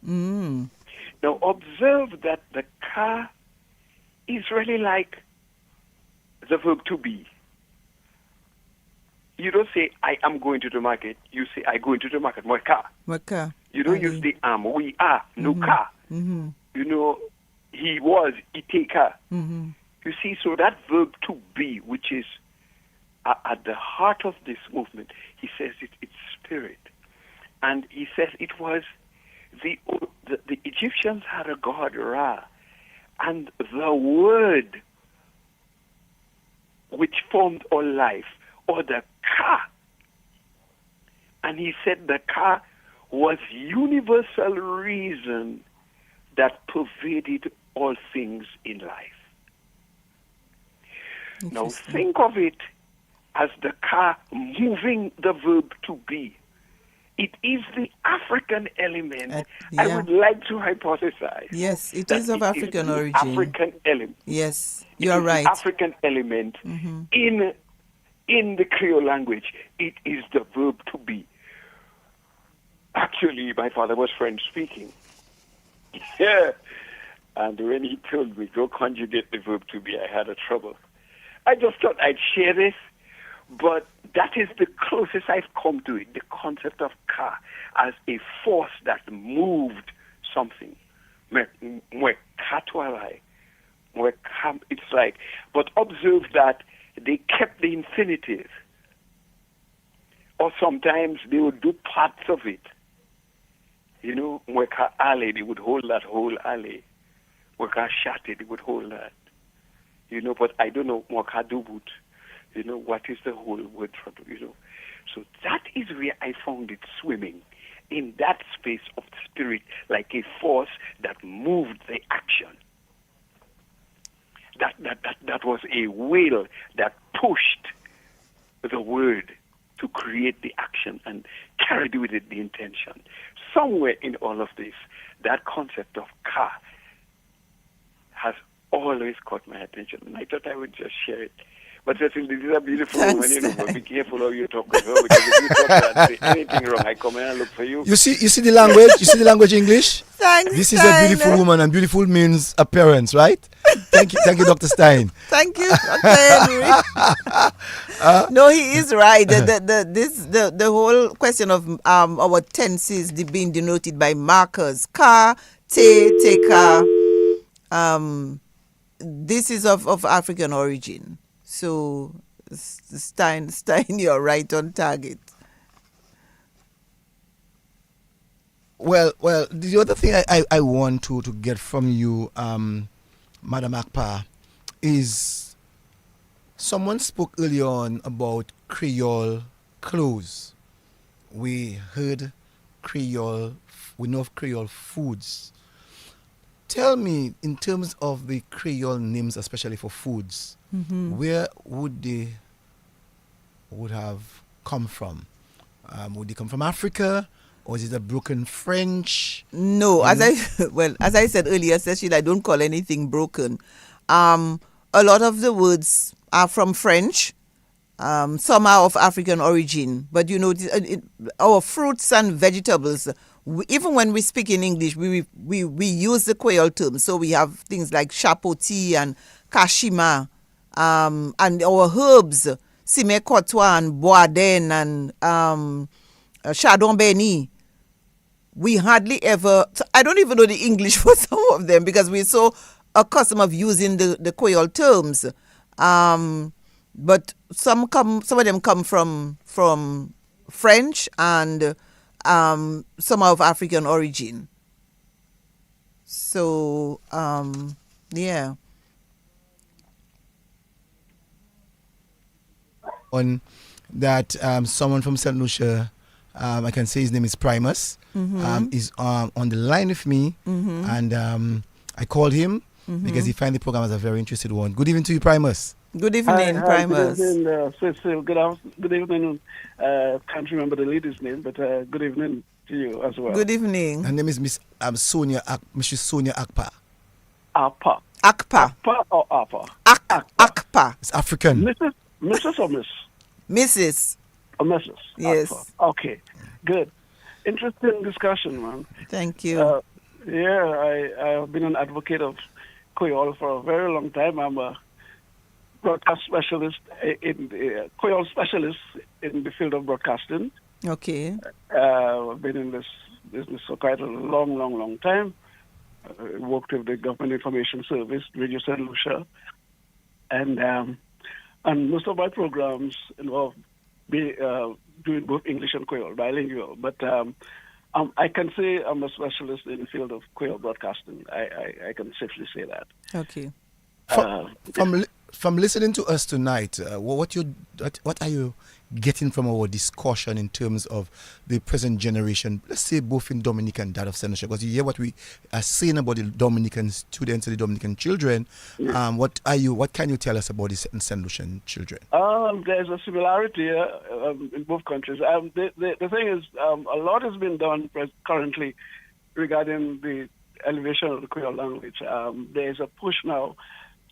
S15: Now observe that the car is really like the verb to be. You don't say, I am going to the market. You say, I go into the market. My car. You don't use the am. We are. No car. He was. He take car. You see, so that verb to be, which is at the heart of this movement, he says it's spirit. And he says it was the Egyptians had a god Ra, and the word which formed all life, or the Ka. And he said the Ka was universal reason that pervaded all things in life. Now think of it as the Ka moving the verb to be it is the African element. I
S4: yeah.
S15: would like to hypothesize.
S4: Yes, it
S15: that
S4: is of African
S15: the
S4: origin.
S15: African element.
S4: Yes,
S15: It
S4: you are
S15: is
S4: right.
S15: The African element in the Creole language. It is the verb to be. Actually, my father was French speaking. Yeah. And when he told me, go conjugate the verb to be, I had a trouble. I just thought I'd share this, but that is the closest I've come to it, the concept of ka as a force that moved something. It's like, but observe that they kept the infinitive. Or sometimes they would do parts of it. You know, mweka ale, they would hold that whole alley. Mweka shate, they would hold that. You know, but I don't know, mweka dubut. You know, what is the whole word for, you know. So that is where I found it swimming, in that space of spirit, like a force that moved the action. That was a will that pushed the word to create the action and carried with it the intention. Somewhere in all of this, that concept of ka has always caught my attention, and I thought I would just share it. But Cecil, this is a beautiful woman, you know, but be careful how you talk with her, because if you talk and say anything wrong, I come and look for you.
S1: You see the language? You see the language English?
S4: Thanks,
S1: this is a beautiful woman, and beautiful means appearance, right? Thank you, Dr. Stein.
S4: Thank you, Dr. Henry. No, he is right. The whole question of our tenses being denoted by markers, ka, te, teka. This is of African origin. So, Stein, you're right on target.
S1: Well, the other thing I want to get from you, Madam Akpa, is someone spoke earlier on about Creole clothes. We heard Creole, we know of Creole foods. Tell me, in terms of the Creole names, especially for foods, where would they have come from? Would they come from Africa, or is it a broken French?
S4: No, as I said earlier, Cecil, I don't call anything broken. A lot of the words are from French. Some are of African origin, but you know, our fruits and vegetables. Even when we speak in English, we use the Creole terms. So we have things like chapoti and kashima, and our herbs, sime kotwa and boaden and chardon beni. We hardly ever, I don't even know the English for some of them because we're so accustomed of using the Creole terms. But some of them come from French and some are of African origin. So, yeah.
S1: On that, someone from St. Lucia, I can say his name is Primus, is on the line with me, and I called him because he found the program as a very interesting one. Good evening to you, Primus.
S4: Good evening, Primus.
S16: Good evening, Cecil. Good evening. Can't remember the lady's name, but good evening to you as well.
S4: Good evening.
S1: Her name is Mrs. Sonia Akpa.
S16: Akpa.
S4: Akpa.
S16: Akpa or Apa?
S4: Akpa.
S1: It's African.
S16: Mrs. or Miss?
S4: Mrs.
S16: Or Mrs.
S4: Yes.
S16: Akpa. Okay. Good. Interesting discussion, man.
S4: Thank you.
S16: I have been an advocate of Creole for a very long time. I'm a broadcast specialist Creole specialist in the field of broadcasting.
S4: Okay.
S16: I've been in this business for quite a long time. Worked with the Government Information Service, Radio St. Lucia, and most of my programs involve doing both English and Creole, bilingual. But I can say I'm a specialist in the field of Creole broadcasting. I can safely say that.
S4: Okay.
S1: from listening to us tonight, what are you getting from our discussion in terms of the present generation? Let's say both in Dominican and that of St. Lucia, because you hear what we are saying about the Dominican students and the Dominican children. What can you tell us about the St. Lucian children?
S16: There's a similarity in both countries. The thing is, a lot has been done currently regarding the elevation of the Creole language. There's a push now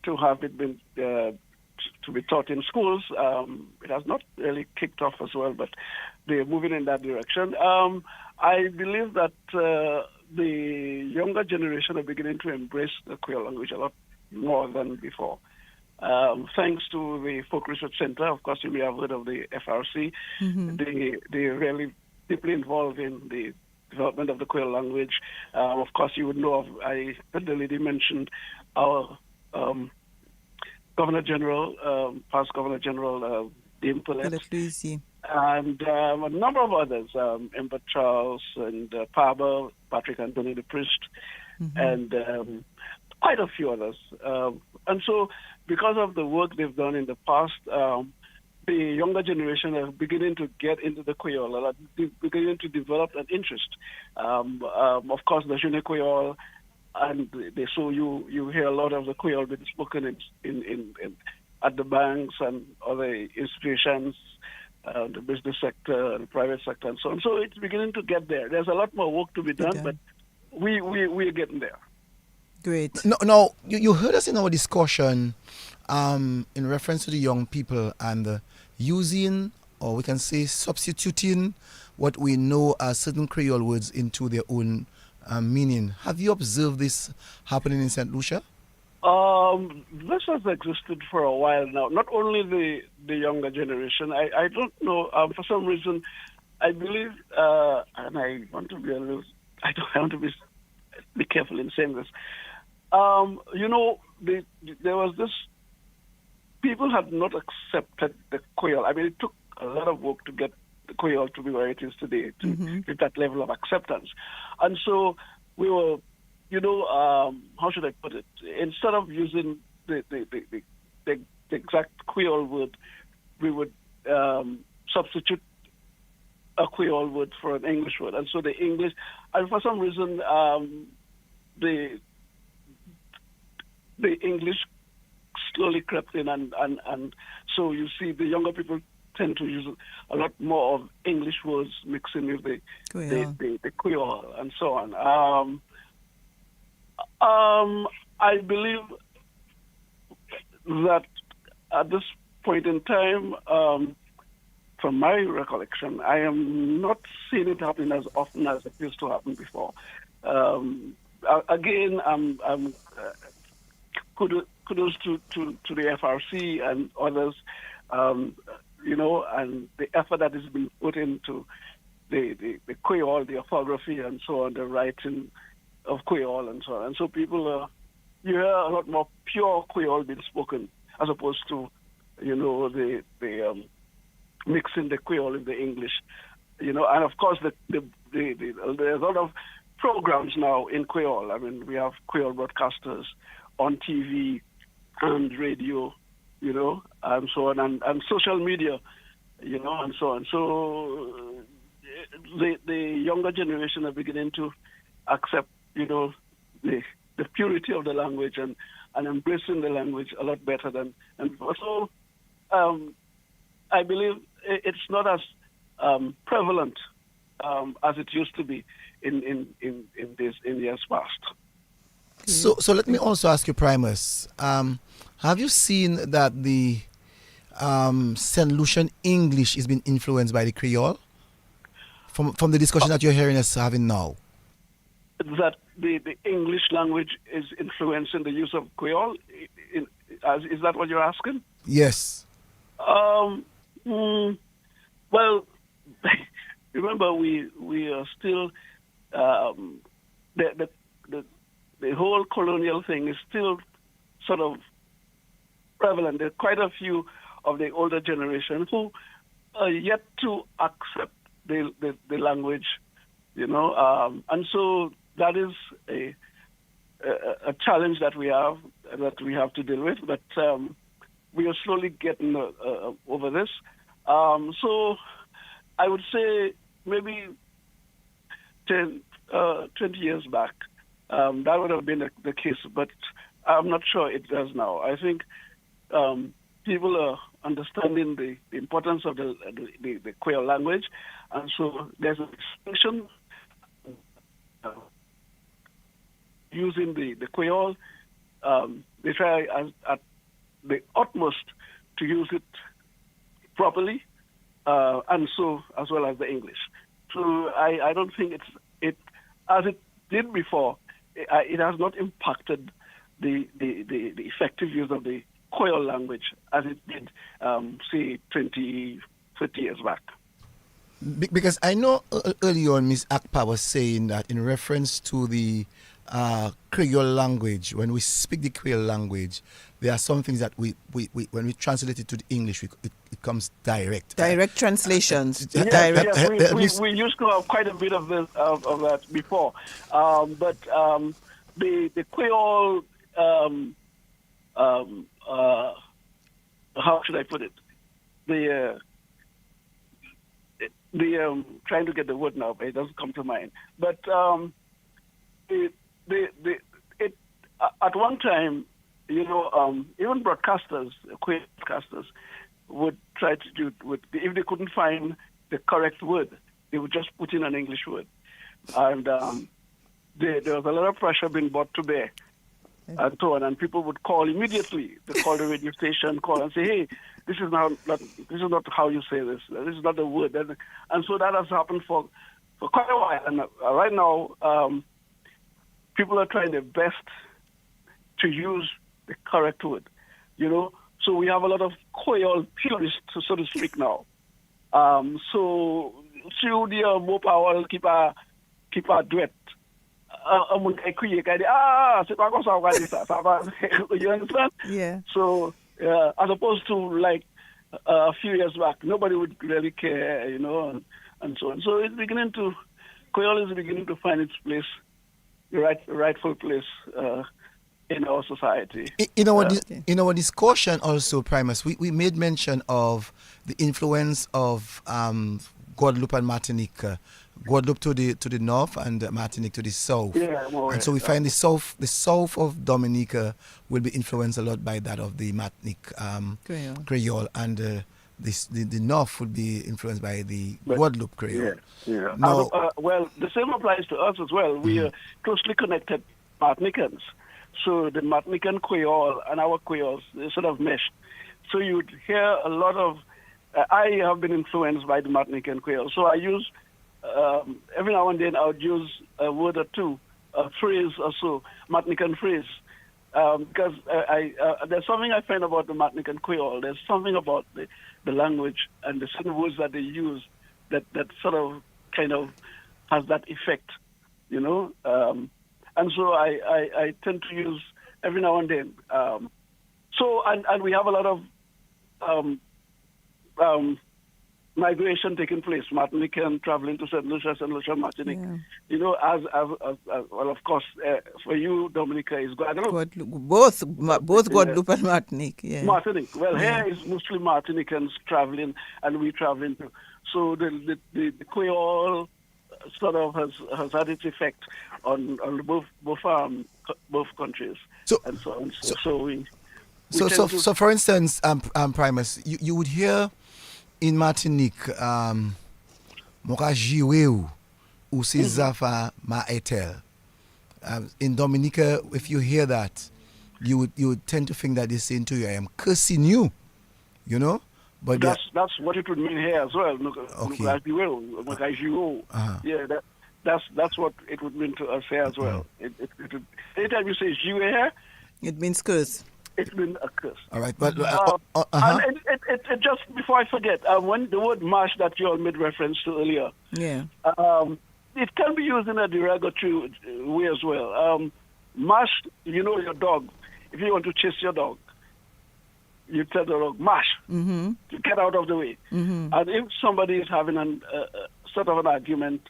S16: to have it been to be taught in schools. It has not really kicked off as well, but they're moving in that direction. I believe that the younger generation are beginning to embrace the Creole language a lot more than before. Thanks to the Folk Research Center, of course, you may have heard of the FRC. They're really deeply involved in the development of the Creole language. Of course, you would know of, I heard the lady mentioned our Governor General, past Governor General Dame Paulette, and a number of others, Ember Charles and Paba, Patrick Anthony the Priest, and quite a few others. And so, because of the work they've done in the past, the younger generation are beginning to get into the Creole, beginning to develop an interest. Of course, the Jeune Creole, and so you hear a lot of the Creole being spoken in at the banks and other institutions, the business sector, the private sector, and so on. So it's beginning to get there. There's a lot more work to be done, but we're getting there.
S4: Great.
S1: No, you heard us in our discussion in reference to the young people and using, or we can say substituting, what we know as certain Creole words into their own meaning. Have you observed this happening in St. Lucia?
S16: This has existed for a while now. Not only the younger generation. I don't know. For some reason, I believe, and I want to be a little. I want to be careful in saying this. There was this. People had not accepted the Creole. I mean, it took a lot of work to get the Creole to be where it is today, to get that level of acceptance. And so we were, how should I put it? Instead of using the exact Creole word, we would substitute a Creole word for an English word. And so the English, and for some reason, the English slowly crept in, and so you see the younger people tend to use a lot more of English words mixing with the Creole and so on. I believe that at this point in time, from my recollection, I am not seeing it happening as often as it used to happen before. Again, I'm kudos to the FRC and others, and the effort that is being put into the Creole, the orthography and so on, the writing of Creole and so on. And so people, you hear a lot more pure Creole being spoken as opposed to, the mixing the Creole with the English, and of course there's a lot of programs now in Creole. I mean, we have Creole broadcasters on TV and radio, and so on, and social media, and so on. So the younger generation are beginning to accept, the purity of the language and embracing the language a lot better than before. So I believe it's not as prevalent as it used to be in years past.
S1: So let me also ask you, Primus, have you seen that the St. Lucian English is being influenced by the Creole? From the discussion that you're hearing us having now?
S16: That the English language is influencing the use of Creole? Is that what you're asking?
S1: Yes.
S16: Well, remember, we are still the whole colonial thing is still sort of prevalent. There are quite a few of the older generation who are yet to accept the language, and so that is a challenge that we have to deal with. But we are slowly getting over this. So I would say maybe 10, 20 years back, that would have been the case, but I'm not sure it does now. I think people are understanding the importance of the Creole language, and so there's a distinction using the Creole. They try at the utmost to use it properly, and so as well as the English. So I don't think it as it did before. It has not impacted the effective use of the Creole language as it did, say, 20, 30 years back.
S1: Because I know earlier on Ms. Akpa was saying that in reference to the Creole language, when we speak the Creole language, there are some things that we when we translate it to the English, it comes direct.
S4: Direct translations.
S16: Yes, we used to have quite a bit of this of that before, but the Creole, how should I put it? The trying to get the word now, but it doesn't come to mind. But it at one time, even broadcasters, Creole broadcasters, would try to do if they couldn't find the correct word, they would just put in an English word, and there was a lot of pressure being brought to bear, and so on. And people would call immediately. They call the radio station, call and say, "Hey, this is not how you say this. This is not the word." And so that has happened for quite a while. And right now, people are trying their best to use the correct word. So we have a lot of Creole purists, so to speak, now. So through the more power, keep a duet. You understand?
S4: Yeah.
S16: So as opposed to like a few years back, nobody would really care, and so on. So Creole is beginning to find its place, the rightful place in our society.
S1: In our discussion also, Primus, we made mention of the influence of Guadeloupe and Martinique. Guadeloupe to the north and Martinique to the south.
S16: Yeah,
S1: and so we find the south of Dominica will be influenced a lot by that of the Martinique Creole, and the north would be influenced by the Guadeloupe Creole.
S16: Yeah.
S1: Now,
S16: well, the same applies to us as well. We are closely connected Martinicans. So the Martinican Creole and our Creoles, they sort of meshed. So you'd hear a lot of... I have been influenced by the Martinican Creole. So I use... every now and then I would use a word or two, a phrase or so, Martinican phrase. Because there's something I find about the Martinican Creole. There's something about the language and the certain words that they use that sort of kind of has that effect, and so I tend to use every now and then. And we have a lot of migration taking place. Martinican traveling to St. Lucia, Martinique.
S4: Yeah.
S16: As well, of course, for you, Dominica is Guadeloupe.
S4: Both Guadeloupe and Martinique. Yeah.
S16: Martinique. Well, here is mostly Martinicans traveling, and we traveling too. So the Creole sort of has had its effect on both countries. So
S1: for instance, Primus, you would hear in Martinique, Moka Jiweu, ou se Zafa Ma Etel. In Dominica, if you hear that, you would tend to think that they're saying to you, I am cursing you, But
S16: that's what it would mean here as well.
S1: Okay.
S16: Yeah, that's what it would mean to us here as well. Anytime you say Jiwe here,
S4: it means curse.
S16: It means a curse.
S1: All right, but
S16: and it just before I forget, when the word mash that you all made reference to earlier, it can be used in a derogatory way as well. Mash, your dog. If you want to chase your dog, you tell the dog mash to get out of the way. And if somebody is having a sort of an argument,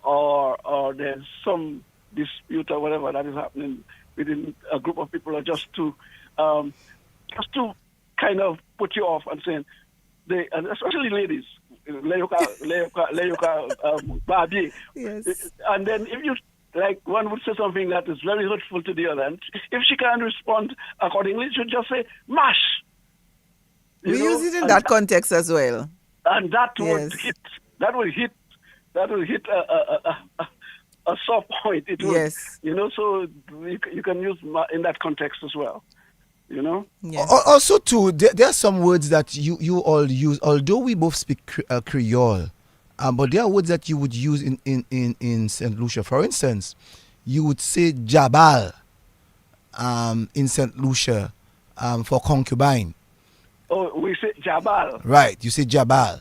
S16: or there's some dispute or whatever that is happening within a group of people, or just to kind of put you off and saying, and especially ladies, Barbie.
S4: Yes.
S16: And then if you, like, one would say something that is very hurtful to the other, and if she can't respond accordingly, she should just say, mash.
S4: We use it in that context as well.
S16: And that
S4: Yes.
S16: would hit a soft point. It would,
S4: Yes.
S16: so you can use in that context as well.
S1: Also, too, there are some words that you all use, although we both speak Creole, but there are words that you would use in St. Lucia. For instance, you would say jabal in St. Lucia for concubine.
S16: Oh, we say jabal.
S1: Right, you say jabal.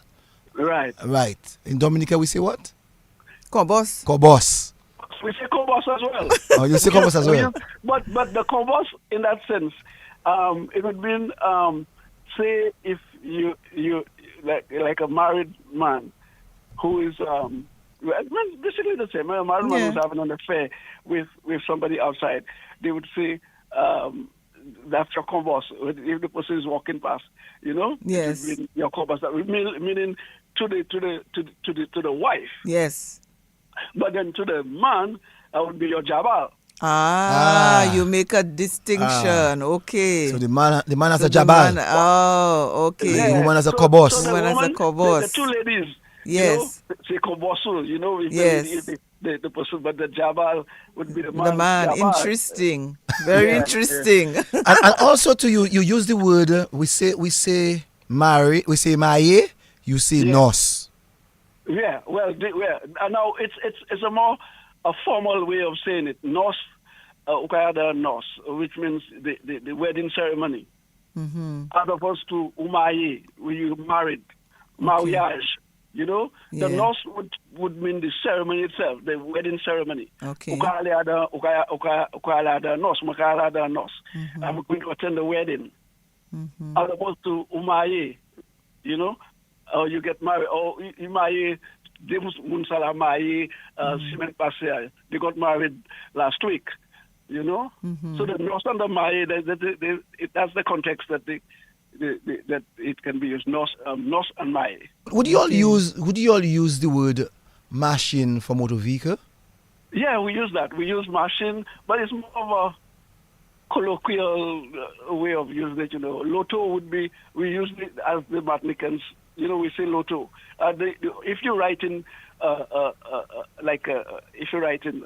S16: Right.
S1: Right. In Dominica, we say what?
S4: Kobos.
S1: Kobos.
S16: We say kobos as well.
S1: Oh, you say kobos as well.
S16: But the kobos, in that sense, it would mean, say, if you like a married man who is basically the same. A married man who's having an affair with somebody outside, they would say, that's your kobos. If the person is walking past,
S4: Yes.
S16: it would mean your kobos. That would meaning to the wife.
S4: Yes.
S16: But then to the man, that would be your jabal.
S4: You make a distinction. Okay.
S1: So the man has a jabal.
S4: Okay.
S1: The woman has a kobos.
S16: So the
S4: woman has a kobos.
S16: The two ladies,
S4: yes,
S16: say kobosu,
S4: yes.
S16: The person, but the jabal would be the man.
S4: The man,
S16: jabal.
S4: interesting, very interesting.
S1: and also to you use the word we say marry, we say maye, you say nos.
S16: Yeah, well, now it's a formal way of saying it. Nos, ukayada nos, which means the wedding ceremony.
S4: Mm-hmm.
S16: As opposed to umaye, where you married, mariage. The nos would mean the ceremony itself, the wedding ceremony.
S4: Okay.
S16: Ukayada nos, makayada nos. I'm going to attend the wedding.
S4: Mm-hmm.
S16: As opposed to umaye, or you get married, or umaye. They got married last week,
S4: Mm-hmm.
S16: So the nos and the maye, that's the context that that it can be used. Nos and maye.
S1: Would you all use the word machine for motor vehicle?
S16: Yeah, we use that. We use machine, but it's more of a colloquial way of using it. Lotto would be, we use it as the Martinicans. We say lotto. If you write in if you write in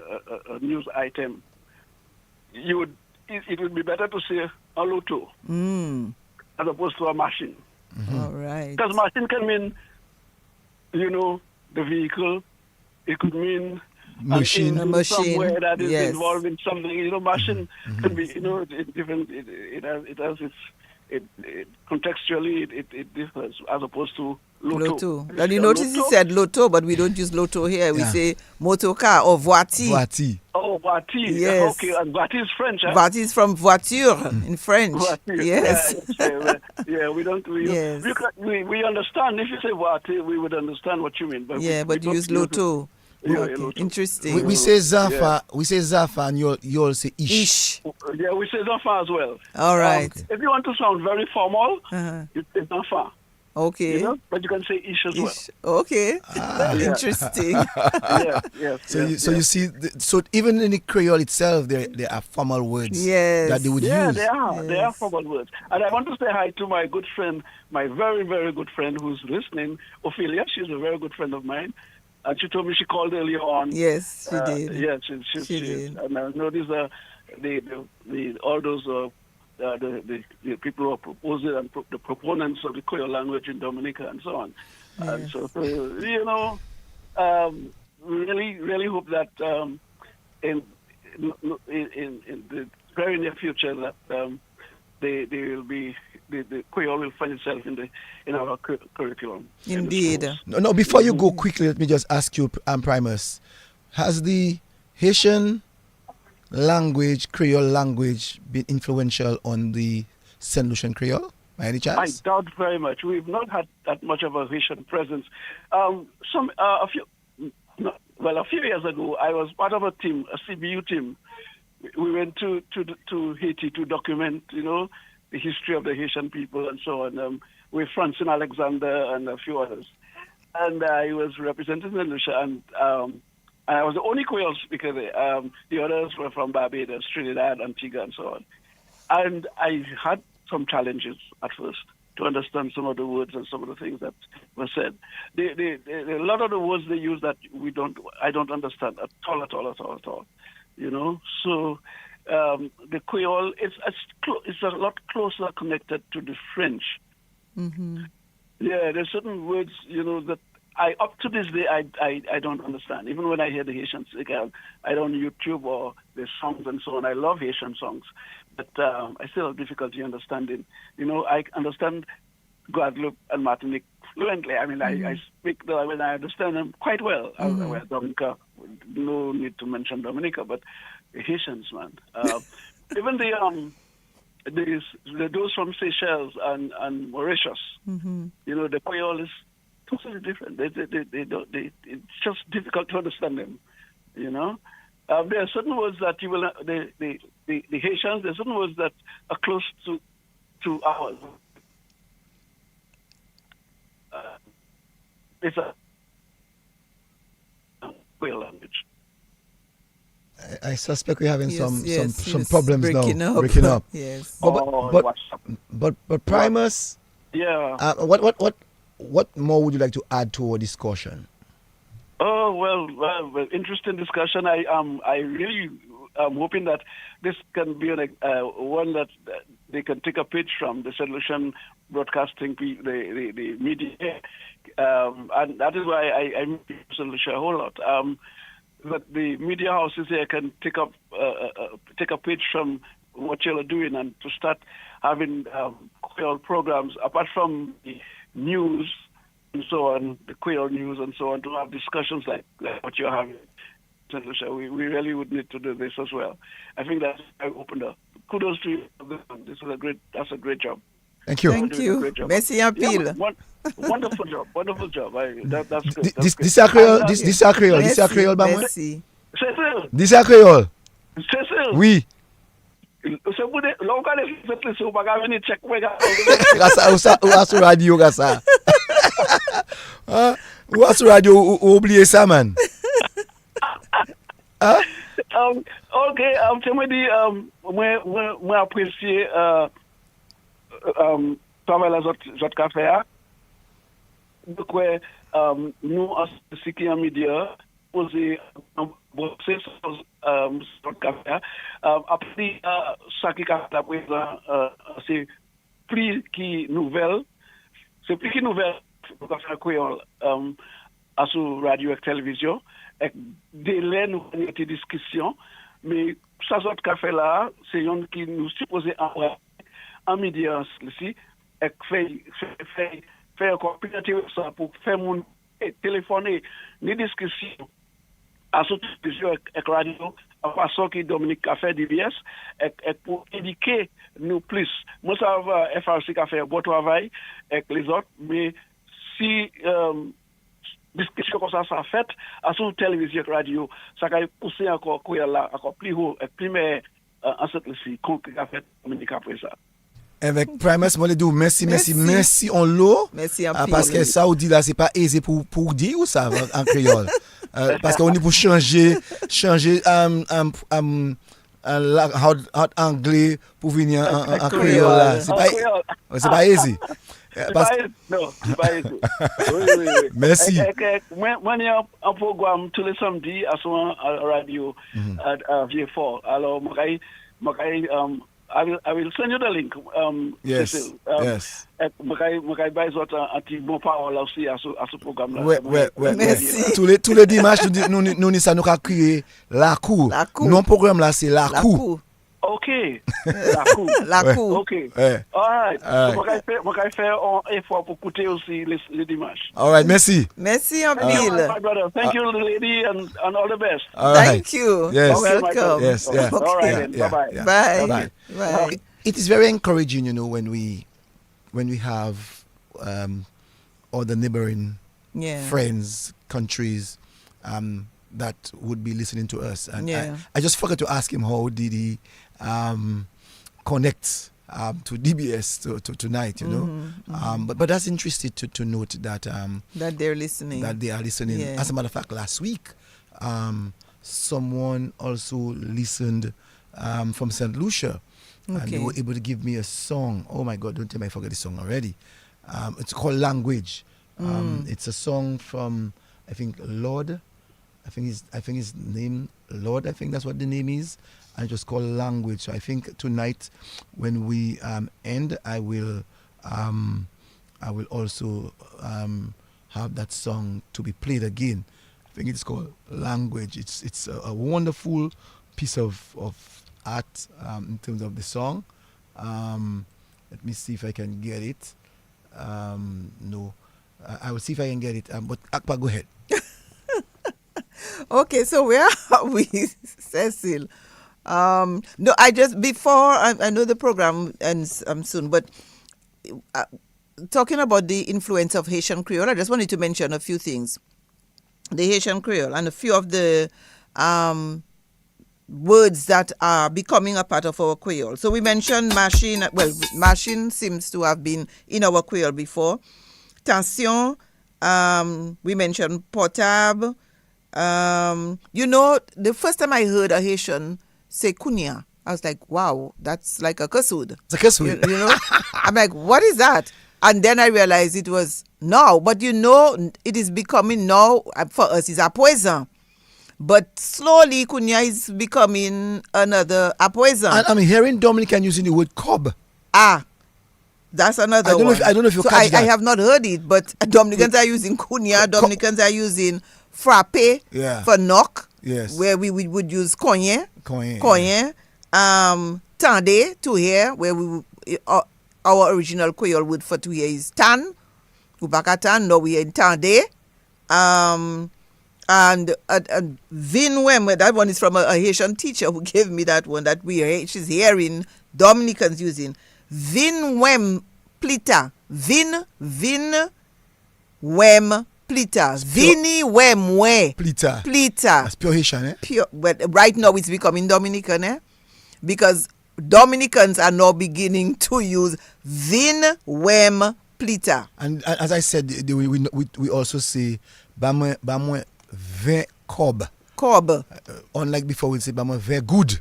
S16: a news item, it would be better to say a lotto as opposed to a machine.
S4: Mm-hmm. All right.
S16: Because machine can mean, the vehicle. It could mean
S1: machine,
S16: somewhere that is involved in something. Machine can be, different. It has its. Contextually it differs as opposed to lotto.
S4: And you notice he said lotto, but we don't use lotto here. We say motocar or voiture.
S1: Voiture.
S16: Oh, voiture.
S4: Yes.
S16: Okay, and voiture is French.
S4: Voiture is from voiture in French.
S16: Voiture.
S4: Yes.
S16: Yeah, we don't. We understand. If you say voiture, we would understand what you mean. But
S4: but you use lotto. Okay. Interesting.
S1: We say Zafa, and you all say ish.
S16: Yeah, we say Zafa as well.
S4: All right.
S16: If you want to sound very formal, you say Zafa.
S4: Okay.
S16: But you can say ish as well.
S4: Okay. Interesting.
S16: Yes.
S1: So you see, so even in the Creole itself, there are formal words that they would use.
S16: Yeah, they are formal words. And I want to say hi to my good friend, my very, very good friend who's listening, Ophelia. She's a very good friend of mine. And she told me she called earlier on.
S4: Yes, she did.
S16: Yeah, she did. And I know these are all those the people who are proposing and the proponents of the Creole language in Dominica and so on.
S4: Yes.
S16: And so really, really hope that in the very near future that they will be. The Creole will find itself in our curriculum.
S4: Indeed.
S1: No, before you go quickly, let me just ask you, Primus, has the Haitian language, Creole language, been influential on the St. Lucian Creole, by any chance?
S16: I doubt very much. We've not had that much of a Haitian presence. A few years ago, I was part of a team, a CBU team. We went to Haiti to document, the history of the Haitian people and so on, with Francine Alexander and a few others. And I was representing St. Lucia, and I was the only Creole speaker there. The others were from Barbados, Trinidad, Antigua, and so on. And I had some challenges at first to understand some of the words and some of the things that were said. A lot of the words they use that I don't understand at all. You know, so the Creole it's a lot closer connected to the French.
S4: Mm-hmm.
S16: Yeah, there's certain words, you know, that up to this day I don't understand. Even when I hear the Haitians again, I don't YouTube or the songs and so on. I love Haitian songs, but I still have difficulty understanding. You know, I understand Guadeloupe and Martinique fluently. I mean, I speak them and I understand them quite well. Well, Dominica, no need to mention Dominica, but the Haitians, man. Even those from Seychelles and Mauritius,
S4: Mm-hmm.
S16: you know, the Creole is totally different. It's just difficult to understand them, you know. There are certain words that you will, the Haitians, there are certain words that are close to ours. It's a Creole language.
S1: I suspect we're having some
S4: yes,
S1: problems
S4: breaking
S1: now.
S4: up.
S1: Breaking up.
S4: Yes.
S1: But Primus,
S16: yeah.
S1: What more would you like to add to our discussion?
S16: Oh well, interesting discussion. I really am hoping that this can be one that they can take a page from the Solution Broadcasting, the media, and that is why I miss Solution a whole lot. That the media houses here can take a page from what you are doing and to start having Creole programs apart from the news and so on, the Creole news and so on, to have discussions like what you're having. We really would need to do this as well. I think that's opened up. Kudos to you. That's a great job.
S1: Thank you.
S4: Thank you. Merci en pile.
S16: Wonderful job. Wonderful job. That's good.
S1: This are Creole. This are Creole. This are Creole, ba moi.
S4: Merci.
S16: Cecil.
S1: This are Creole.
S16: Cecil.
S1: Oui.
S16: So bude long ka le fait so ba ga venir check we ga.
S1: Gasa ou radio gasa. Ou as radio ou oublier ça man.
S16: Okay, tu me dis moi apprécier travail la zot ka faire. Donc nous ce qui en média poser bosser zot ka faire. Après ça qui ka la présent c'est plus qui nouvelle. C'est plus qui nouvelle pour faire Creole à sur radio et télévision. Et délai nous avons été discussion, mais ça autre café là, c'est un qui nous supposé en média ici, et fait encore plus ça pour faire mon téléphoner ni discussion à sur télévision et radio à façon qui Dominique Café DBS et pour indiquer nous plus. Moi ça va FRC Café bon travail avec les autres, mais si discussion comme ça fait à sur télévision et radio, ça va pousser encore plus haut et plus mais en cette ci qu'on a fait Dominique après ça.
S1: Avec Primus Moledou, merci on l'eau.
S4: Merci
S1: parce que ça ou dit là c'est pas aisé pour dire ou ça en créole. Parce qu'on est pour changer anglais pour venir en créole là. C'est pas aisé.
S16: Non, c'est pas aisé. Oui.
S1: Merci.
S16: Moi, un programme tous les samedis à son radio à Vieux-Fort. Alors, I will send you the link.
S1: Yes. Yes.
S16: Moi, buy un petit bon parole aussi à ce programme là.
S1: Ouais.
S4: Merci.
S1: Tous les dimanches nous ça nous a créé Lakou. Non programme là c'est Lakou.
S16: OK. Lakou. OK.
S1: Ouais.
S16: All right. Moi, je faire un effort pour écouter aussi les dimanches.
S1: All right, merci.
S4: Merci en
S16: Thank you,
S4: pile.
S16: my brother. Thank you, lady, and all the best.
S1: All right.
S4: Thank you.
S1: Yes.
S4: Welcome.
S1: Yes. Yeah.
S16: All right.
S1: Yeah.
S16: Bye-bye.
S1: Yeah.
S4: Bye.
S1: Bye. It is very encouraging, when we have other neighboring friends, countries that would be listening to us. And I just forgot to ask him how did he connect to DBS tonight, you know. But that's interesting to note that
S4: that they're listening.
S1: That they are listening.
S4: Yeah.
S1: As a matter of fact, last week, someone also listened from St. Lucia, and they were able to give me a song. Oh my God! Don't tell me I forget the song already. It's called Language. It's a song from, I think, Lord. I think his name Lord. I think that's what the name is. And just called Language. So I think tonight, when we end, I will also have that song to be played again. I think it's called Language. It's a wonderful piece of art in terms of the song. Let me see if I can get it. No, I will see if I can get it. But Akpa, go ahead.
S4: Okay, so where are we, Cecil? No, I just, before, I know the program ends soon, but talking about the influence of Haitian Creole, I just wanted to mention a few things. The Haitian Creole and a few of the words that are becoming a part of our Creole. So we mentioned machine. Well, machine seems to have been in our Creole before. Tension, we mentioned portable. You know, the first time I heard a Haitian say kunya, I was like, wow, that's like a cuss word.
S1: It's a cuss word.
S4: You know, I'm like, what is that? And then I realized it was no, but you know, it is becoming now, for us, it's a poison. But slowly, kunya is becoming another a poison.
S1: And I'm hearing Dominican using the word cob.
S4: That's another one.
S1: I don't know if you
S4: so
S1: catch that.
S4: I have not heard it, but Dominicans are using kunya, Dominicans are using frappe for knock.
S1: Yes.
S4: Where we would use cogné. Tande, to hear, where our original Creole word for to hear is tan. Ubakatan, now we in tande. And vinwem, that one is from a Haitian teacher who gave me that one that she's hearing Dominicans using. Vinwem plita. Vin wem plita. Vini wem we.
S1: Plita. That's pure Haitian, eh?
S4: Pure, but right now it's becoming Dominican, eh? Because Dominicans are now beginning to use vin wem plita.
S1: And as I said, we also say bamwe vin cob. Unlike before, we'd say bamwe vin good.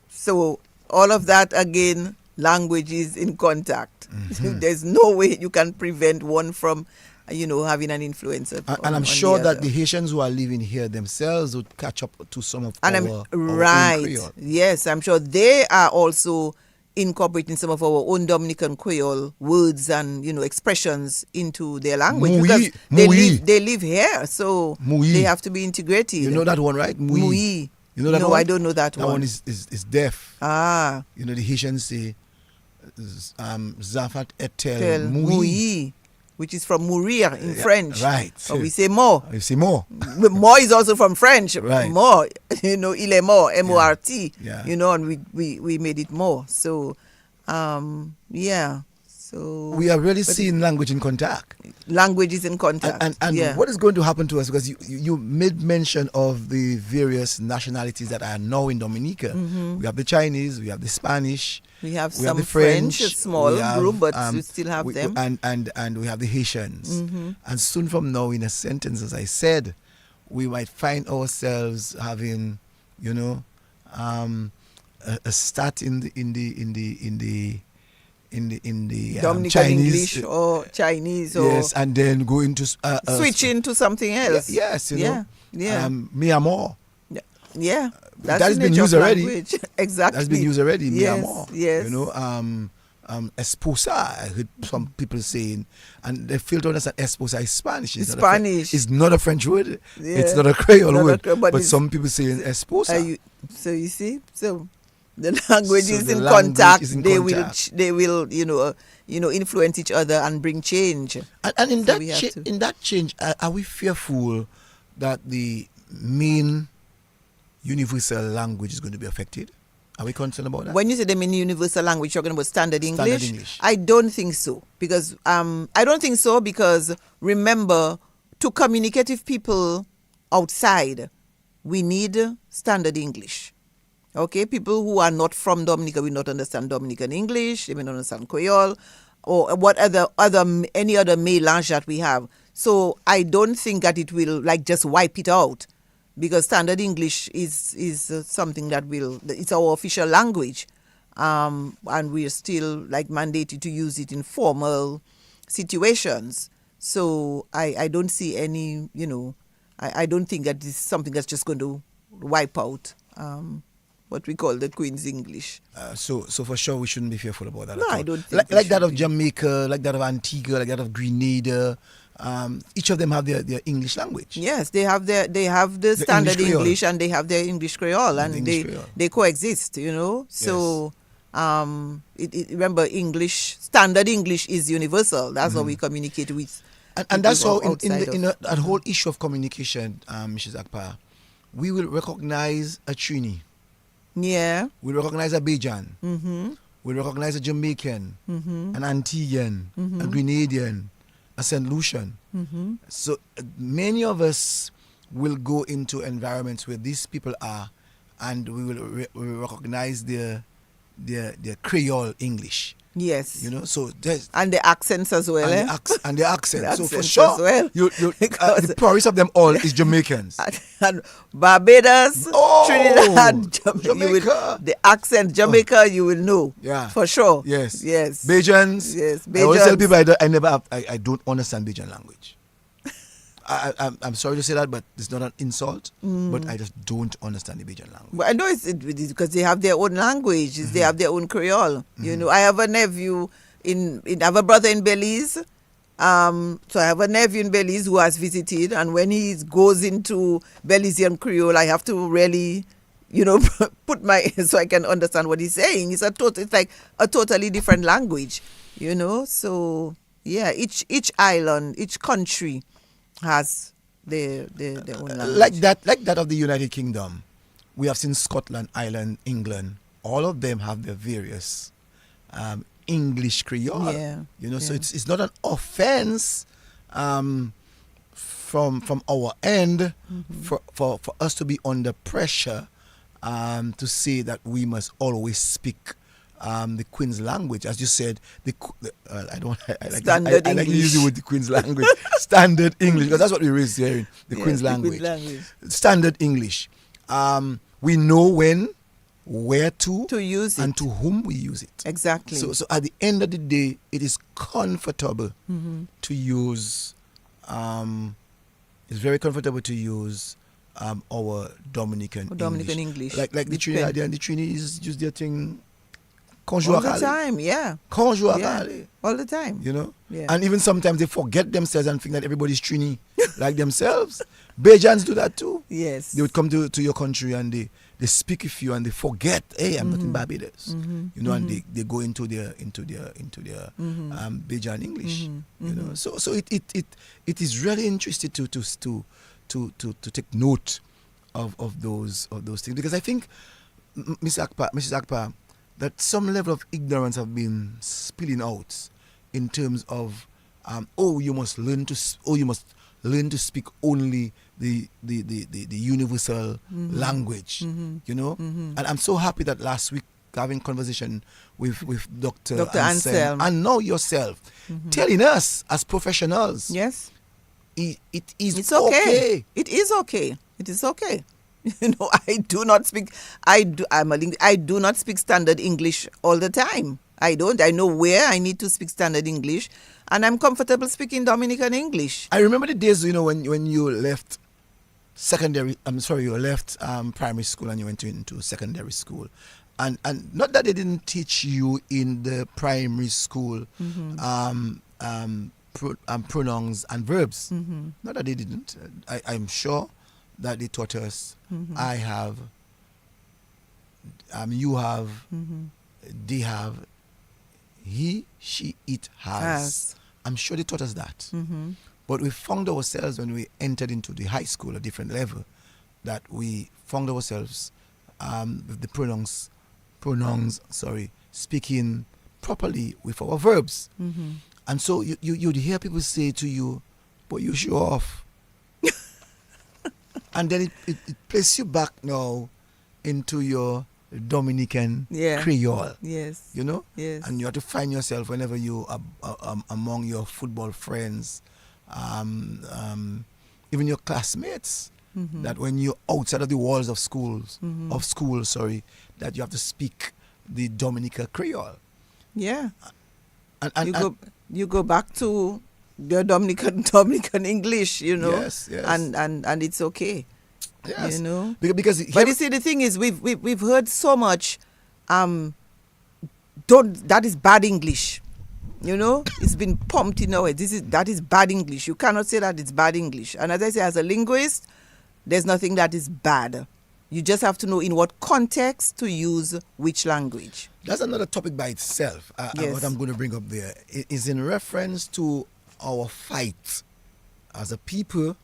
S4: So all of that again, language is in contact. There's no way you can prevent one from, having an influence.
S1: And I'm sure that the Haitians who are living here themselves would catch up to some of our own Creole.
S4: Yes, I'm sure they are also incorporating some of our own Dominican Creole words and expressions into their language because they live here, so they have to be integrated.
S1: You know that one, right?
S4: Mui.
S1: You know that one?
S4: No, I don't know that one.
S1: That one is deaf.
S4: The
S1: Haitians say Zafat etel
S4: mui, which is from mourir in French.
S1: Right.
S4: Or we say more.
S1: You say more.
S4: More is also from French.
S1: Right.
S4: More. Il est mort. M-O-R-T.
S1: Yeah.
S4: And we made it more. So, So
S1: we are really seeing language in contact.
S4: Language is in contact.
S1: And what is going to happen to us, because you made mention of the various nationalities that are now in Dominica. We have the Chinese, we have the Spanish,
S4: we have
S1: the French,
S4: a small group, but we still have them.
S1: And we have the Haitians. And soon from now, in a sentence, as I said, we might find ourselves having, a start in the
S4: Dominican
S1: Chinese,
S4: English or Chinese,
S1: yes, and then go into
S4: switch into something else.
S1: Yes,
S4: Yeah.
S1: mi amor.
S4: Yeah,
S1: that has been used already.
S4: Exactly,
S1: that's been used already. Mi
S4: yes,
S1: amor.
S4: Yes.
S1: Esposa. I heard some people saying, and they feel to understand esposa is Spanish.
S4: It's Spanish.
S1: It's not a French word.
S4: Yeah.
S1: It's not a Creole word.
S4: But
S1: some people saying esposa.
S4: So you see, the language is in contact. They will, influence each other and bring change.
S1: And in that change, are we fearful that the main universal language is going to be affected? Are we concerned about that?
S4: When you say the main universal language, you're talking about standard English? I don't think so. Because remember, to communicate with people outside, we need standard English. Okay, people who are not from Dominica will not understand Dominican English. They may not understand Creole, or what any other mélange that we have. So I don't think that it will like just wipe it out, because standard English is something that it's our official language, and we're still like mandated to use it in formal situations. So I don't see any, I don't think that this is something that's just going to wipe out what we call the Queen's English.
S1: So for sure we shouldn't be fearful about that.
S4: No,
S1: at all.
S4: I don't think
S1: like that of Jamaica, like that of Antigua, like that of Grenada. Each of them have their English language.
S4: Yes, they have the standard English and they have their English Creole, and they coexist. So remember, standard English is universal. That's how we communicate with.
S1: And that's how in that whole issue of communication, Mrs. Akpa, we will recognize a Trini.
S4: Yeah.
S1: We recognize a Bajan.
S4: Mm-hmm.
S1: We recognize a Jamaican,
S4: Mm-hmm.
S1: an Antiguan,
S4: Mm-hmm.
S1: a Grenadian, a St. Lucian.
S4: Mm-hmm.
S1: So many of us will go into environments where these people are, and we will recognize their Creole English.
S4: Yes.
S1: So
S4: and the accents as well.
S1: And the accents. So for
S4: accents
S1: sure,
S4: as well.
S1: the poorest of them all is Jamaicans.
S4: And Barbados, Trinidad,
S1: Jamaica.
S4: The accent, Jamaica, you will know.
S1: Yeah.
S4: For sure.
S1: Yes.
S4: Yes.
S1: Bajans.
S4: Yes.
S1: I always tell people I don't understand Bajan language. I'm sorry to say that, but it's not an insult. But I just don't understand the Bajan language.
S4: But I know it's because they have their own language. They have their own Creole. I have a nephew I have a brother in Belize. So I have a nephew in Belize who has visited, and when he goes into Belizean Creole, I have to really, put so I can understand what he's saying. It's like a totally different language, So yeah, each island, each country has their own language.
S1: Like that of the United Kingdom. We have seen Scotland, Ireland, England. All of them have their various English Creole.
S4: Yeah.
S1: So it's not an offense from our end for us to be under pressure to say that we must always speak the Queen's language. As you said, I like to use the word the Queen's language. Standard English, because that's what we raised hearing, the Queen's language. Standard English. We know when, where to
S4: use it,
S1: and to whom we use it.
S4: Exactly.
S1: So at the end of the day, it is comfortable to use. It's very comfortable to use our Dominican
S4: English.
S1: Like the Trinidadian and the Trinis use their thing.
S4: All the time, yeah. All the time. Yeah.
S1: And even sometimes they forget themselves and think that everybody's Trini like themselves. Bajans do that too.
S4: Yes.
S1: They would come to your country and they speak with you and they forget, hey, I'm not in Barbados. And they go into their Bajan English. So it is really interesting to take note of those things, because I think Mrs. Akpa, that some level of ignorance have been spilling out in terms of you must learn to speak only the universal language, and I'm so happy that last week having conversation with Dr. Anselm and now yourself telling us as professionals,
S4: yes,
S1: it's
S4: okay. It is okay. It is okay. I do not speak. I do not speak standard English all the time. I don't. I know where I need to speak standard English, and I'm comfortable speaking Dominican English.
S1: I remember the days, when you left you left primary school and you went into secondary school, and not that they didn't teach you in the primary school pronouns and verbs. Not that they didn't. I'm sure that they taught us. I have, you have, they have, he, she, it has. I'm sure they taught us that. But we found ourselves when we entered into the high school, a different level, that we found ourselves with the pronouns, speaking properly with our verbs. And so you'd hear people say to you, but you show off. And then it places you back now into your Dominican
S4: Yeah.
S1: Creole.
S4: Yes.
S1: You know?
S4: Yes.
S1: And you have to find yourself whenever you are among your football friends, even your classmates,
S4: Mhm.
S1: that when you're outside of the walls of schools,
S4: Mhm.
S1: that you have to speak the Dominican Creole.
S4: Yeah.
S1: And
S4: you go back to the Dominican English, you know.
S1: Yes, yes.
S4: And it's okay.
S1: Yes.
S4: You know.
S1: Because
S4: but you see, the thing is, we've heard so much. That is bad English. You know, it's been pumped in our head. That is bad English. You cannot say that it's bad English. And as I say, as a linguist, there's nothing that is bad. You just have to know in what context to use which language.
S1: That's another topic by itself.
S4: Yes.
S1: What I'm going to bring up there is in reference to our fight as a people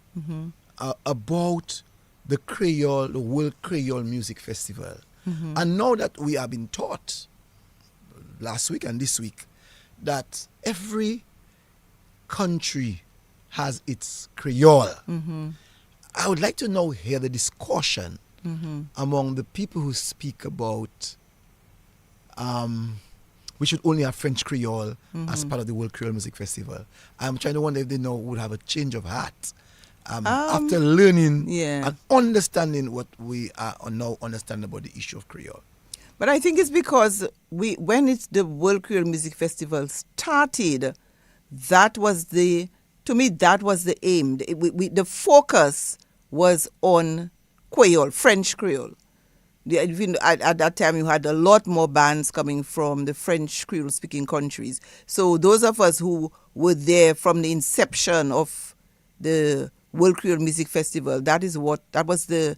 S1: about the Creole, the World Creole Music Festival. And now that we have been taught last week and this week that every country has its Creole, I would like to now hear the discussion among the people who speak about we should only have French Creole as part of the World Creole Music Festival. I'm trying to wonder if they now would have a change of heart after learning and understanding what we are now understanding about the issue of Creole.
S4: But I think it's because when it's the World Creole Music Festival started, that was the aim. The focus was on Creole, French Creole. At that time, you had a lot more bands coming from the French Creole-speaking countries. So those of us who were there from the inception of the World Creole Music Festival, that was the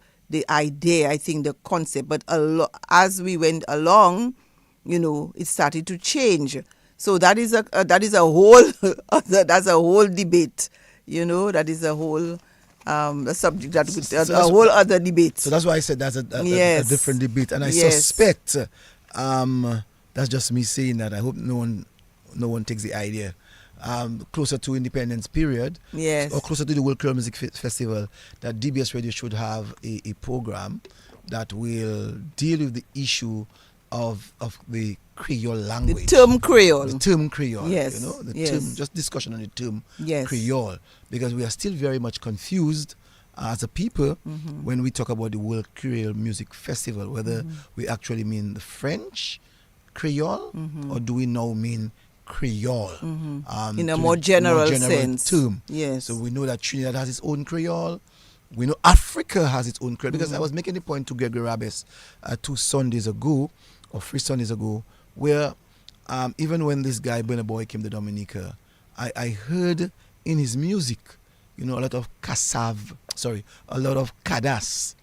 S4: idea, I think, the concept. But as we went along, you know, it started to change. So that is a whole that's a whole debate. You know, that is a whole a subject that a whole other debate.
S1: So that's why I said that's a different debate, and I suspect that's just me saying that. I hope no one takes the idea. Closer to Independence period, or closer to the World Creole Music Festival, that DBS Radio should have a program that will deal with the issue of the Creole language.
S4: The term Creole.
S1: The term Creole.
S4: Yes.
S1: You know, the
S4: yes.
S1: term, just discussion on the term
S4: yes.
S1: Creole. Because we are still very much confused as a people when we talk about the World Creole Music Festival, whether we actually mean the French Creole or do we now mean Creole
S4: in a more general sense
S1: term.
S4: Yes.
S1: So we know that Trinidad has its own Creole. We know Africa has its own Creole. Because I was making the point to Gregory Rabes 2 Sundays ago, or 3 Sundays ago, where even when this guy Burna Boy came to Dominica, I heard in his music, you know, a lot of kadas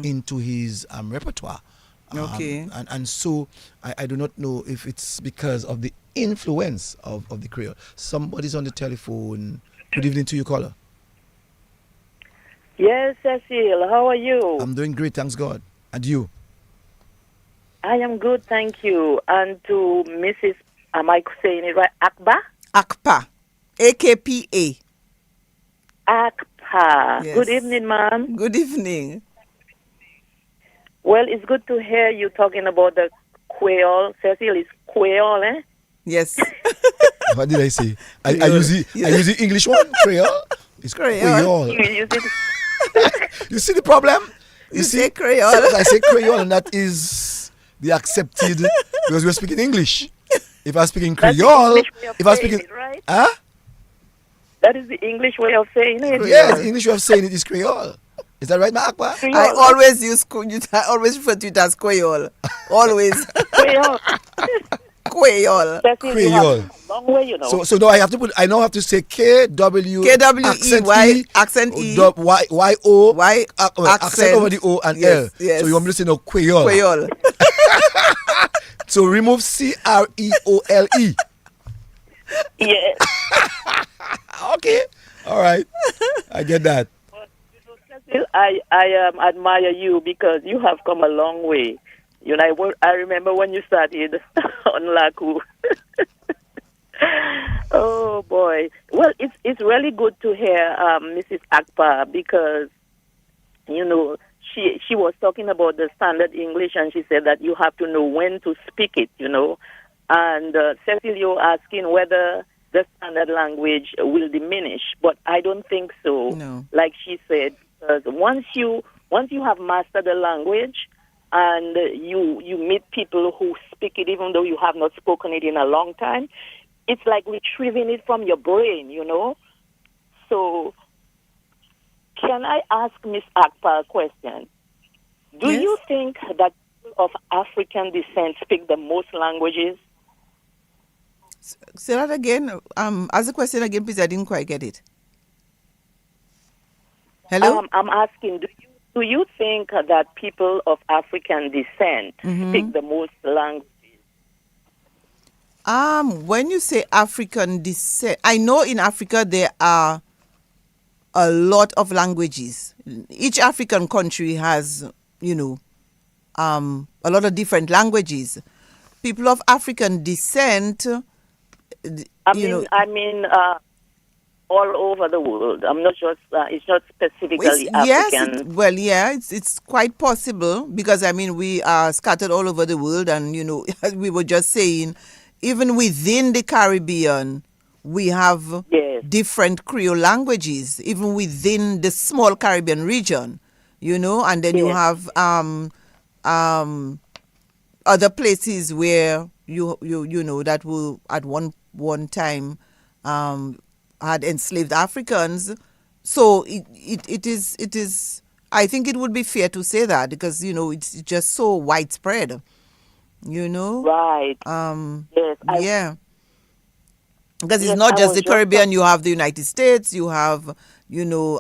S1: into his repertoire.
S4: Okay.
S1: And so I do not know if it's because of the influence of the Creole. Somebody's on the telephone. Good evening to you, caller.
S8: Yes, Cecile, how are you?
S1: I'm doing great, thanks God. And you?
S8: I am good, thank you. And to Mrs. Am I saying it right? Akpa?
S4: Akpa. AKPA.
S8: Akpa.
S4: Yes.
S8: Good evening, ma'am.
S4: Good evening.
S8: Well, it's good to hear you talking about the Creole. Cecile is Creole, eh?
S4: Yes.
S1: What did I say? I use the English one, Creole. It's Creole.
S8: You use it.
S1: You see the problem?
S4: You say Creole.
S1: I say Creole, and that is the accepted because we're speaking English. If I'm speaking Creole, if I'm speaking,
S8: right?
S1: Huh?
S8: That is the English way of saying it.
S1: Yes, the English way of saying it is Creole. Is that right, Akpa?
S4: I always refer to it as Creole. Always.
S8: Creole.
S4: Creole.
S1: Creole.
S8: Long way, you know.
S1: So now I now have to say KW
S4: accent E
S1: YO accent over the O and
S4: yes,
S1: L.
S4: Yes.
S1: So you want me to say no Creole?
S4: Creole.
S1: So remove CREOLE.
S8: Yes.
S1: Okay. All right. I get that.
S8: I admire you because you have come a long way. You know, I remember when you started on Lakou. Oh boy! Well, it's really good to hear Mrs. Akpa because you know
S17: she was talking about the standard English, and she said that you have to know when to speak it, you know. And Cecilio asking whether the standard language will diminish, but I don't think so.
S4: No.
S17: Like she said, because once you have mastered the language, and you meet people who speak it, even though you have not spoken it in a long time, it's like retrieving it from your brain, you know. So, can I ask Miss Akpa a question? Do you think that people of African descent speak the most languages?
S4: Say that again. Ask the question again, please. I didn't quite get it. Hello?
S17: I'm asking, do you think that people of African descent speak the most languages?
S4: When you say African descent, I know in Africa there are a lot of languages. Each African country has, you know, a lot of different languages. People of African descent,
S17: I mean, all over the world. I'm not just. It's not specifically African.
S4: Yes, it's quite possible because I mean we are scattered all over the world, and you know, as we were just saying, even within the Caribbean, we have different Creole languages, even within the small Caribbean region, you know, and then you have other places where you know that will at one time had enslaved Africans. So it is I think it would be fair to say that because you know it's just so widespread, you know.
S17: Right.
S4: Because it's not just the Caribbean. You have the United States. You have, you know,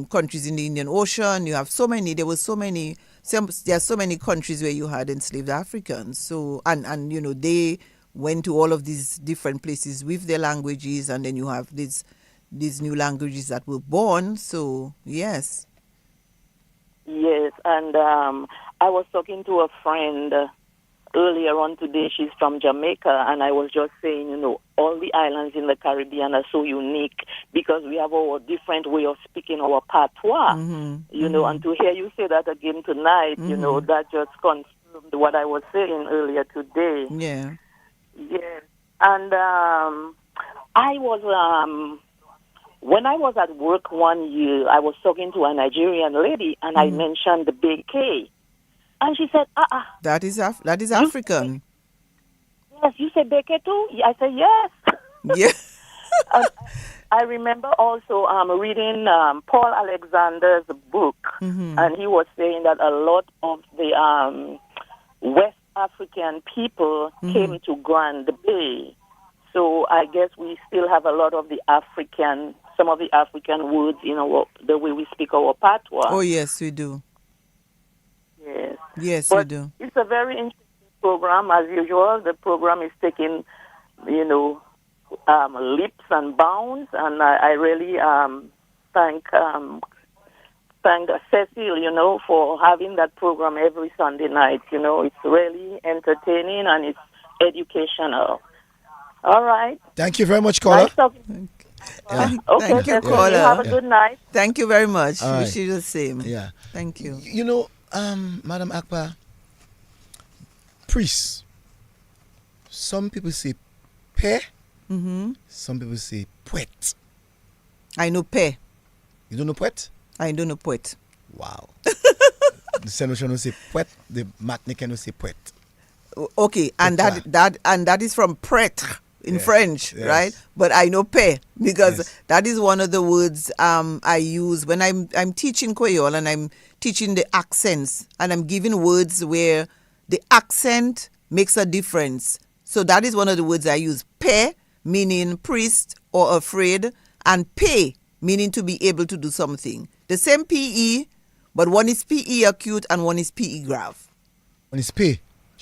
S4: countries in the Indian Ocean. You have so many. There are so many countries where you had enslaved Africans. So and you know they went to all of these different places with their languages, and then you have these new languages that were born. So yes.
S17: Yes, and I was talking to a friend earlier on today. She's from Jamaica, and I was just saying, you know, all the islands in the Caribbean are so unique because we have our different way of speaking our patois, you know, and to hear you say that again tonight, you know, that just confirmed what I was saying earlier today.
S4: Yeah.
S17: Yes, and I was, when I was at work one year, I was talking to a Nigerian lady, and I mentioned the big K. And she said,
S4: That is African.
S17: Yes, you said Beke too? I said, yes.
S4: Yeah.
S17: I remember also reading Paul Alexander's book, and he was saying that a lot of the West African people came to Grand Bay. So I guess we still have a lot of some of the African words in the way we speak our patois.
S4: Oh, yes, we do.
S17: Yes.
S4: Yes,
S17: but
S4: we do.
S17: It's a very interesting program, as usual. The program is taking, you know, leaps and bounds, and I really thank Cecil, you know, for having that program every Sunday night. You know, it's really entertaining and it's educational. All right.
S1: Thank you very much, caller.
S17: Nice talking.
S4: Okay,
S17: Thank you,
S4: caller.
S17: You have a good night.
S4: Thank you very much.
S1: All right.
S4: Wish you the same.
S1: Yeah.
S4: Thank you.
S1: You know, Madam Akpa, priest. Some people say pe. Some people say poet.
S4: I know pe.
S1: You don't know poet?
S4: I don't know poet.
S1: Wow. The Senosha no say poet. The Martinique can say poet.
S4: Okay, and that is from prêtre in French, right? But I know pe because that is one of the words I use when I'm teaching Creole and I'm teaching the accents, and I'm giving words where the accent makes a difference. So that is one of the words I use. Pe meaning priest or afraid, and pe meaning to be able to do something. The same PE, but one is PE acute and one is PE grave.
S1: One is pe.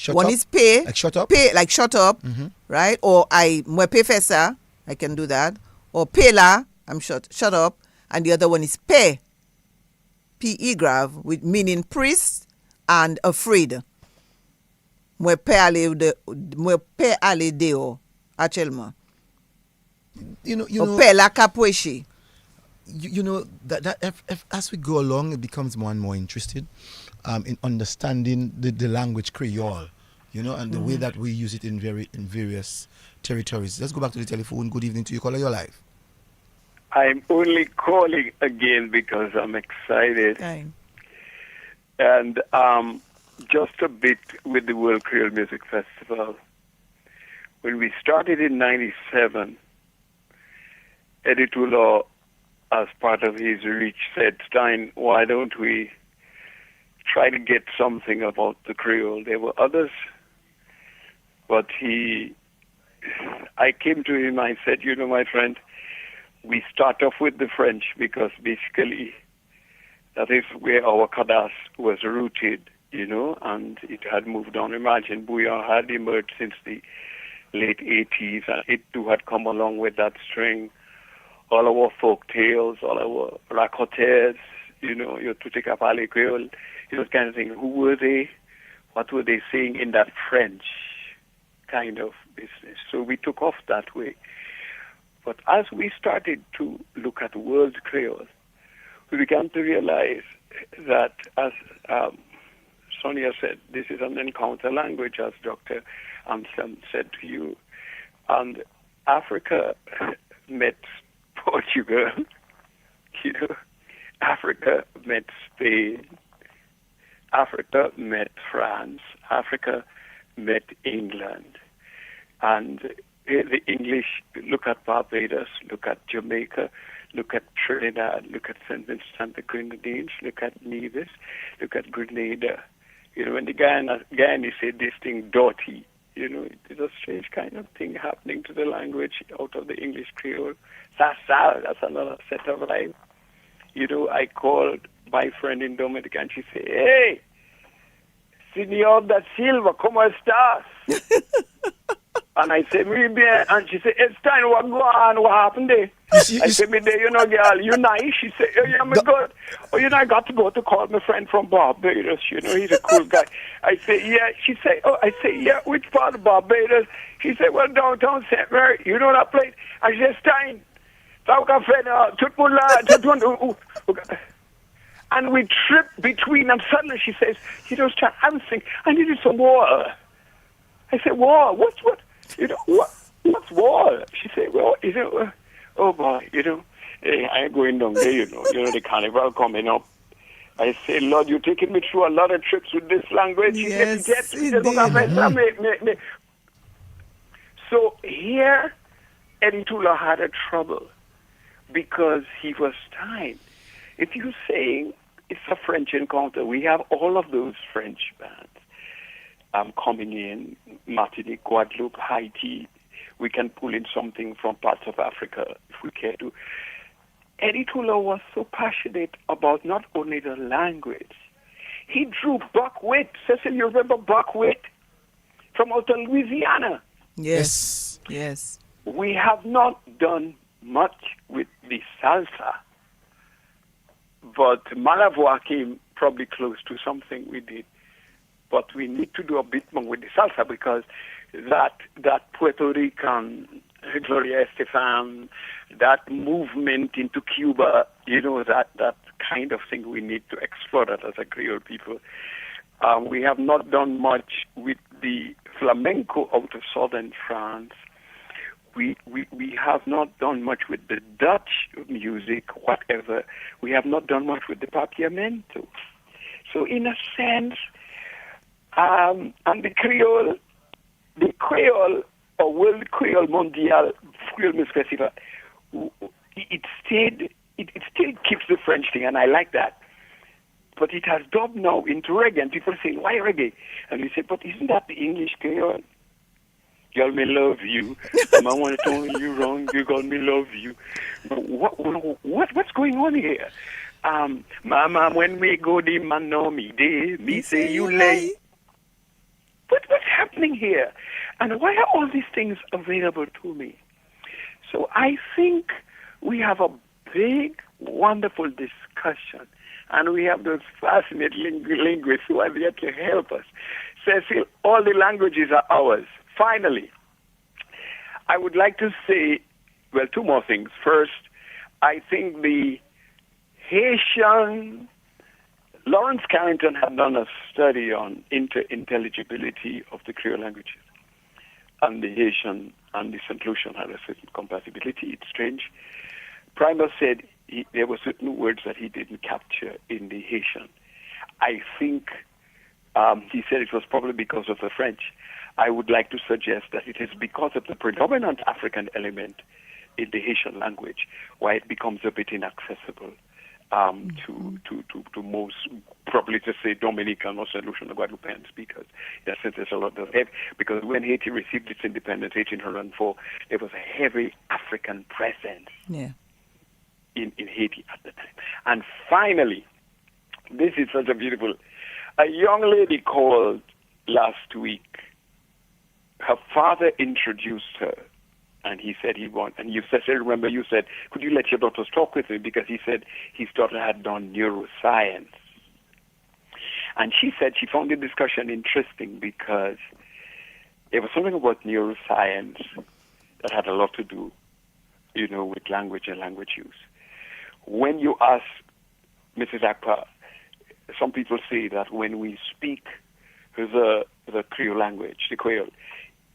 S4: One is pay,
S1: like shut up,
S4: pay like shut up, right? Or mwe pay fesa, I can do that. Or pay la, I'm shut up, and the other one is pay, pe grave, with meaning priest and afraid. Mwe pay ale deo, actuellement.
S1: You know.
S4: Pay la kapweshi.
S1: you know that if as we go along, it becomes more and more interested in understanding the language Creole, you know, and the way that we use it in various territories. Let's go back to the telephone. Good evening to you. Caller, your life.
S15: I'm only calling again because I'm excited.
S4: Fine.
S15: And just a bit with the World Creole Music Festival. When we started in '97, Eddie Toulaw, as part of his reach, said, Stein, why don't we try to get something about the Creole? There were others, but I came to him, I said, you know, my friend, we start off with the French because basically that is where our Kadas was rooted, you know, and it had moved on. Imagine, Bouillon had emerged since the late 80s, and it too had come along with that string. All our folk tales, all our raconteurs, you know, your Tutika Pale Creole, you know, kind of thing. Who were they? What were they saying in that French kind of business? So we took off that way. But as we started to look at World Creole, we began to realize that, as Sonia said, this is an encounter language, as Dr. Anselm said to you. And Africa met Portugal, you know, Africa met Spain, Africa met France, Africa met England. And the English, look at Barbados, look at Jamaica, look at Trinidad, look at St. Vincent and the Grenadines, look at Nevis, look at Grenada. You know, when the Guyanese say this thing dirty, you know, it's a strange kind of thing happening to the language out of the English Creole. That's another set of life. You know, I called my friend in Dominica and she said, hey, Señor da Silva, ¿cómo estás? And I said, muy bien. And she said, it's time, what go on? What happened there? I said, me there, you know, girl, you nice? She said, oh, yeah, me good. Oh, you know, I got to go to call my friend from Barbados. You know, he's a cool guy. I said, yeah. She said, oh, I said, yeah, which part of Barbados? She said, well, downtown St. Mary. You know that place? I said, Stein, and we tripped between, and suddenly she says, you know, Stein, I was thinking, I needed some water. I said, water? What's what? You know, what's water? She said, well, you know, oh boy, you know, hey, I ain't going down there, you know, the carnival coming up. I say, Lord, you're taking me through a lot of trips with this language.
S4: Yes,
S15: So here, Eddie Toulaw had a trouble because he was time. If you're saying it's a French encounter, we have all of those French bands coming in, Martinique, Guadeloupe, Haiti. We can pull in something from parts of Africa if we care to. Eddie Toulaw was so passionate about not only the language. He drew buckwheat. Cecil, you remember buckwheat? From out of Louisiana.
S4: Yes, yes.
S15: We have not done much with the salsa, but Malavoie came probably close to something we did. But we need to do a bit more with the salsa because that Puerto Rican, Gloria Estefan, that movement into Cuba, you know, that kind of thing, we need to explore that as a Creole people. We have not done much with the flamenco out of southern France. We have not done much with the Dutch music, whatever. We have not done much with the papiamento. So in a sense, and the Creole or World Creole Mondial Creole Music Festival, it still keeps the French thing, and I like that. But it has dubbed now into reggae, and people say, why reggae? And we say, but isn't that the English Creole? Girl, me love you. I want to tell you wrong. You girl, me love you. What's going on here? Mama, when we go the man know me day, me say you lay. What's happening here? And why are all these things available to me? So I think we have a big, wonderful discussion. And we have those fascinating linguists who are there to help us. Cecil, all the languages are ours. Finally, I would like to say, well, two more things. First, I think the Haitian, Lawrence Carrington had done a study on interintelligibility of the Creole languages. And the Haitian and the St. Lucian had a certain compatibility. It's strange. Primer said there were certain words that he didn't capture in the Haitian. I think he said it was probably because of the French. I would like to suggest that it is because of the predominant African element in the Haitian language why it becomes a bit inaccessible to most, probably to say Dominican or St. Lucian or Guadeloupean speakers. In that sense, there's a lot of heavy, because when Haiti received its independence, 1804, there was a heavy African presence in Haiti at the time. And finally, this is such a beautiful, a young lady called last week. Her father introduced her, and he said he wanted, and you said, remember you said, could you let your daughters talk with me? Because he said his daughter had done neuroscience. And she said she found the discussion interesting because there was something about neuroscience that had a lot to do, with language and language use. When you ask Mrs. Akpa, some people say that when we speak the Creole language, the Creole,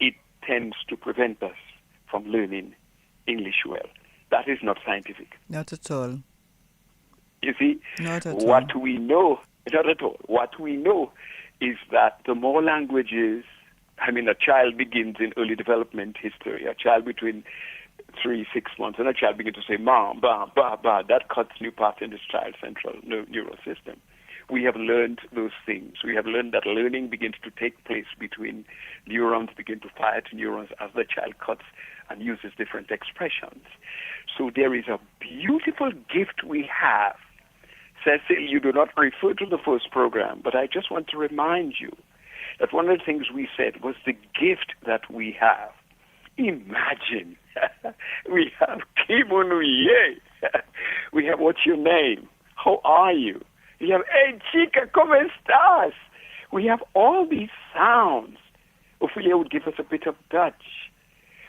S15: it tends to prevent us from learning English well. That is not scientific.
S4: Not at all.
S15: You see,
S4: not at
S15: what we know, not at all. What we know is that the more languages, a child begins in early development history, a child between 3, 6 months, and a child begins to say ma, ba, ba, ba. That cuts new parts in this child's central neural system. We have learned those things. We have learned that learning begins to take place between neurons begin to fire to neurons as the child cuts and uses different expressions. So there is a beautiful gift we have. Cecil, you do not refer to the first program, but I just want to remind you that one of the things we said was the gift that we have. Imagine, we have Kimunuye. We have what's your name? How are you? We have, hey, chica, ¿cómo estás? We have all these sounds. Ophelia would give us a bit of Dutch.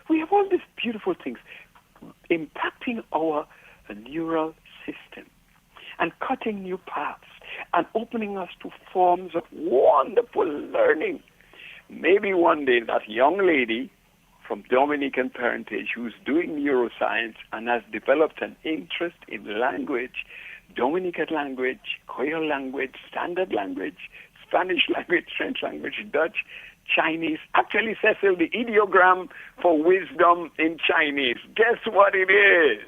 S15: We have all these beautiful things impacting our neural system and cutting new paths and opening us to forms of wonderful learning. Maybe one day that young lady from Dominican parentage who's doing neuroscience and has developed an interest in language, Dominican language, Creole language, standard language, Spanish language, French language, Dutch, Chinese. Actually, Cecil, the ideogram for wisdom in Chinese, guess what it is?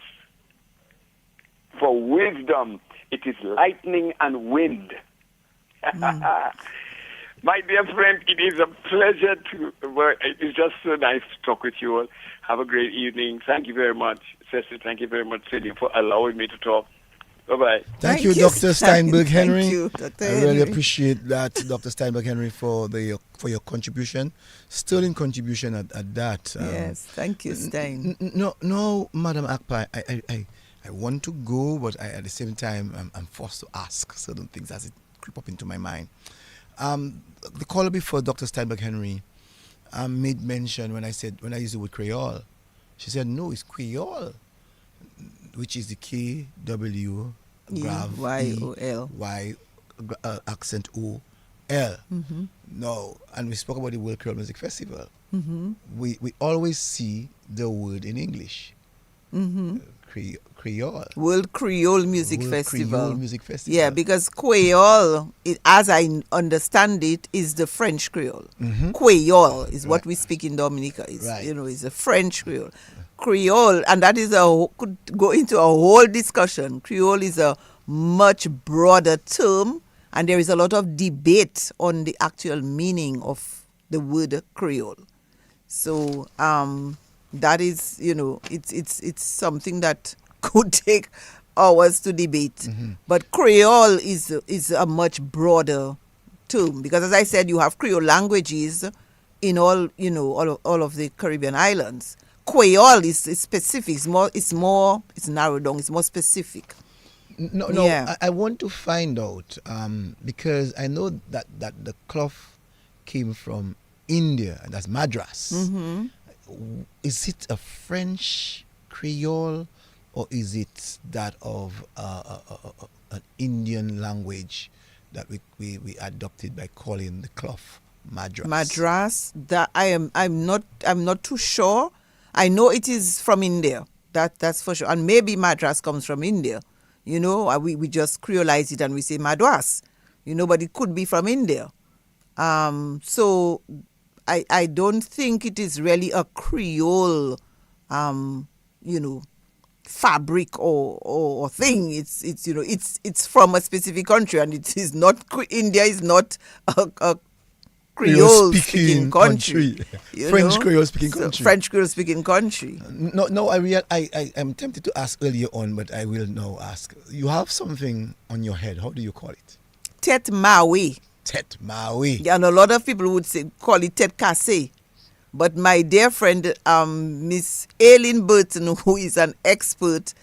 S15: For wisdom, it is lightning and wind. My dear friend, it is a pleasure to work. It is just so nice to talk with you all. Have a great evening. Thank you very much, Cecil. Thank you very much, Celine, for allowing me to talk. Bye-bye.
S1: Thank you, Dr. Steinberg Henry.
S4: Thank you, Dr.
S1: I really
S4: Henry.
S1: appreciate that, Dr. Steinberg Henry, for your contribution, sterling contribution at that.
S4: Yes, thank you, Stein.
S1: No, Madam Akpa, I want to go, but at the same time, I'm forced to ask certain things as it creep up into my mind. The caller before Dr. Steinberg Henry made mention when I used the word Creole. She said, no, it's Creole, which is the KW grav
S4: Y-O-L.
S1: Y accent O-L.
S4: Mm-hmm.
S1: No, and we spoke about the World Creole Music Festival.
S4: Mm-hmm.
S1: We always see the word in English.
S4: Mm-hmm.
S1: Creole.
S4: World Creole Music
S1: World
S4: Festival.
S1: Creole Music Festival.
S4: Yeah, because Creole, as I understand it, is the French Creole.
S1: Mm-hmm.
S4: Creole is what we speak in Dominica. It's, it's a French Creole. Creole, and that is could go into a whole discussion. Creole is a much broader term, and there is a lot of debate on the actual meaning of the word Creole. So that is, it's something that could take hours to debate.
S1: Mm-hmm.
S4: But Creole is a much broader term, because as I said, you have Creole languages in all of the Caribbean islands. Creole is specific. It's narrowed down. It's more specific.
S1: No.
S4: Yeah.
S1: I want to find out because I know that the cloth came from India, and that's Madras.
S4: Mm-hmm.
S1: Is it a French Creole, or is it that of an Indian language that we adopted by calling the cloth Madras?
S4: Madras. That I'm not too sure. I know it is from India. That's for sure. And maybe Madras comes from India. You know, we just creolize it and we say Madras. You know, but it could be from India. So I don't think it is really a Creole, you know, fabric or thing. It's you know, it's from a specific country, and it is not, India is not a Creole speaking country.
S1: French Creole speaking country.
S4: French Creole speaking country.
S1: No, I am tempted to ask earlier on, but I will now ask. You have something on your head. How do you call it?
S4: Tete Maui.
S1: Tete Maui.
S4: Yeah, and a lot of people would call it Tete Casse. But my dear friend, Miss Aileen Burton, who is an expert,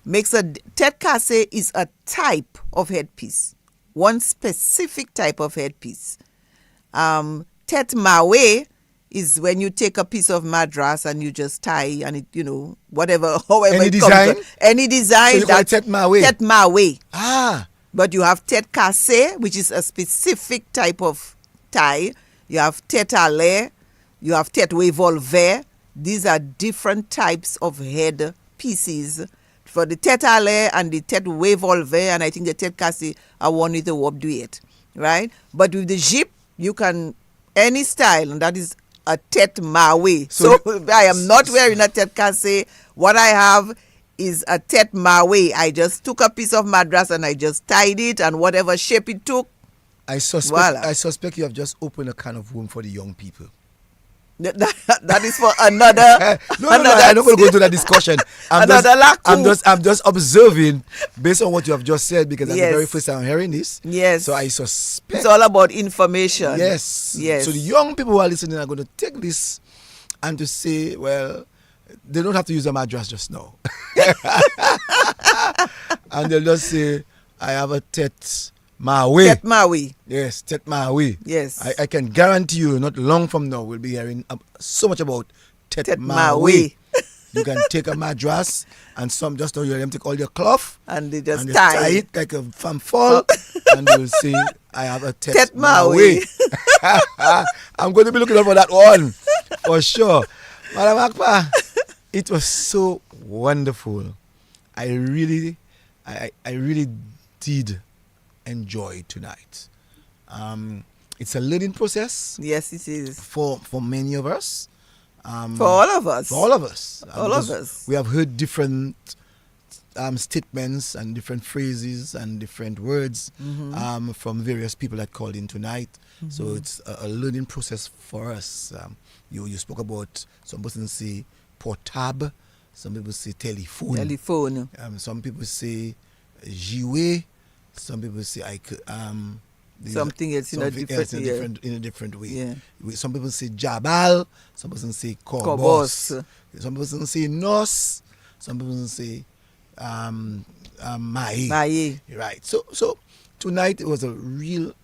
S4: makes a Tete Casse is a type of headpiece, one specific type of headpiece. Tete Maui is when you take a piece of madras and you just tie and it, you know, whatever, however
S1: any
S4: it
S1: design?
S4: comes. Any design.
S1: So you call it Tete Maui?
S4: Tete Maui.
S1: Ah.
S4: But you have Tete Casse, which is a specific type of tie. You have Tete Ale. You have Tete Revolver. These are different types of head pieces. For the Tete Ale and the Tete Revolver, and I think the Tete Casse are one with the warp duet, right? But with the Jeep, you can, any style, and that is a Tete Maui. So I am not wearing a Tete Casse. What I have is a Tete Maui. I just took a piece of madras and I just tied it, and whatever shape it took,
S1: I suspect you have just opened a can of worms for the young people.
S4: That is for another.
S1: No, I'm not going to go into that discussion. I'm just observing based on what you have just said, because that's the very first time I'm hearing this.
S4: Yes.
S1: So I suspect
S4: it's all about information.
S1: Yes.
S4: Yes.
S1: So the young people who are listening are going to take this and to say, well, they don't have to use a madras just now. And they'll just say, I have a Tete Maui.
S4: Tete Maui.
S1: Yes, Tete Maui.
S4: Yes.
S1: I can guarantee you, not long from now, we'll be hearing so much about Tete Maui.
S4: Maui.
S1: You can take a madras and some just know you take all your cloth
S4: and they just
S1: tie it like a fanfall and you'll say, I have a Tete
S4: Maui.
S1: I'm going to be looking out for that one for sure. Madam Akpa, it was so wonderful. I really did enjoy tonight. It's a learning process.
S4: Yes, it is.
S1: For many of us.
S4: For all of us.
S1: For all of us.
S4: All of us.
S1: We have heard different statements and different phrases and different words from various people that called in tonight. So it's a learning process for us. You spoke about, some persons say portable, some people say telephone.
S4: Telephone.
S1: Some people say jouet. Some people say
S4: something else in a
S1: different way.
S4: Yeah.
S1: Some people say jabal. Some people say kobos. Some people say nos. Some people say mai. Right. So tonight it was a real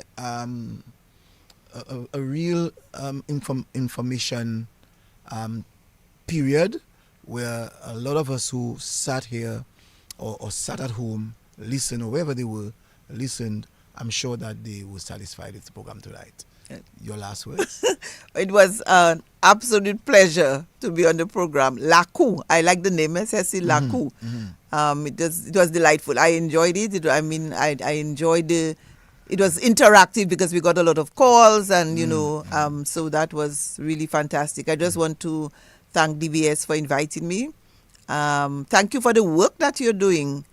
S1: information period where a lot of us who sat here or sat at home, listened, or wherever they were, listened, I'm sure that they were satisfied with the program tonight. Your last words?
S4: It was an absolute pleasure to be on the program. Lakou. I like the name, Cecil Lakou. It was delightful. I enjoyed it. I enjoyed it was interactive because we got a lot of calls and, so that was really fantastic. I just want to thank DBS for inviting me. Thank you for the work that you're doing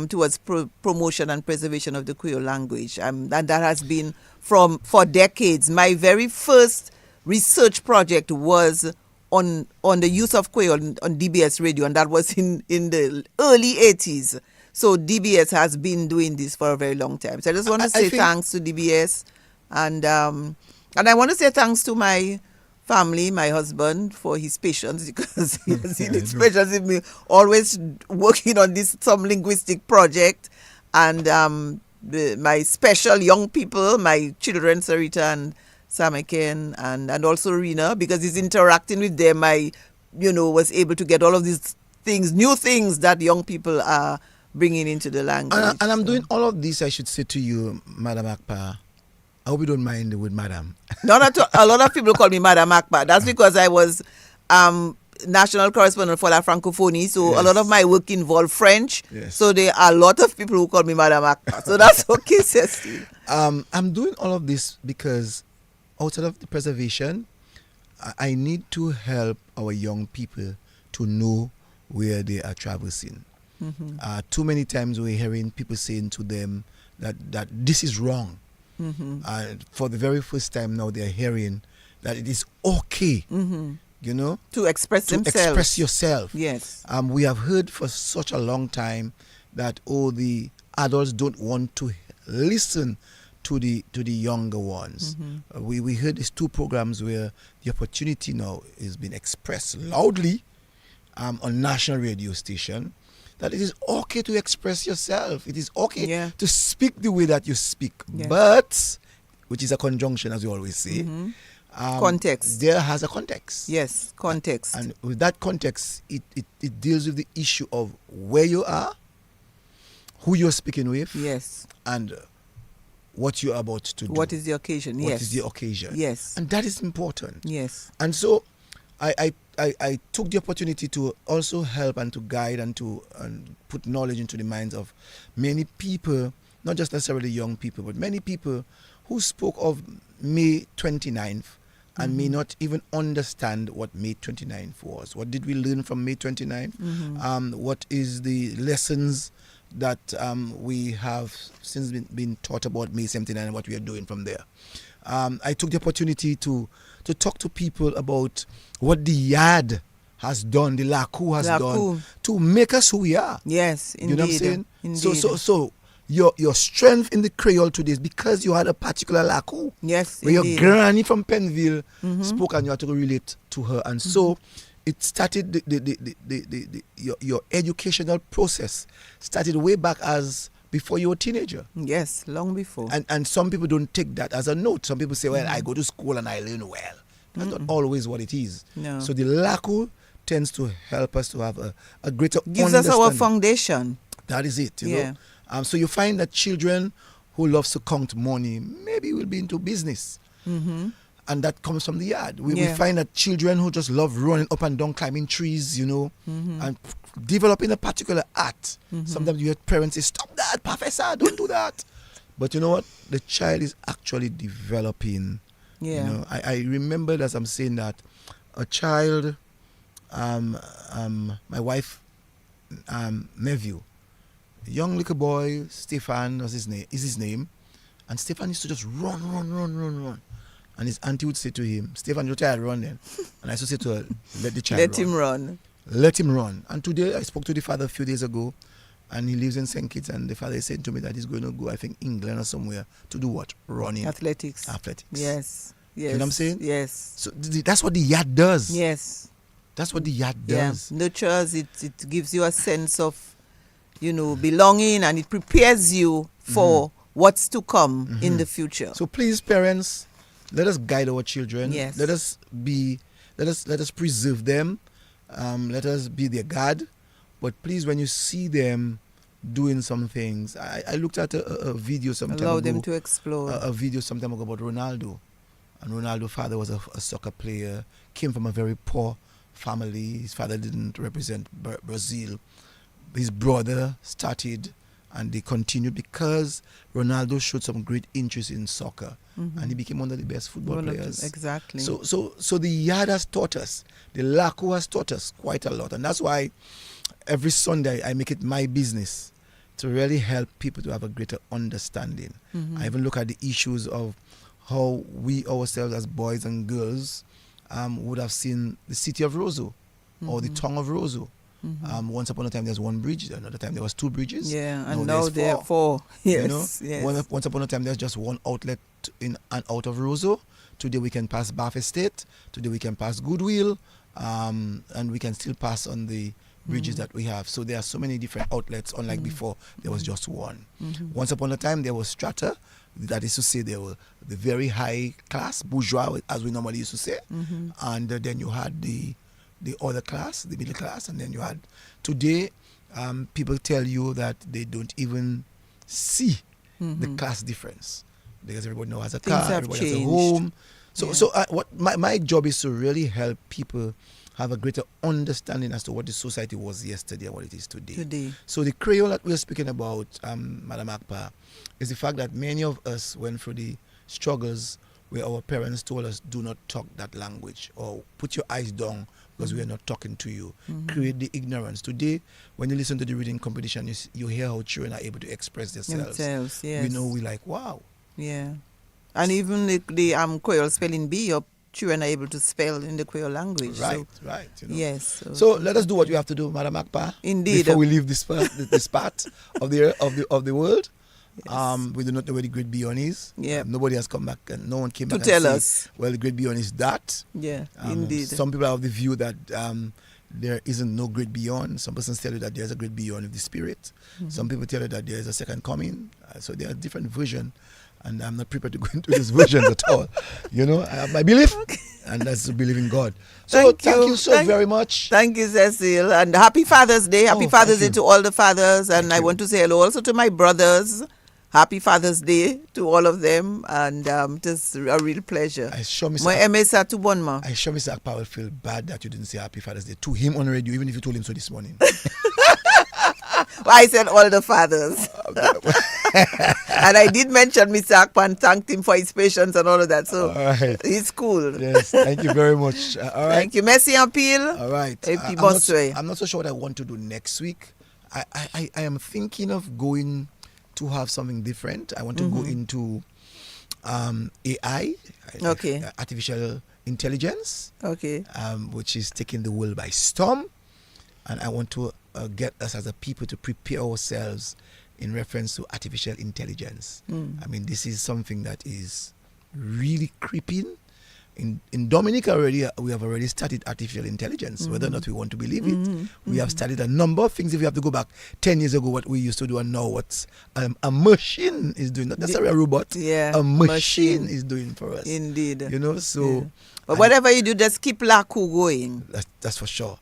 S4: towards promotion and preservation of the Creole language. And that has been for decades. My very first research project was on the use of Creole on DBS radio, and that was in the early 80s. So DBS has been doing this for a very long time. So I just want to say thanks to DBS, and I want to say thanks to my family, my husband, for his patience, because he has seen his patience in me, always working on some linguistic project, and my special young people, my children, Sarita and Samaken, and also Rena, because he's interacting with them. I was able to get all of these things, new things that young people are bringing into the language.
S1: And I'm doing all of this, I should say to you, Madam Akpa. I hope you don't mind the word Madam.
S4: No, not a lot of people call me Madam Akpa. That's because I was national correspondent for La Francophonie, so a lot of my work involved French.
S1: Yes.
S4: So there are a lot of people who call me Madam Akpa. So that's okay, Cecile.
S1: I'm doing all of this because outside of the preservation, I need to help our young people to know where they are traversing. Too many times we're hearing people saying to them that this is wrong. For the very first time now, they're hearing that it is okay, you know,
S4: to express themselves.
S1: Express yourself.
S4: Yes.
S1: We have heard for such a long time that the adults don't want to listen to the younger ones. We heard these 2 programs where the opportunity now is being expressed loudly on national radio station, that it is okay to express yourself. It is okay to speak the way that you speak. But, which is a conjunction, as we always say,
S4: context.
S1: There has a context.
S4: Yes, context.
S1: And with that context, it deals with the issue of where you are, who you're speaking with, and what you're about to do.
S4: What is the occasion?
S1: What is the occasion?
S4: Yes.
S1: And that is important.
S4: Yes.
S1: And so I took the opportunity to also help and to guide and to put knowledge into the minds of many people, not just necessarily young people, but many people who spoke of May 29th and may not even understand what May 29th was. What did we learn from May 29th? What is the lessons that we have since been taught about May 79 and what we are doing from there? I took the opportunity to talk to people about what the Yard has done, the Lakou has done to make us who we are.
S4: Yes, indeed.
S1: You know what I'm saying?
S4: Indeed.
S1: So your strength in the Creole today is because you had a particular Lakou.
S4: Yes,
S1: where
S4: indeed.
S1: your granny from Penville spoke and you had to relate to her. And so it started your educational process started way back as before you were a teenager.
S4: Yes, long before.
S1: And some people don't take that as a note. Some people say, well, I go to school and I learn well. That's not always what it is.
S4: No.
S1: So the Lakou tends to help us to have a greater
S4: gives us our foundation.
S1: That is it, you know. So you find that children who loves to count money maybe will be into business. And that comes from the Yard. We find that children who just love running up and down, climbing trees, you know, and developing a particular art. Sometimes you hear parents say, stop that, Professor, don't do that. But you know what? The child is actually developing. You know, I remember as I'm saying that a child, my wife, nephew, a young little boy, Stefan is his name. And Stefan used to just run. And his auntie would say to him, Stefan, you're tired, run then. And I used to say to her, let the child
S4: Let him run.
S1: Let him run. And today I spoke to the father a few days ago, and he lives in St. Kitts, and the father said to me that he's going to go, I think, England or somewhere to do what? Running.
S4: Athletics.
S1: Yes.
S4: Yes.
S1: You know what I'm saying?
S4: Yes.
S1: So that's what the Yard does.
S4: Yes.
S1: That's what the Yard does.
S4: Nurtures, it gives you a sense of, you know, belonging, and it prepares you for what's to come in the future.
S1: So please, parents, let us guide our children.
S4: Yes.
S1: Let us preserve them. Let us be their guard. But please, when you see them doing some things, I looked at a video some time ago.
S4: Allow them to explore.
S1: A video some time ago about Ronaldo. And Ronaldo's father was a soccer player, came from a very poor family. His father didn't represent Brazil. His brother started, and they continued because Ronaldo showed some great interest in soccer, and he became one of the best football players.
S4: Exactly.
S1: So the Yard has taught us, the Lakou has taught us quite a lot, and that's why every Sunday I make it my business to really help people to have a greater understanding. I even look at the issues of how we ourselves as boys and girls would have seen the city of Roseau or the tongue of Roseau. Once upon a time there's one bridge, another time there was 2 bridges.
S4: Yeah, and now there are 4. Yes,
S1: you know? Once upon a time there's just one outlet in and out of Roseau. Today we can pass Bath Estate. Today we can pass Goodwill, and we can still pass on the bridges that we have. So there are so many different outlets, unlike before there was just one. Once upon a time there was strata. That is to say, they were the very high class bourgeois, as we normally used to say, and then you had the the other class, the middle class, and then you had today. People tell you that they don't even see the class difference because everybody now has a
S4: Things
S1: car,
S4: have
S1: everybody has a
S4: changed.
S1: home. So what my job is to really help people have a greater understanding as to what the society was yesterday and what it is today. So the Creole that we're speaking about, Madam Akpa, is the fact that many of us went through the struggles where our parents told us, do not talk that language, or put your eyes down because we are not talking to you. Create the ignorance. Today, when you listen to the reading competition, you hear how children are able to express themselves.
S4: Yes.
S1: We know we're like, wow.
S4: Yeah. And even the Creole spelling bee, your children are able to spell in the Creole language.
S1: Right.
S4: You know. Yes.
S1: So let us do what we have to do, Madam Akpa.
S4: Indeed.
S1: Before we leave this part of the world. Yes. We do not know where the Great Beyond is.
S4: Yeah.
S1: Nobody has come back, and no one came back
S4: to tell
S1: and
S4: us.
S1: Well, the Great Beyond is that.
S4: Yeah, indeed.
S1: Some people have the view that there isn't no Great Beyond. Some persons tell you that there's a Great Beyond of the Spirit. Some people tell you that there is a second coming. So there are different versions, and I'm not prepared to go into these versions at all. You know, I have my belief, and that's to believe in God. So thank you so very much.
S4: Thank you, Cecil, and happy Father's Day. Happy Father's Day to all the fathers, and I want to say hello also to my brothers. Happy Father's Day to all of them, and it is a real pleasure.
S1: I sure Mr. Akpa will feel bad that you didn't say Happy Father's Day to him on radio, even if you told him so this morning.
S4: Well, I said all the fathers. And I did mention Mr. Akpa and thanked him for his patience and all of that. So he's cool.
S1: Yes, thank you very much. All right.
S4: Thank you. Merci en pile.
S1: All right. I'm not so sure what I want to do next week. I am thinking of going to have something different. I want to go into AI, artificial intelligence, which is taking the world by storm, and I want to get us as a people to prepare ourselves in reference to artificial intelligence. I mean, this is something that is really creeping. In Dominica already, we have already started artificial intelligence, whether or not we want to believe it. We have started a number of things. If we have to go back 10 years ago, what we used to do, and now what a machine is doing, not necessarily a robot, a machine is doing for us.
S4: Indeed.
S1: You know, so...
S4: But whatever you do, just keep Lakou going.
S1: That's for sure.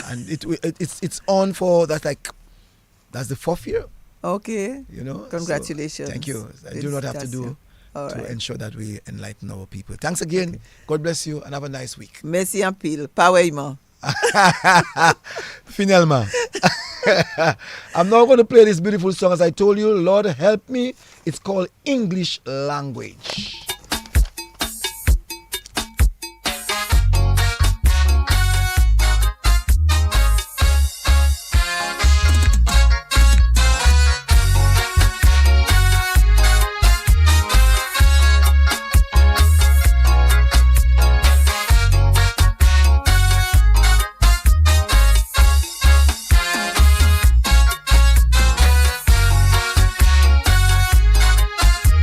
S1: And it's on for, that's the 4th year.
S4: Okay.
S1: You know?
S4: Congratulations.
S1: So, thank you. I do not have to do... to ensure that we enlighten our people. Thanks again. God bless you and have a nice week.
S4: Merci en pile. Pareillement.
S1: Finalement. I'm now going to play this beautiful song as I told you. Lord help me. It's called English Language.